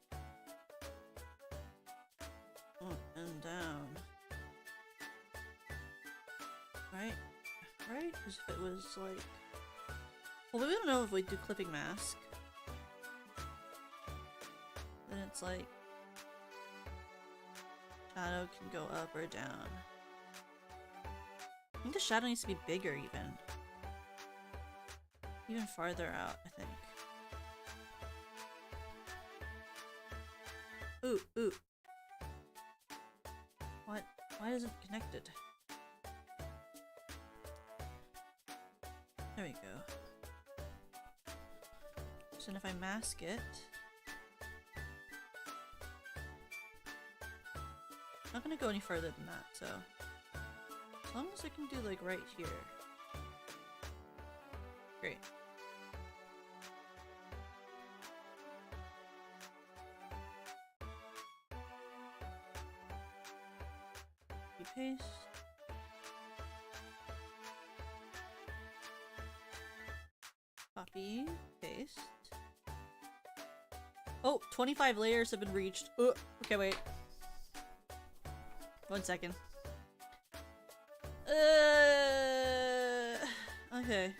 and down, right? Because if it was like, well, we don't know if we do clipping mask, then it's like shadow can go up or down. I think the shadow needs to be bigger, even farther out, I think. Ooh. What? Why isn't it connected? There we go. So then if I mask it... I'm not gonna go any further than that, so... As long as I can do, like, right here. Great. Paste. Copy, paste. Oh, 25 layers have been reached. Okay, wait. 1 second. Okay.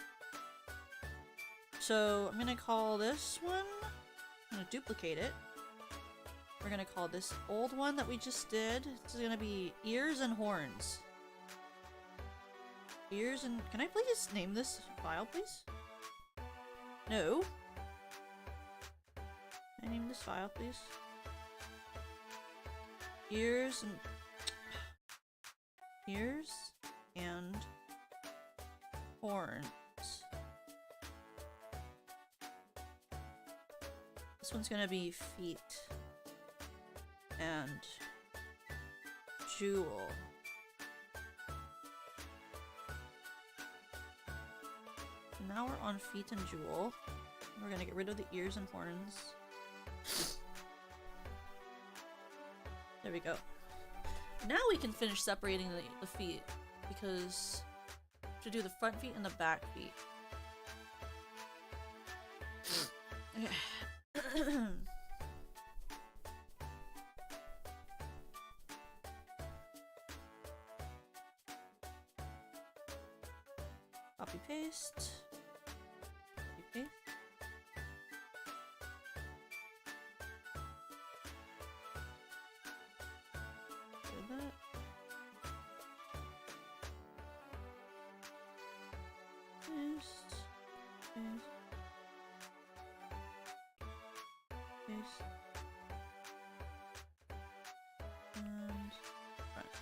So, I'm gonna call this one. I'm gonna duplicate it. We're gonna call this old one that we just did. This is gonna be ears and horns. Ears and... Can I please name this file, please? No. Can I name this file, please? Ears and... Ears and horns. This one's gonna be feet. And jewel. Now we're on feet and jewel. We're gonna get rid of the ears and horns. There we go. Now we can finish separating the feet, because to do the front feet and the back feet. Copy paste. Copy paste. Do that. Paste. Paste. Paste. And front.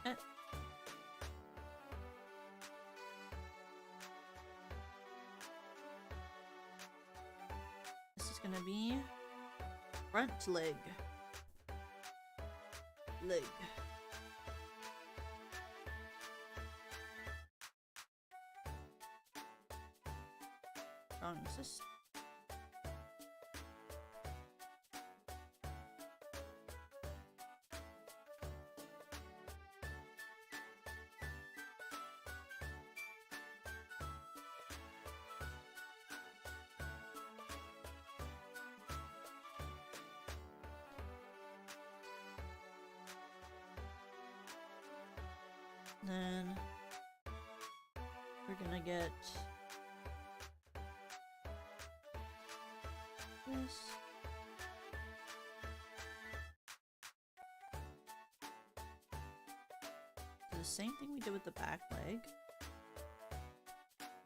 Eh. This is gonna be front leg. Leg. Wrong assist. Then we're gonna get this. The same thing we did with the back leg,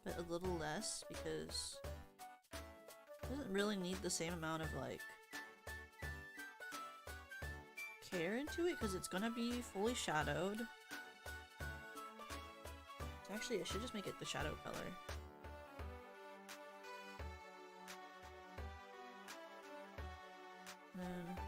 but a little less because it doesn't really need the same amount of like care into it because it's gonna be fully shadowed. Actually, I should just make it the shadow color. Then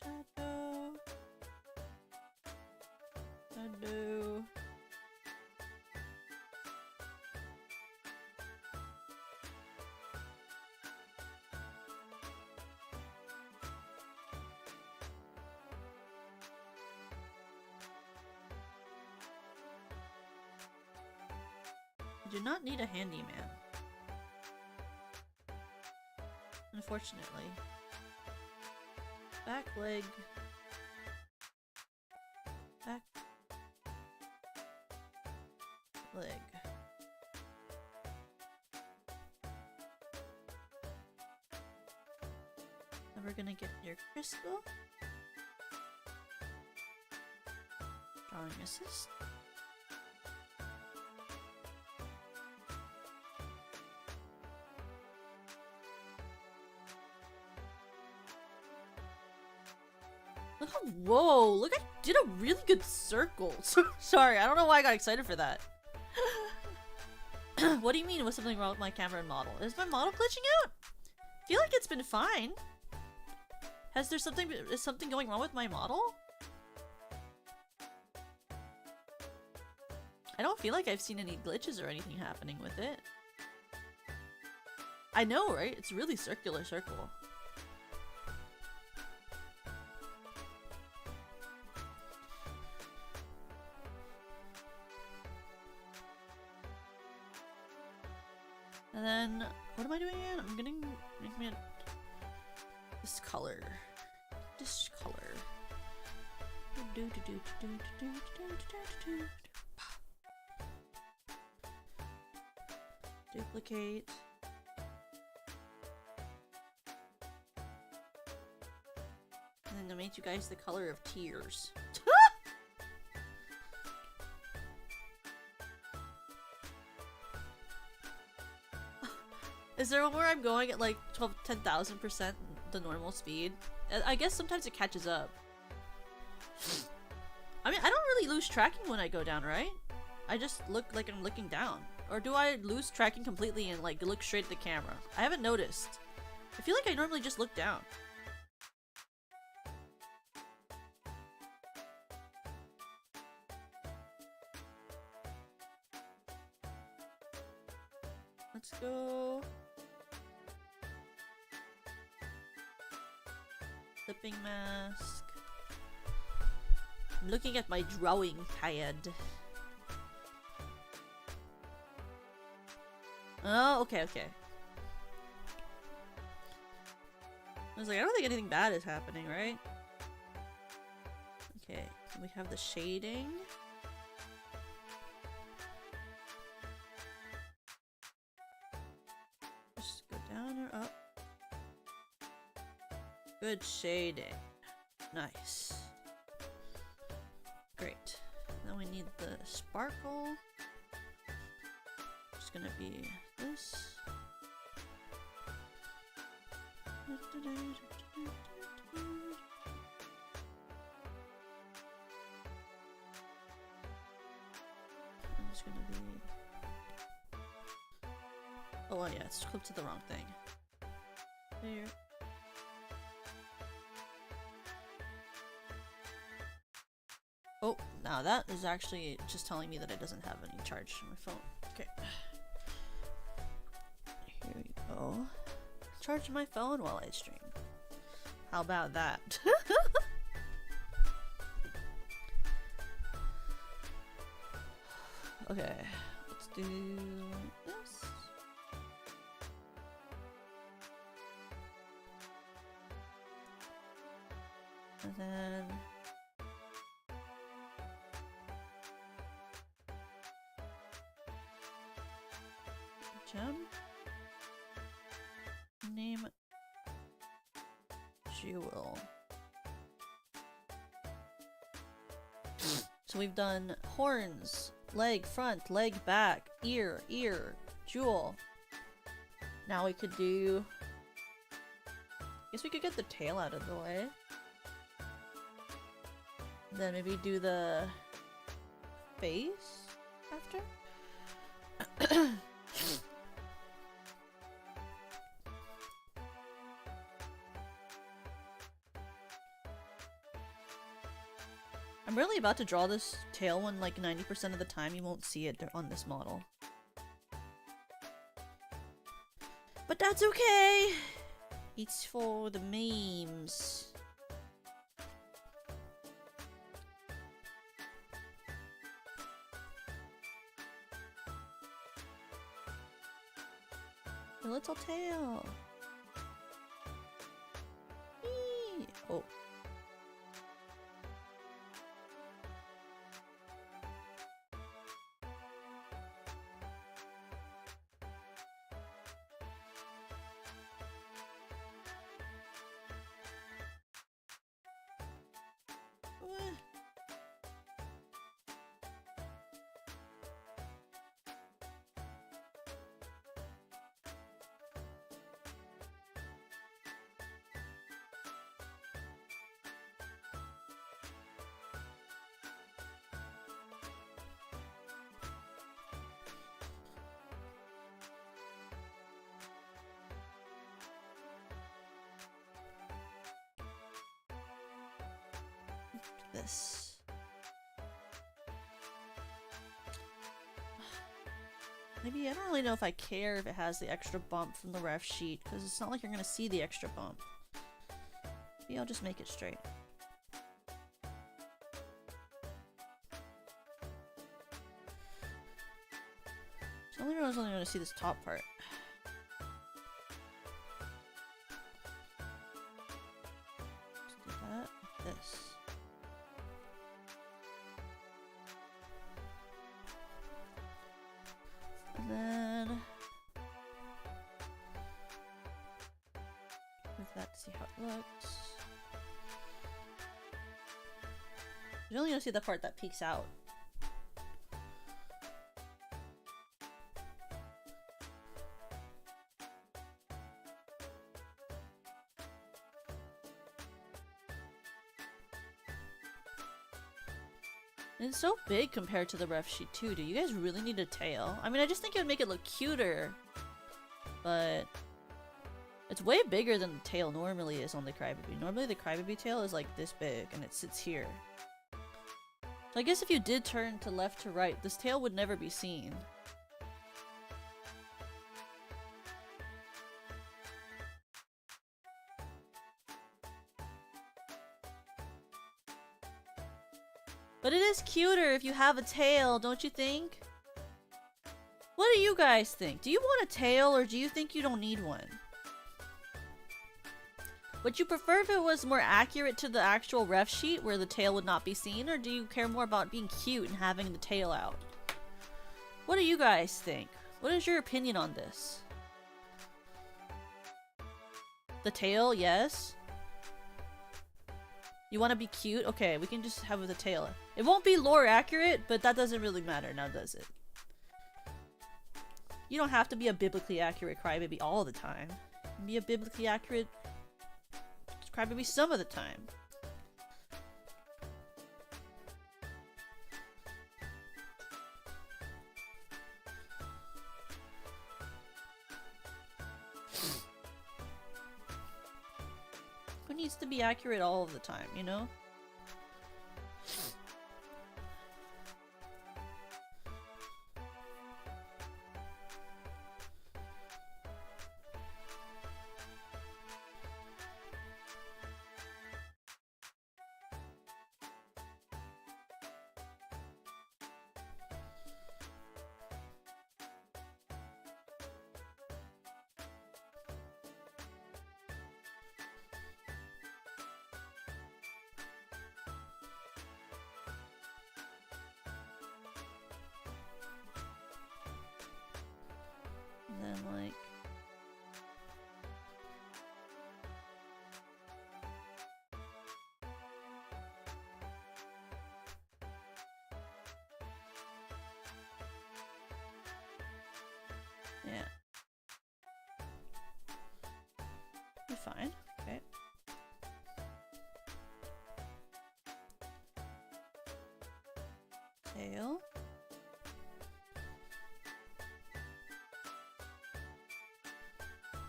shadow. Shadow. I do not need a handyman. Unfortunately. Back leg. Back leg. Then we're gonna get your crystal. Drawing assist. Look how, whoa, look, I did a really good circle. Sorry, I don't know why I got excited for that. What do you mean, was something wrong with my camera and model? Is my model glitching out? I feel like it's been fine. Is something going wrong with my model? I don't feel like I've seen any glitches or anything happening with it. I know, right? It's really circular circle. And then, what am I doing again? I'm getting, make me this color. This color. Duplicate. And then I made you guys the color of tears. Is there one where I'm going at like 10,000% the normal speed? I guess sometimes it catches up. I mean, I don't really lose tracking when I go down, right? I just look like I'm looking down. Or do I lose tracking completely and like look straight at the camera? I haven't noticed. I feel like I normally just look down. Let's go. Flipping mask. I'm looking at my drawing pad. Oh, okay, okay. I was like, I don't think anything bad is happening, right? Okay, so we have the shading. Just go down or up. Good shading. Nice. Great. Now we need the sparkle. It's gonna be this. And it's gonna be... Oh yeah, it's clipped to the wrong thing. There. Oh, now that is actually just telling me that it doesn't have any charge on my phone. Okay. Here we go. Charge my phone while I stream. How about that? Okay, let's do this. And then gem. Name jewel. So we've done horns, leg front, leg back, ear, jewel. Now we could do... I guess we could get the tail out of the way. Then maybe do the face after? I'm really about to draw this tail when like 90% of the time you won't see it on this model. But that's okay! It's for the memes. The little tail. Eee. Oh. This. Maybe I don't really know if I care if it has the extra bump from the ref sheet, because it's not like you're gonna see the extra bump. Maybe I'll just make it straight. So I only realized I'm only gonna see this top part. Let's do that like this. And then move that to see how it looks. You're only gonna see the part that peeks out. And it's so big compared to the ref sheet too. Do you guys really need a tail? I mean, I just think it would make it look cuter. But it's way bigger than the tail normally is on the Crybaby. Normally the Crybaby tail is like this big and it sits here. So I guess if you did turn to left to right, this tail would never be seen. But it is cuter if you have a tail, don't you think? What do you guys think? Do you want a tail or do you think you don't need one? Would you prefer if it was more accurate to the actual ref sheet where the tail would not be seen, or do you care more about being cute and having the tail out? What do you guys think? What is your opinion on this? The tail, yes. You want to be cute? Okay, we can just have the tail. It won't be lore accurate, but that doesn't really matter now, does it? You don't have to be a biblically accurate Crybaby all the time. Be a biblically accurate Crybaby some of the time. Who needs to be accurate all of the time, you know? And then, like... yeah. You're fine. Okay. Tail.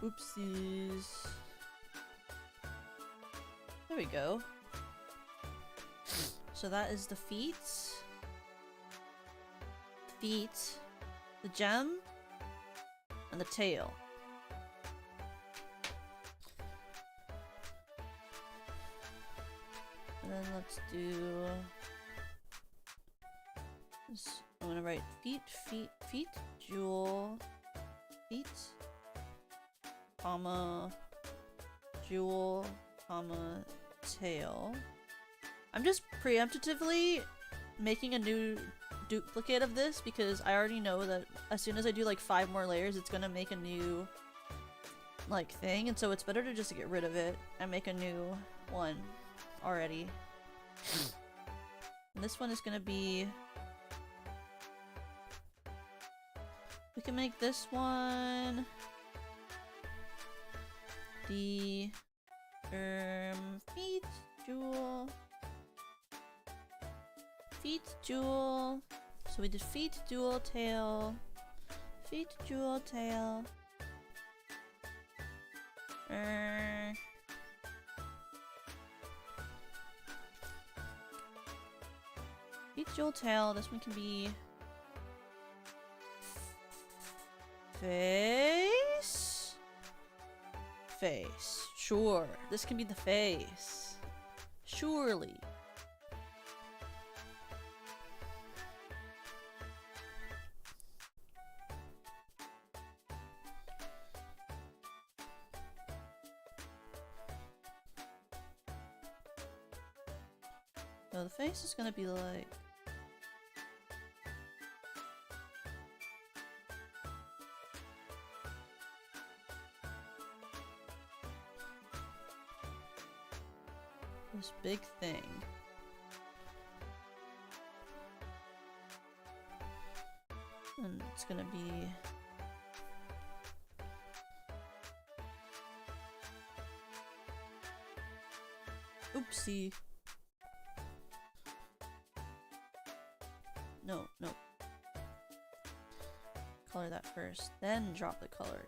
Oopsies. There we go. So that is the feet. Feet. The gem. And the tail. And then let's do this. I'm gonna write feet, jewel, feet, comma, jewel, comma, tail. I'm just preemptively making a new duplicate of this because I already know that as soon as I do like 5 more layers, it's gonna make a new like thing, and so it's better to just get rid of it and make a new one already. And this one is gonna be, we can make this one the feet jewel. So we did feet jewel tail, feet jewel tail. Feet jewel tail. This one can be face. Face. Sure. This can be the face. Surely. So the face is gonna be like... this big thing. And it's gonna be... oopsie. No, no. Color that first, then drop the color.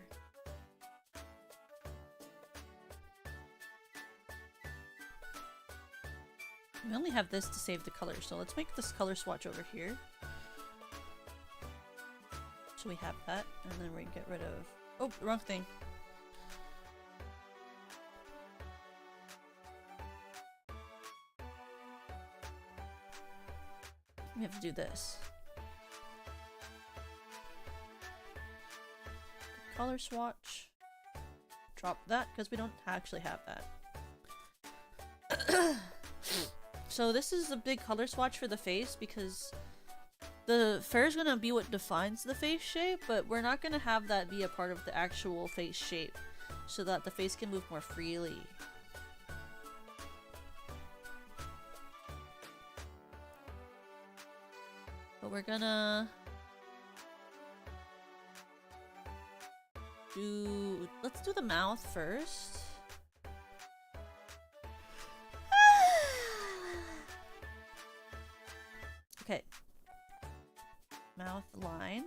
We only have this to save the color, so let's make this color swatch over here. So we have that, and then we get rid of... Oh, wrong thing. We have to do this. Color swatch. Drop that, because we don't actually have that. So this is a big color swatch for the face, because the fur is going to be what defines the face shape, but we're not going to have that be a part of the actual face shape, so that the face can move more freely. But we're gonna do... Let's do the mouth first. Okay. Mouth line.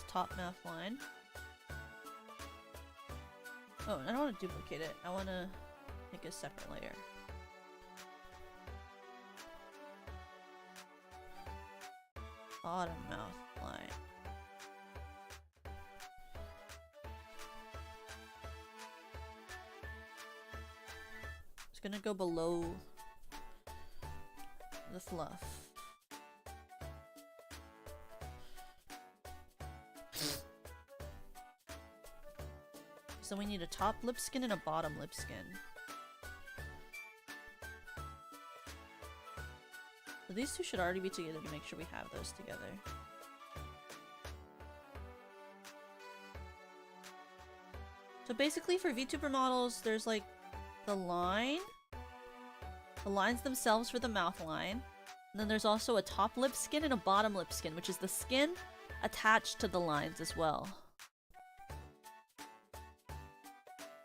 Top mouth line. Oh, I don't want to duplicate it. I want to make a separate layer. Bottom mouth line. It's gonna go below the fluff. So we need a top lip skin and a bottom lip skin. So these two should already be together to make sure we have those together. So basically for VTuber models, there's like the line, the lines themselves for the mouth line, and then there's also a top lip skin and a bottom lip skin, which is the skin attached to the lines as well.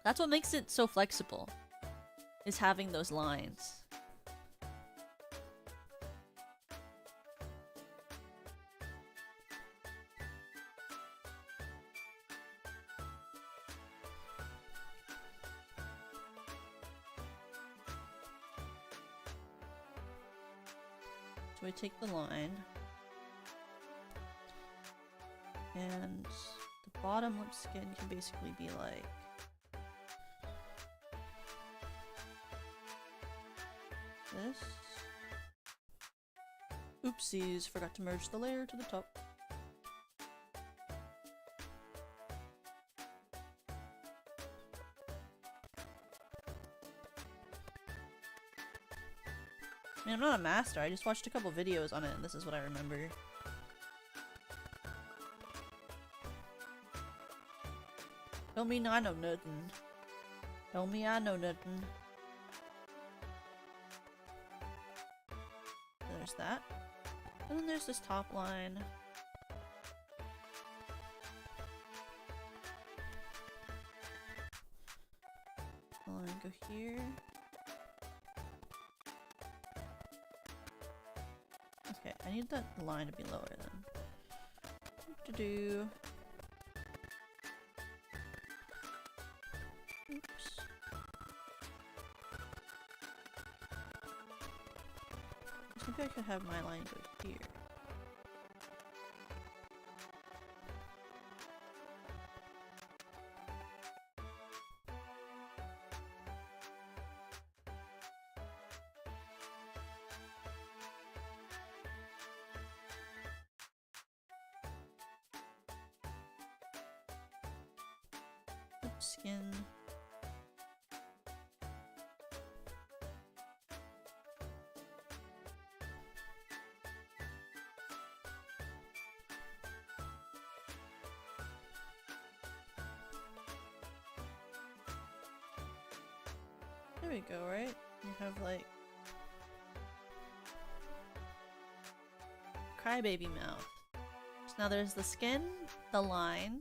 That's what makes it so flexible, is having those lines. So we take the line, and the bottom lip skin can basically be like this. Oopsies, forgot to merge the layer to the top. I mean, I'm not a master, I just watched a couple videos on it and this is what I remember. Don't mean I know nothing. Don't mean I know nothing. There's that. And then there's this top line. Line go here. Okay, I need that line to be lower then. What to do? Oops. Maybe I could have my line go here. Skin. There we go, right? You have like Crybaby mouth. Now there's the skin, the line,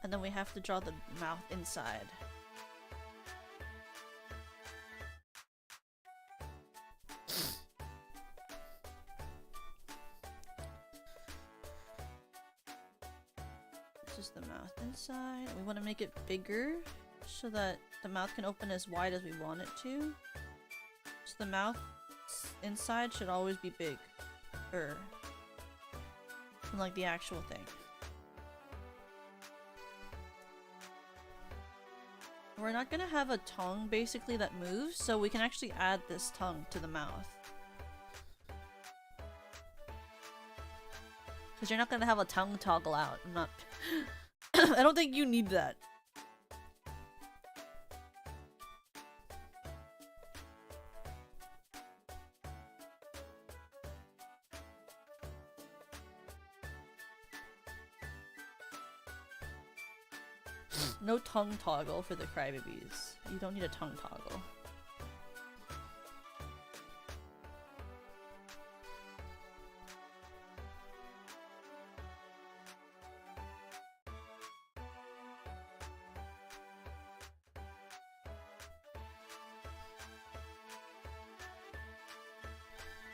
and then we have to draw the mouth inside. This is the mouth inside. We want to make it bigger so that the mouth can open as wide as we want it to. So the mouth inside should always be bigger than like the actual thing. We're not gonna have a tongue basically that moves, so we can actually add this tongue to the mouth. Because you're not gonna have a tongue toggle out. I'm not. I don't think you need that. No tongue toggle for the Crybabies. You don't need a tongue toggle.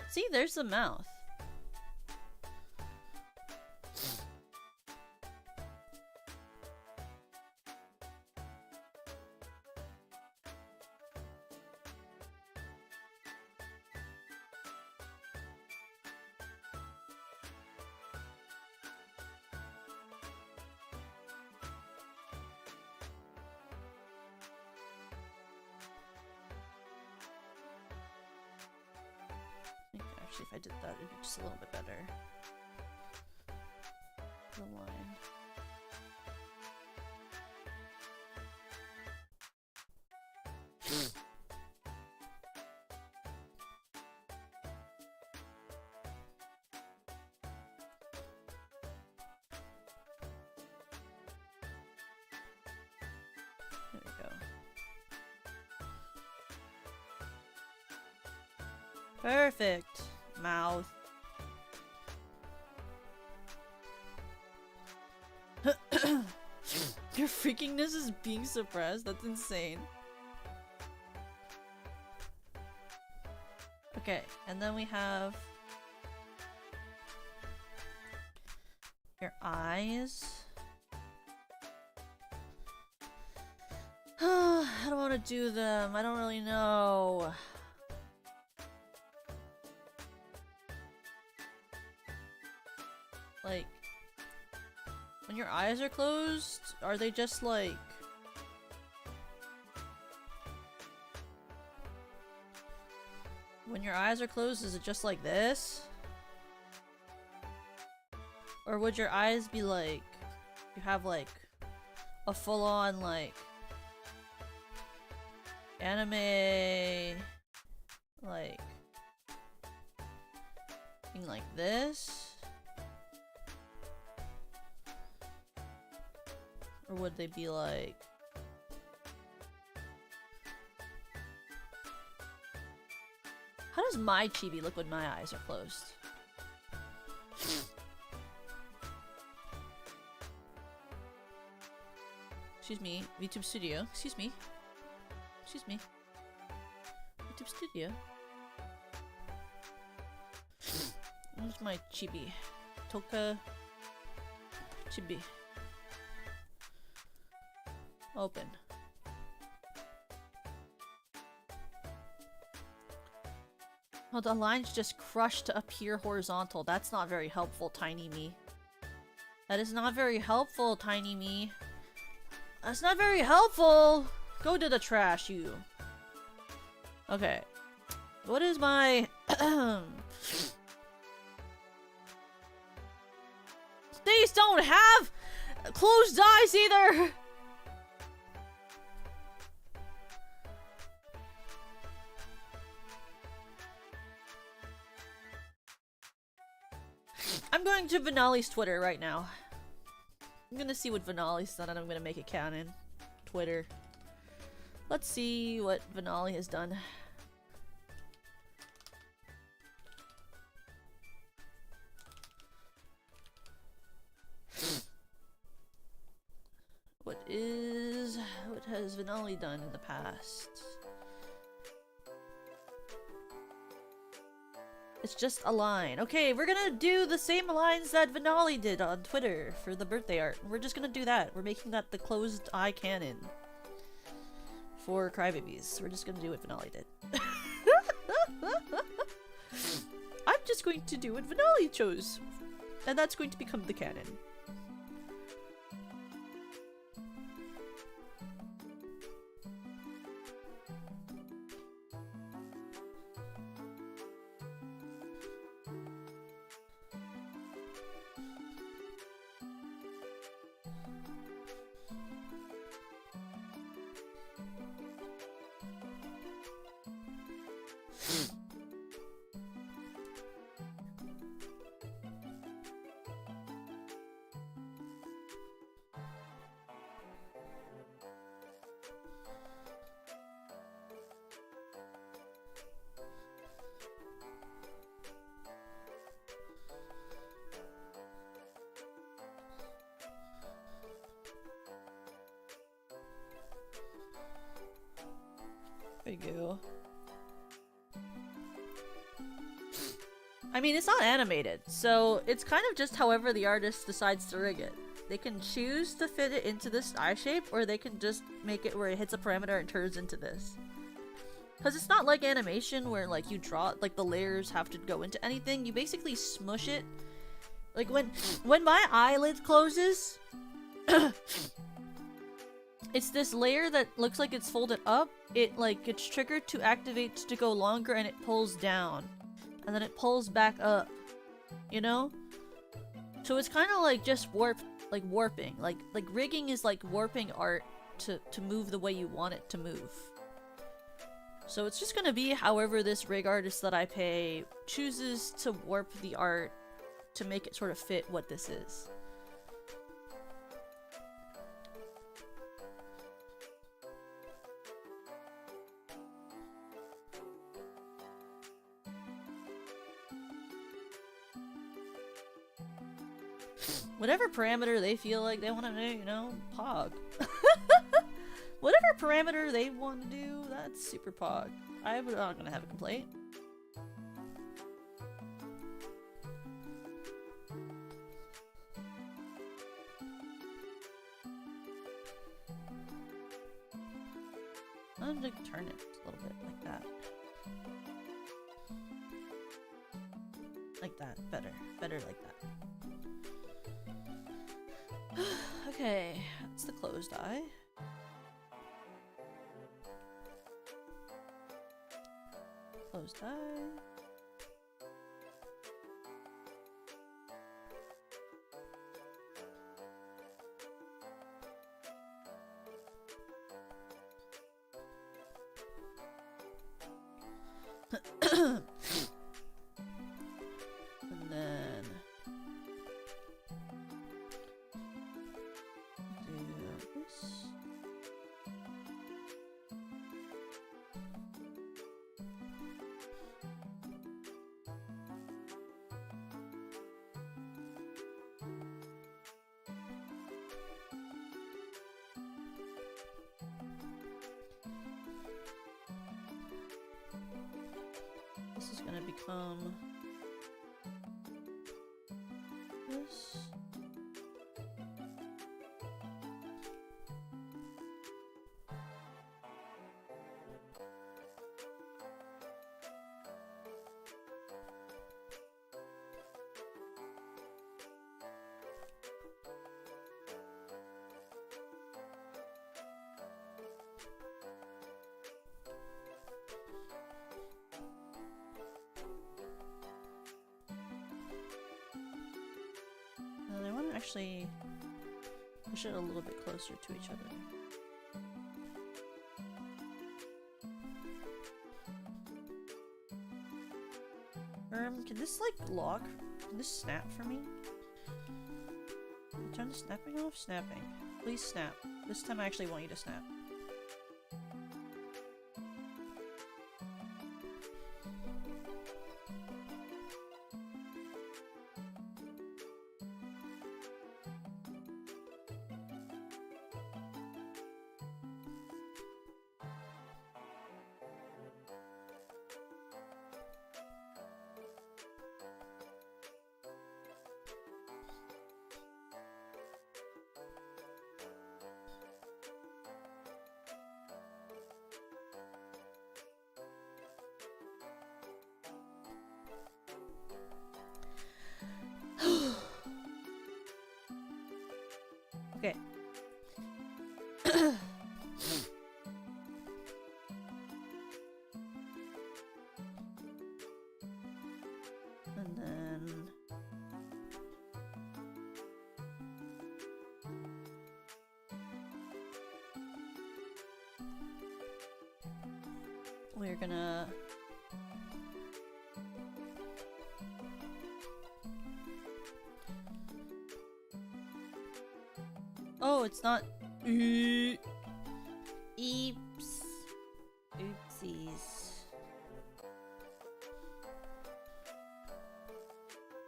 See, there's the mouth. If I did that, it'd be just a little bit better. The line. There we go. Perfect. Mouth. Your freakiness is being suppressed? That's insane. Okay, and then we have your eyes. I don't want to do them. I don't really know. Like, when your eyes are closed, are they just like... When your eyes are closed, is it just like this? Or would your eyes be like... You have like a full-on like... Anime... Like... Thing like this? Or would they be like... How does my chibi look when my eyes are closed? Excuse me, YouTube Studio. Excuse me. Excuse me. YouTube Studio. Where's my chibi? Toka... Chibi. Open. Oh, the line's just crushed to appear horizontal. That's not very helpful, Tiny Me. That is not very helpful, Tiny Me. That's not very helpful! Go to the trash, you. Okay. What is my... These don't have closed eyes either! I'm going to Vanali's Twitter right now. I'm gonna see what Vanali's done and I'm gonna make it canon. Twitter. Let's see what Vanali has done. has Vinali done in the past? It's just a line. Okay, we're gonna do the same lines that Vinali did on Twitter for the birthday art. We're just gonna do that. We're making that the closed eye canon for Crybabies. We're just gonna do what Vinali did. I'm just going to do what Vinali chose. And that's going to become the canon. There you go. I mean, it's not animated, so it's kind of just however the artist decides to rig it. They can choose to fit it into this eye shape, or they can just make it where it hits a parameter and turns into this. Because it's not like animation where like you draw, like the layers have to go into anything. You basically smush it. Like when my eyelid closes, it's this layer that looks like it's folded up. It like gets triggered to activate to go longer, and it pulls down. And then it pulls back up. You know? So it's kind of like just warping. Like rigging is like warping art to move the way you want it to move. So it's just gonna be however this rig artist that I pay chooses to warp the art to make it sort of fit what this is. Whatever parameter they feel like they want to do, you know, pog. Whatever parameter they want to do, that's super pog. I'm not gonna have a complaint. I'm gonna turn it a little bit like that. Like that. Better. Better like that. Okay, that's the closed eye. Closed eye. And then do this. This is gonna become this. And I want to actually push it a little bit closer to each other. Can this like lock? Can this snap for me? Turn the snapping off? Snapping. Please snap. This time I actually want you to snap. Okay. And then we're gonna oh, it's not Eeps. Oopsies.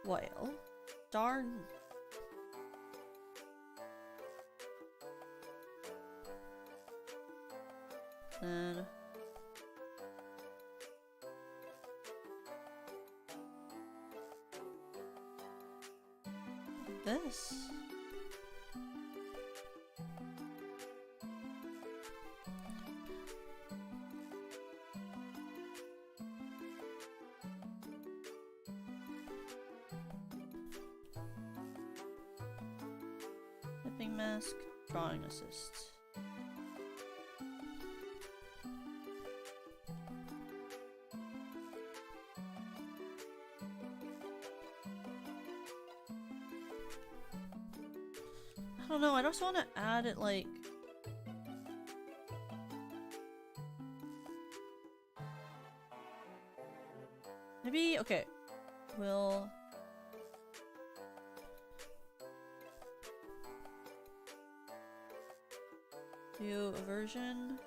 Well, darn. Then this. Typing mask, drawing assist. I don't know, I just want to add it like... Maybe, okay, we'll... do a version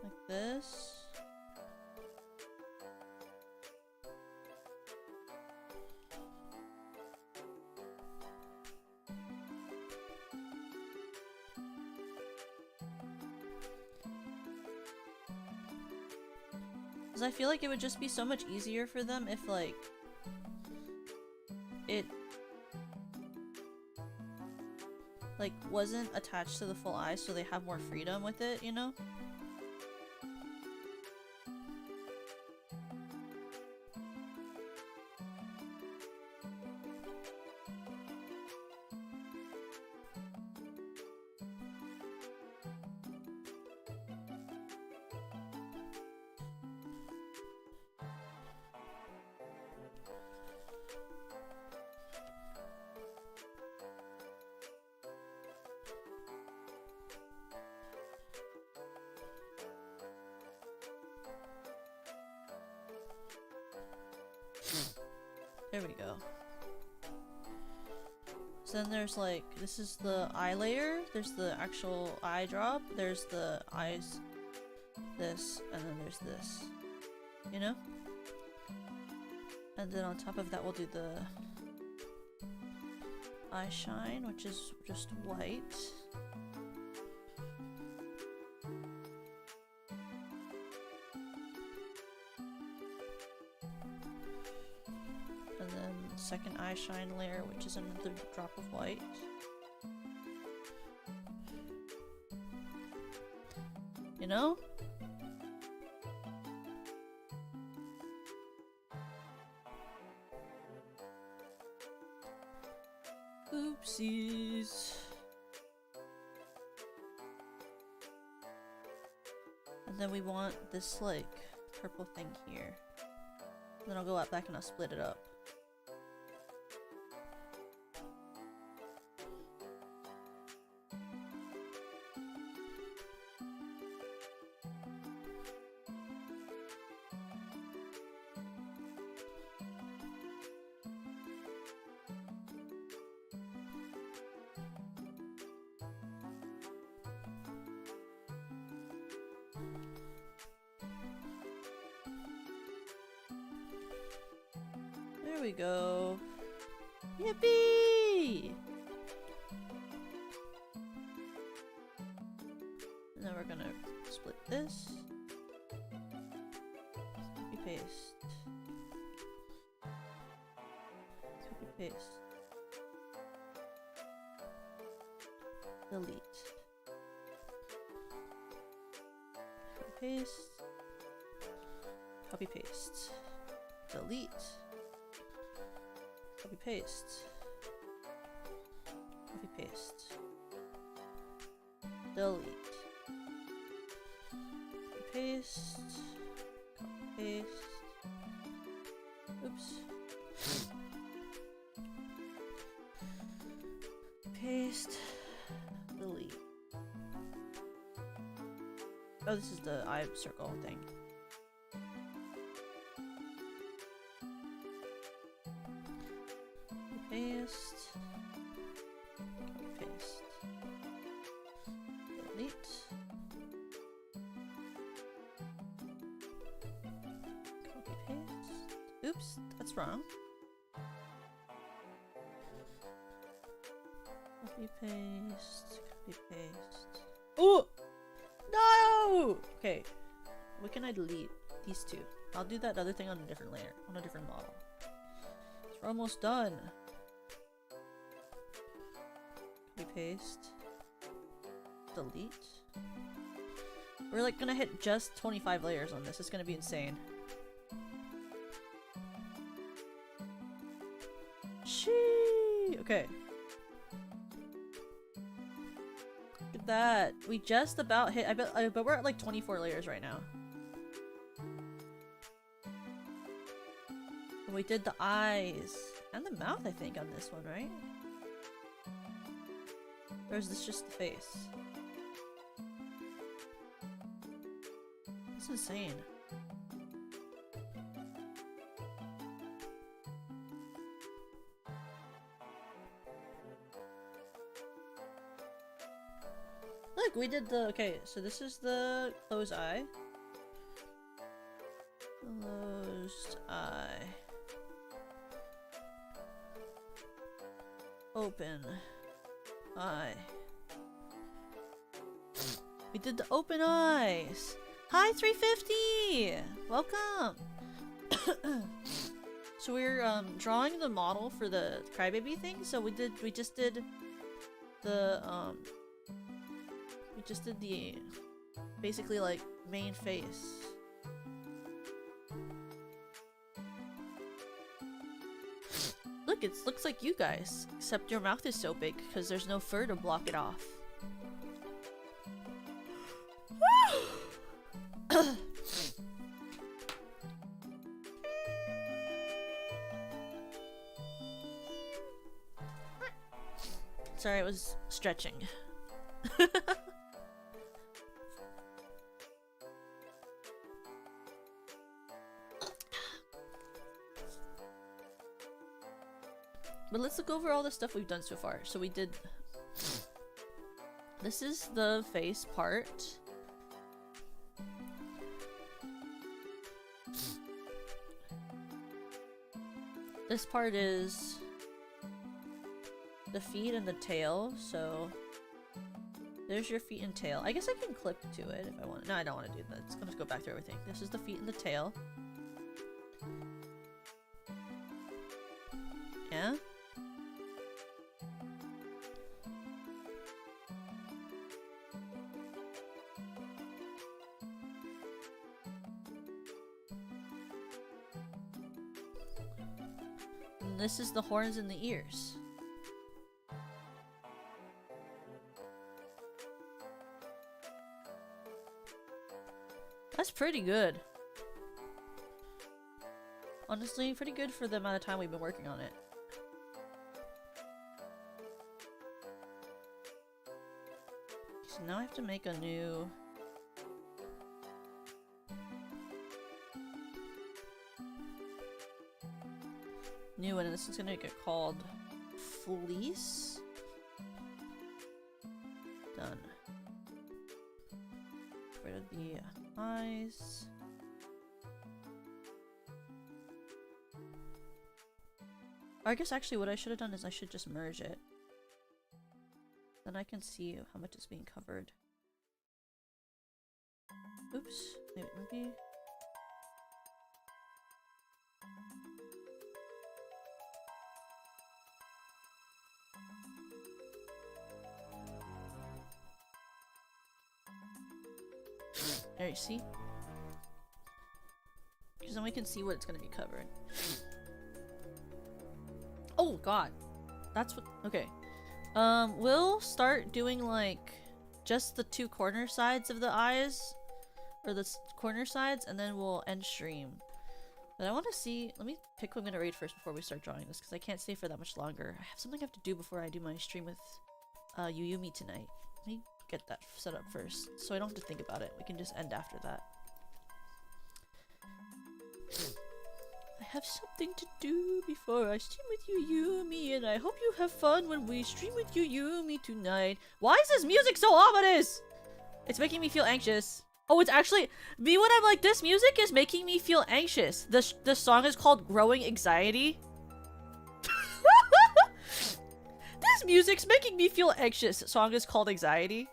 like this. Because I feel like it would just be so much easier for them if, like, it like wasn't attached to the full eye, so they have more freedom with it, you know? There we go. So then there's like, this is the eye layer, there's the actual eye drop, there's the eyes, this, and then there's this, you know? And then on top of that we'll do the eye shine, which is just white. Second eye shine layer, which is another drop of white. You know? Oopsies. And then we want this like purple thing here. Then I'll go out back and I'll split it up. There we go. Yippee! And then we're gonna split this. Copy paste. Copy paste. Delete. Copy paste. Copy paste. Delete. Copy paste. Copy paste. delete. Paste. Copy, paste. Oops. Paste. Delete. Oh, this is the eye circle thing. Paste. Paste. Delete. Copy paste. Oops, that's wrong. Copy paste. Copy paste. Oh! No! Okay. What can I delete? These two. I'll do that other thing on a different layer, on a different model. So we're almost done. Copy paste. Delete. We're like gonna hit just 25 layers on this. It's gonna be insane. Shee! Okay. Look at that. We just about hit. I bet we're at like 24 layers right now. And we did the eyes and the mouth, I think, on this one, right? Or is this just the face? That's insane. Look, we did the— okay, so this is the closed eye. Closed eye. Open eye. We did the open eyes. Hi, 350! Welcome! So we're drawing the model for the Crybaby thing. So we just did the basically like main face. Look, it looks like you guys, except your mouth is so big because there's no fur to block it off. Sorry, I was stretching. But let's look over all the stuff we've done so far. So we did— this is the face part. This part is the feet and the tail, so there's your feet and tail. I guess I can clip to it if I want. No, I don't want to do that. It's gonna go back through everything. This is the feet and the tail. Yeah? And this is the horns and the ears. That's pretty good. Honestly, pretty good for the amount of time we've been working on it. So now I have to make a new— one, and this is gonna get called Fleece. Done. Get rid of the eyes. Or I guess actually what I should have done is I should just merge it. Then I can see how much is being covered. Oops. Maybe. There, you see? Because then we can see what it's gonna be covered. Oh god. That's what— okay. We'll start doing like just the two corner sides of the eyes, or the corner sides, and then we'll end stream. But I want to see. Let me pick who I'm gonna raid first before we start drawing this, because I can't stay for that much longer. I have something I have to do before I do my stream with Yuyumi tonight. Let me get that set up first, so I don't have to think about it. We can just end after that. I have something to do before I stream with Yuyumi, and I hope you have fun when we stream with Yuyumi tonight. Why is this music so ominous? It's making me feel anxious. Oh, it's actually me when I'm like, this music is making me feel anxious. The song is called Growing Anxiety. This music's making me feel anxious. The song is called Anxiety.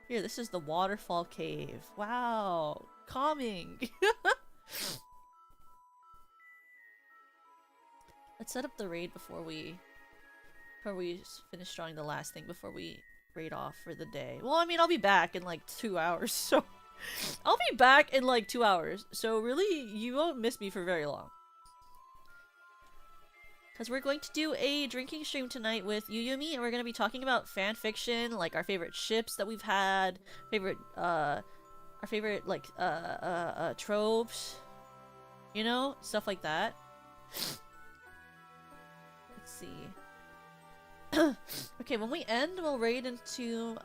Here, this is the waterfall cave. Wow. Calming. Let's set up the raid before we finish drawing the last thing before we raid off for the day. Well, I mean, I'll be back in like 2 hours, so... I'll be back in like 2 hours, so really, you won't miss me for very long. Because we're going to do a drinking stream tonight with Yuyumi, and we're going to be talking about fan fiction, like our favorite ships that we've had, our favorite, like, tropes, you know? Stuff like that. Let's see. Okay, when we end, we'll raid into,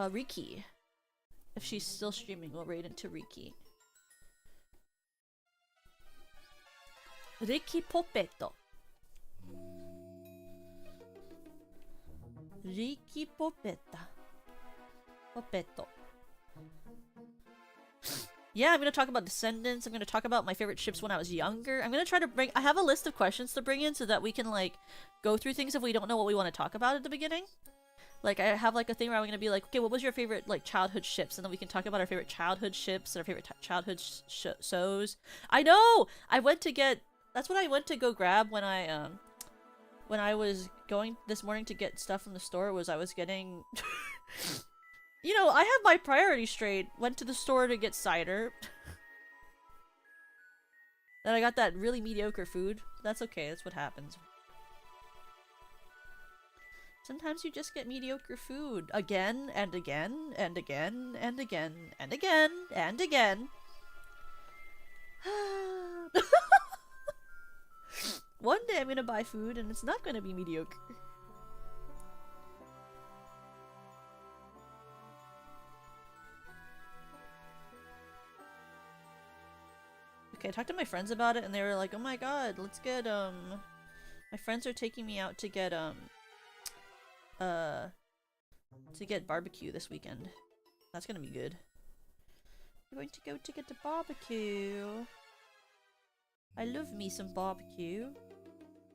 Riki. If she's still streaming, we'll raid into Riki. Riki Poppetto. Riki Poppetta. Poppetto. Yeah, I'm gonna talk about Descendants. I'm gonna talk about my favorite ships when I was younger. I'm gonna try to I have a list of questions to bring in so that we can, like, go through things if we don't know what we want to talk about at the beginning. Like, I have, like, a thing where I'm gonna be like, okay, what was your favorite, like, childhood ships? And then we can talk about our favorite childhood ships and our favorite childhood shows. I know! That's what I went to go grab when I was going this morning to get stuff from the store, was I was getting... You know, I have my priorities straight. Went to the store to get cider. Then I got that really mediocre food. That's okay, that's what happens. Sometimes you just get mediocre food. Again, and again, and again, and again, and again, and again. One day I'm gonna buy food and it's not gonna be mediocre. Okay, I talked to my friends about it and they were like, oh my god, let's get, my friends are taking me out to get, barbecue this weekend. That's gonna be good. We're going to go to get the barbecue. I love me some barbecue.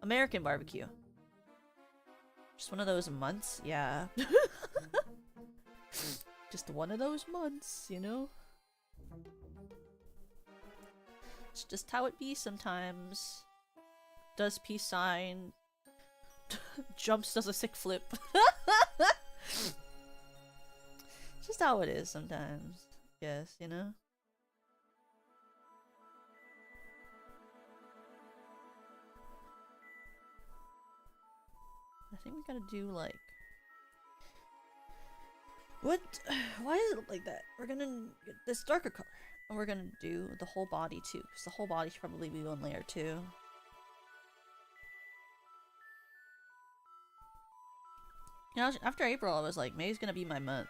American barbecue. Just one of those months, yeah. Just one of those months, you know? It's just how it be sometimes. Does peace sign. Jumps, does a sick flip. Just how it is sometimes. Yes, you know? I think we gotta do, like... What? Why is it like that? We're gonna get this darker color. And we're gonna do the whole body, too. Because the whole body should probably be one layer, too. You know, after April, I was like, May's gonna be my month.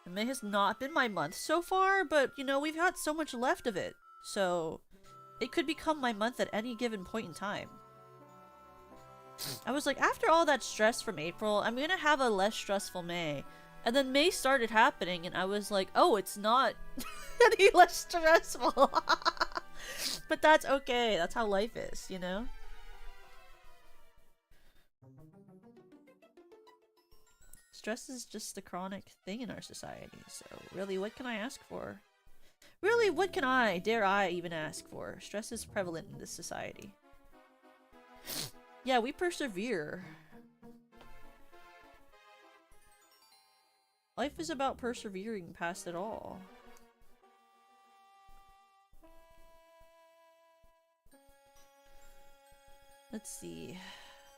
And May has not been my month so far, but, you know, we've got so much left of it. So, it could become my month at any given point in time. I was like, after all that stress from April, I'm gonna have a less stressful May. And then May started happening, and I was like, oh, it's not any less stressful. But that's okay. That's how life is, you know? Stress is just a chronic thing in our society, so really, what can I ask for? Really, what can I, dare I even ask for? Stress is prevalent in this society. Yeah, we persevere. Life is about persevering past it all. Let's see.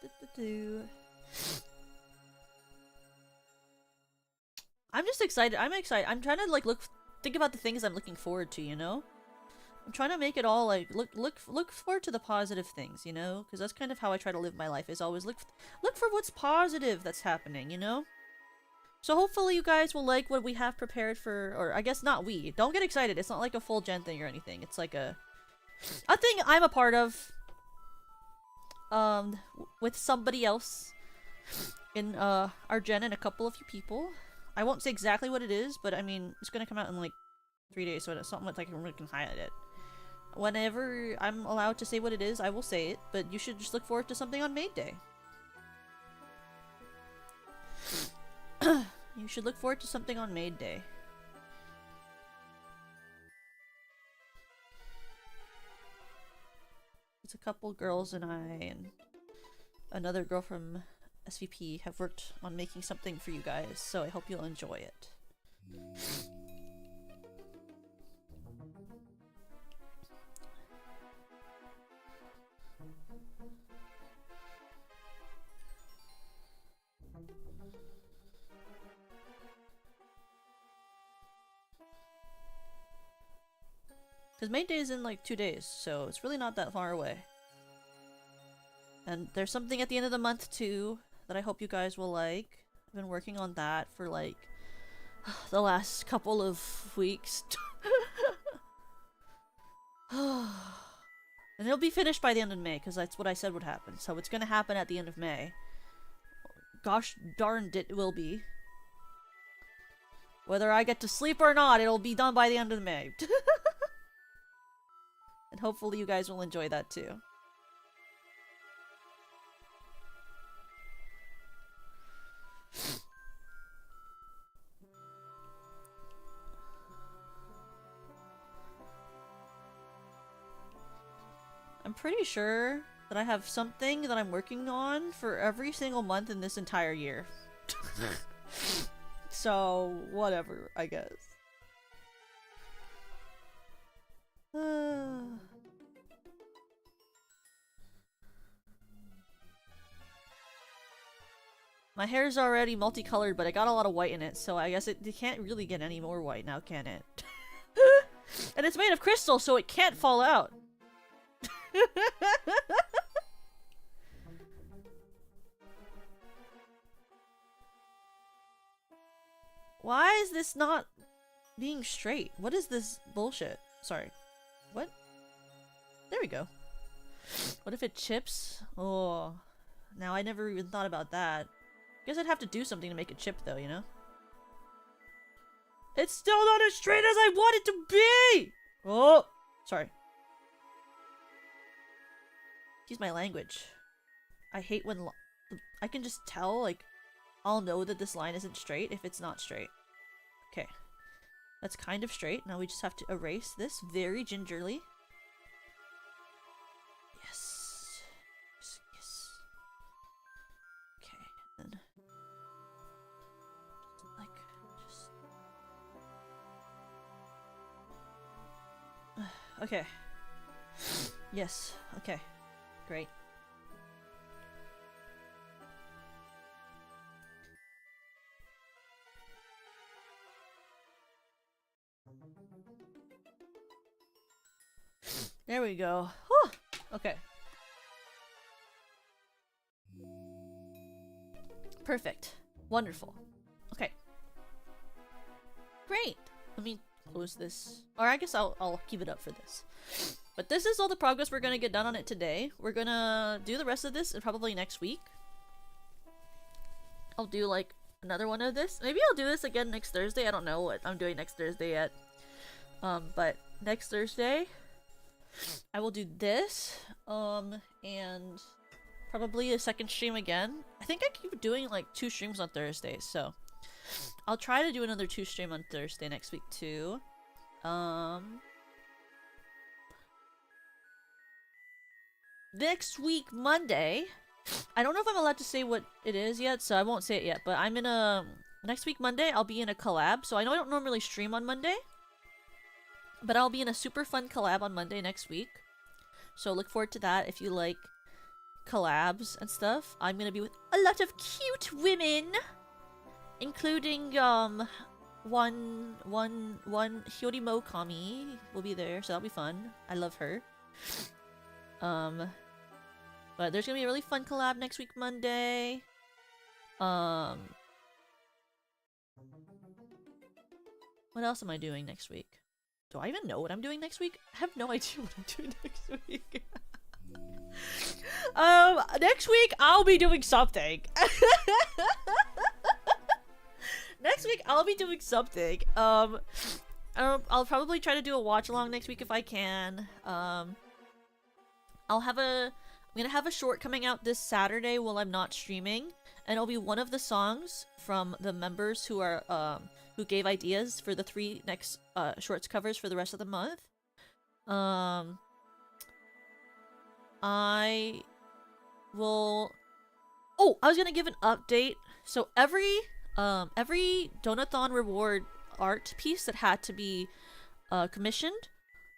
Do-do-do. I'm just excited. I'm excited. I'm trying to like think about the things I'm looking forward to, you know? I'm trying to make it all like look forward to the positive things, you know? Because that's kind of how I try to live my life, is always look for what's positive that's happening, you know? So hopefully you guys will like what we have prepared for, or I guess not we. Don't get excited. It's not like a full gen thing or anything. It's like a thing I'm a part of. With somebody else in our gen and a couple of you people. I won't say exactly what it is, but I mean it's gonna come out in like 3 days, so it's something like I can highlight it. Whenever I'm allowed to say what it is, I will say it, but you should just look forward to something on May Day. You should look forward to something on May Day. It's a couple girls and I and another girl from SVP have worked on making something for you guys, so I hope you'll enjoy it. Because May Day is in like 2 days, so it's really not that far away. And there's something at the end of the month too that I hope you guys will like. I've been working on that for like the last couple of weeks. And it'll be finished by the end of May, because that's what I said would happen. So it's gonna happen at the end of May. Gosh darned it will be. Whether I get to sleep or not, it'll be done by the end of May. And hopefully you guys will enjoy that too. I'm pretty sure that I have something that I'm working on for every single month in this entire year. So, whatever, I guess. My hair's already multicolored, but I got a lot of white in it, so I guess it can't really get any more white now, can it? And it's made of crystal, so it can't fall out. Why is this not being straight? What is this bullshit? Sorry. What? There we go. What if it chips? Oh. Now I never even thought about that. Guess I'd have to do something to make it chip though, you know? It's still not as straight as I want it to be! Oh! Sorry. Excuse my language. I hate when I can just tell, like, I'll know that this line isn't straight if it's not straight. Okay. That's kind of straight. Now we just have to erase this very gingerly. Yes. Yes, yes. Okay, then. Like, just... okay. Yes, okay. Great. There we go. Whew. Okay. Perfect. Wonderful. Okay. Great. Let me close this. Or I guess I'll keep it up for this. But this is all the progress we're gonna get done on it today. We're gonna do the rest of this probably next week. I'll do like another one of this. Maybe I'll do this again next Thursday. I don't know what I'm doing next Thursday yet. But next Thursday I will do this, and probably a second stream again. I think I keep doing like 2 streams on Thursdays, so I'll try to do another 2 stream on Thursday next week too. Next week, Monday, I don't know if I'm allowed to say what it is yet, so I won't say it yet, but I'm in a... Next week, Monday, I'll be in a collab, so I know I don't normally stream on Monday, but I'll be in a super fun collab on Monday next week. So look forward to that if you like collabs and stuff. I'm gonna be with a lot of cute women, including one Hyori Kami will be there, so that'll be fun. I love her. But there's gonna be a really fun collab next week, Monday. What else am I doing next week? Do I even know what I'm doing next week? I have no idea what I'm doing next week. Next week I'll be doing something. Next week I'll be doing something. I'll probably try to do a watch along next week if I can. I'm gonna have a short coming out this Saturday while I'm not streaming, and it'll be one of the songs from the members who are who gave ideas for the 3 next shorts covers for the rest of the month. I will. Oh, I was gonna give an update. So every Donathon reward art piece that had to be commissioned,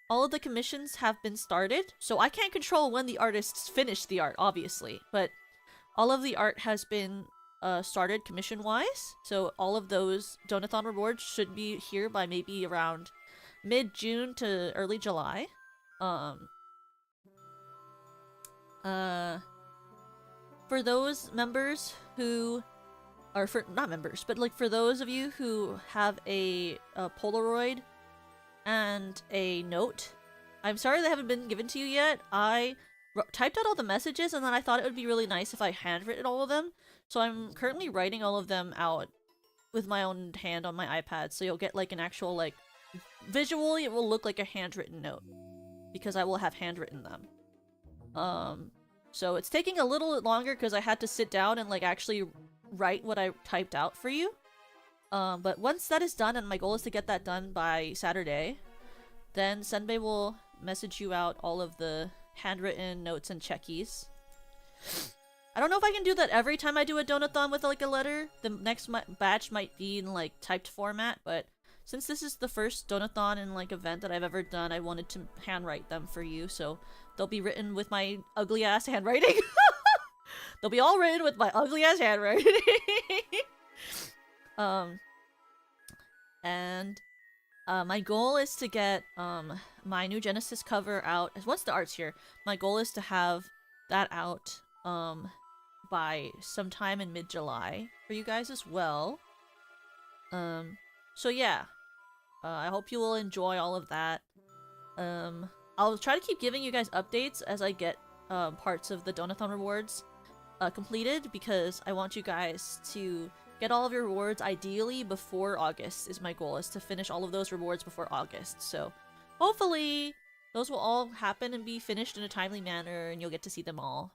all of the commissions have been started. So I can't control when the artists finish the art, obviously, but all of the art has been started commission-wise. So all of those Donathon rewards should be here by maybe around mid-June to early July. For those members who are not members, but like for those of you who have a Polaroid and a note, I'm sorry they haven't been given to you yet. I typed out all the messages and then I thought it would be really nice if I handwritten all of them. So I'm currently writing all of them out with my own hand on my iPad. So you'll get like an actual like visually it will look like a handwritten note because I will have handwritten them. So it's taking a little longer because I had to sit down and like actually write what I typed out for you. But once that is done, and my goal is to get that done by Saturday, then Senbei will message you out all of the handwritten notes and checkies. I don't know if I can do that every time I do a Donathon with like a letter. The next batch might be in like typed format, but since this is the first Donathon and like event that I've ever done, I wanted to handwrite them for you, so they'll be written with my ugly ass handwriting. They'll be all written with my ugly ass handwriting. My goal is to get my new Genesis cover out. Once the art's here, my goal is to have that out by sometime in mid-July for you guys as well. So yeah, I hope you will enjoy all of that. I'll try to keep giving you guys updates as I get parts of the Donathon rewards completed, because I want you guys to get all of your rewards ideally before August is my goal, is to finish all of those rewards before August. So hopefully those will all happen and be finished in a timely manner and you'll get to see them all.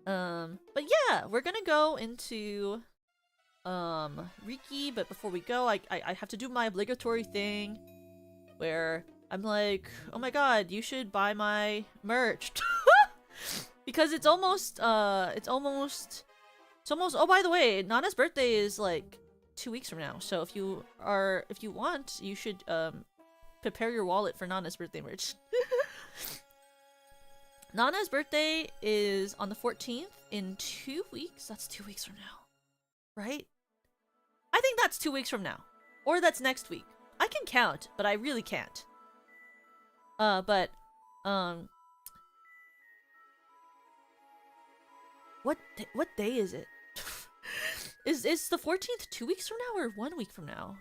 But yeah, we're gonna go into Riki, but before we go, I have to do my obligatory thing where I'm like, oh my god, you should buy my merch. Because it's almost, oh, by the way, Nana's birthday is like 2 weeks from now. So if you want, you should, prepare your wallet for Nana's birthday merch. Nana's birthday is on the 14th in 2 weeks. That's 2 weeks from now, right? I think that's 2 weeks from now. Or that's next week. I can count, but I really can't. What day is it? Is the 14th 2 weeks from now or 1 week from now?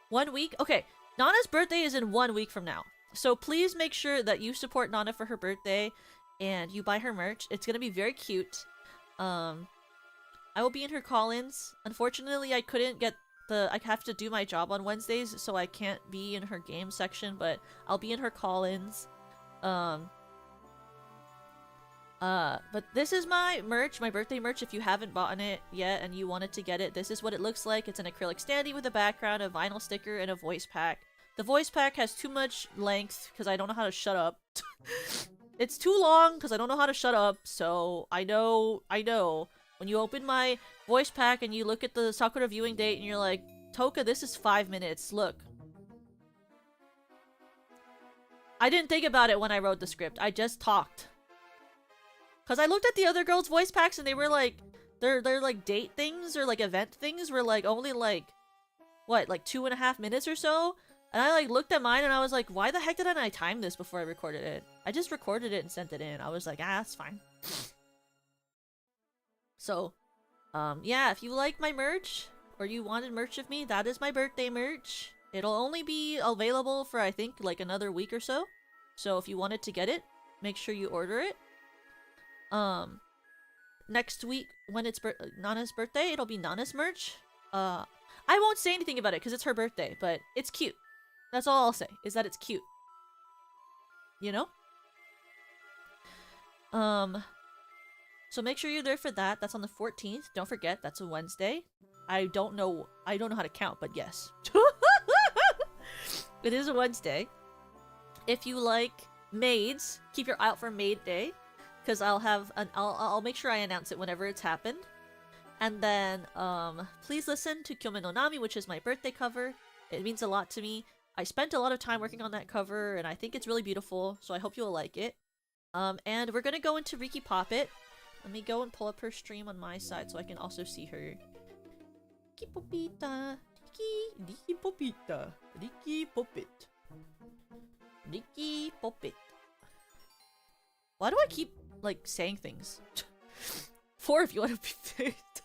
1 week? Okay, Nana's birthday is in 1 week from now. So please make sure that you support Nana for her birthday and you buy her merch. It's gonna be very cute. I will be in her call-ins. Unfortunately, I couldn't get I have to do my job on Wednesdays, so I can't be in her game section, but I'll be in her call-ins. But this is my merch, my birthday merch. If you haven't bought it yet and you wanted to get it, this is what it looks like. It's an acrylic standee with a background, a vinyl sticker, and a voice pack. The voice pack has too much length because I don't know how to shut up. It's too long because I don't know how to shut up, so I know. When you open my voice pack and you look at the Sakura viewing date and you're like, Toka, this is 5 minutes, look. I didn't think about it when I wrote the script, I just talked. Cause I looked at the other girls' voice packs and they were like, they're like date things or like event things were like only like, what, like 2.5 minutes or so? And I like looked at mine and I was like, why the heck didn't I time this before I recorded it? I just recorded it and sent it in. I was like, ah, that's fine. So, yeah, if you like my merch or you wanted merch of me, that is my birthday merch. It'll only be available for, I think, like another week or so. So if you wanted to get it, make sure you order it. Next week, when it's Nana's birthday, it'll be Nana's merch. I won't say anything about it because it's her birthday, but it's cute. That's all I'll say, is that it's cute. You know? So make sure you're there for that. That's on the 14th. Don't forget, that's a Wednesday. I don't know how to count, but yes. It is a Wednesday. If you like maids, keep your eye out for Maid Day. Because I'll make sure I announce it whenever it's happened. And then, please listen to Kyome no Nami, which is my birthday cover. It means a lot to me. I spent a lot of time working on that cover, and I think it's really beautiful, so I hope you'll like it. And we're gonna go into Riki Poppet. Let me go and pull up her stream on my side so I can also see her. Riki Popita. Riki Popita. Riki Poppet. Riki Poppet. Why do I keep, like, saying things? 4 if you want to be picked.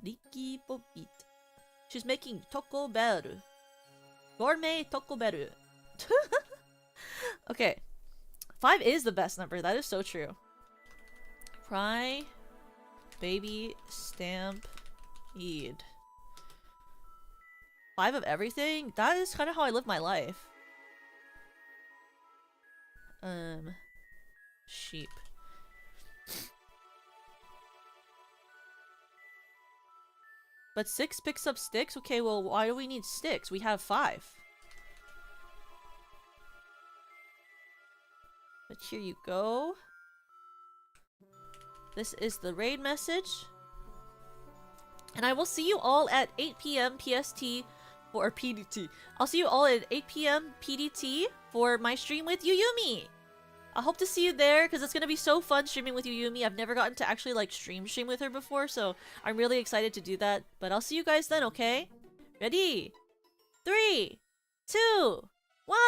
Riki Poppet. She's making tokoberu. Gourmet tokoberu. Okay. 5 is the best number. That is so true. Cry. Baby. Stamp. Eid. 5 of everything? That is kind of how I live my life. Sheep. But 6 picks up sticks? Okay, well, why do we need sticks? We have 5. But here you go. This is the raid message. And I will see you all at 8 p.m. PST or PDT. I'll see you all at 8 p.m. PDT for my stream with Yuyumi. I hope to see you there because it's going to be so fun streaming with Yuyumi. I've never gotten to actually like stream with her before, so I'm really excited to do that. But I'll see you guys then, okay? Ready? 3, 2, 1.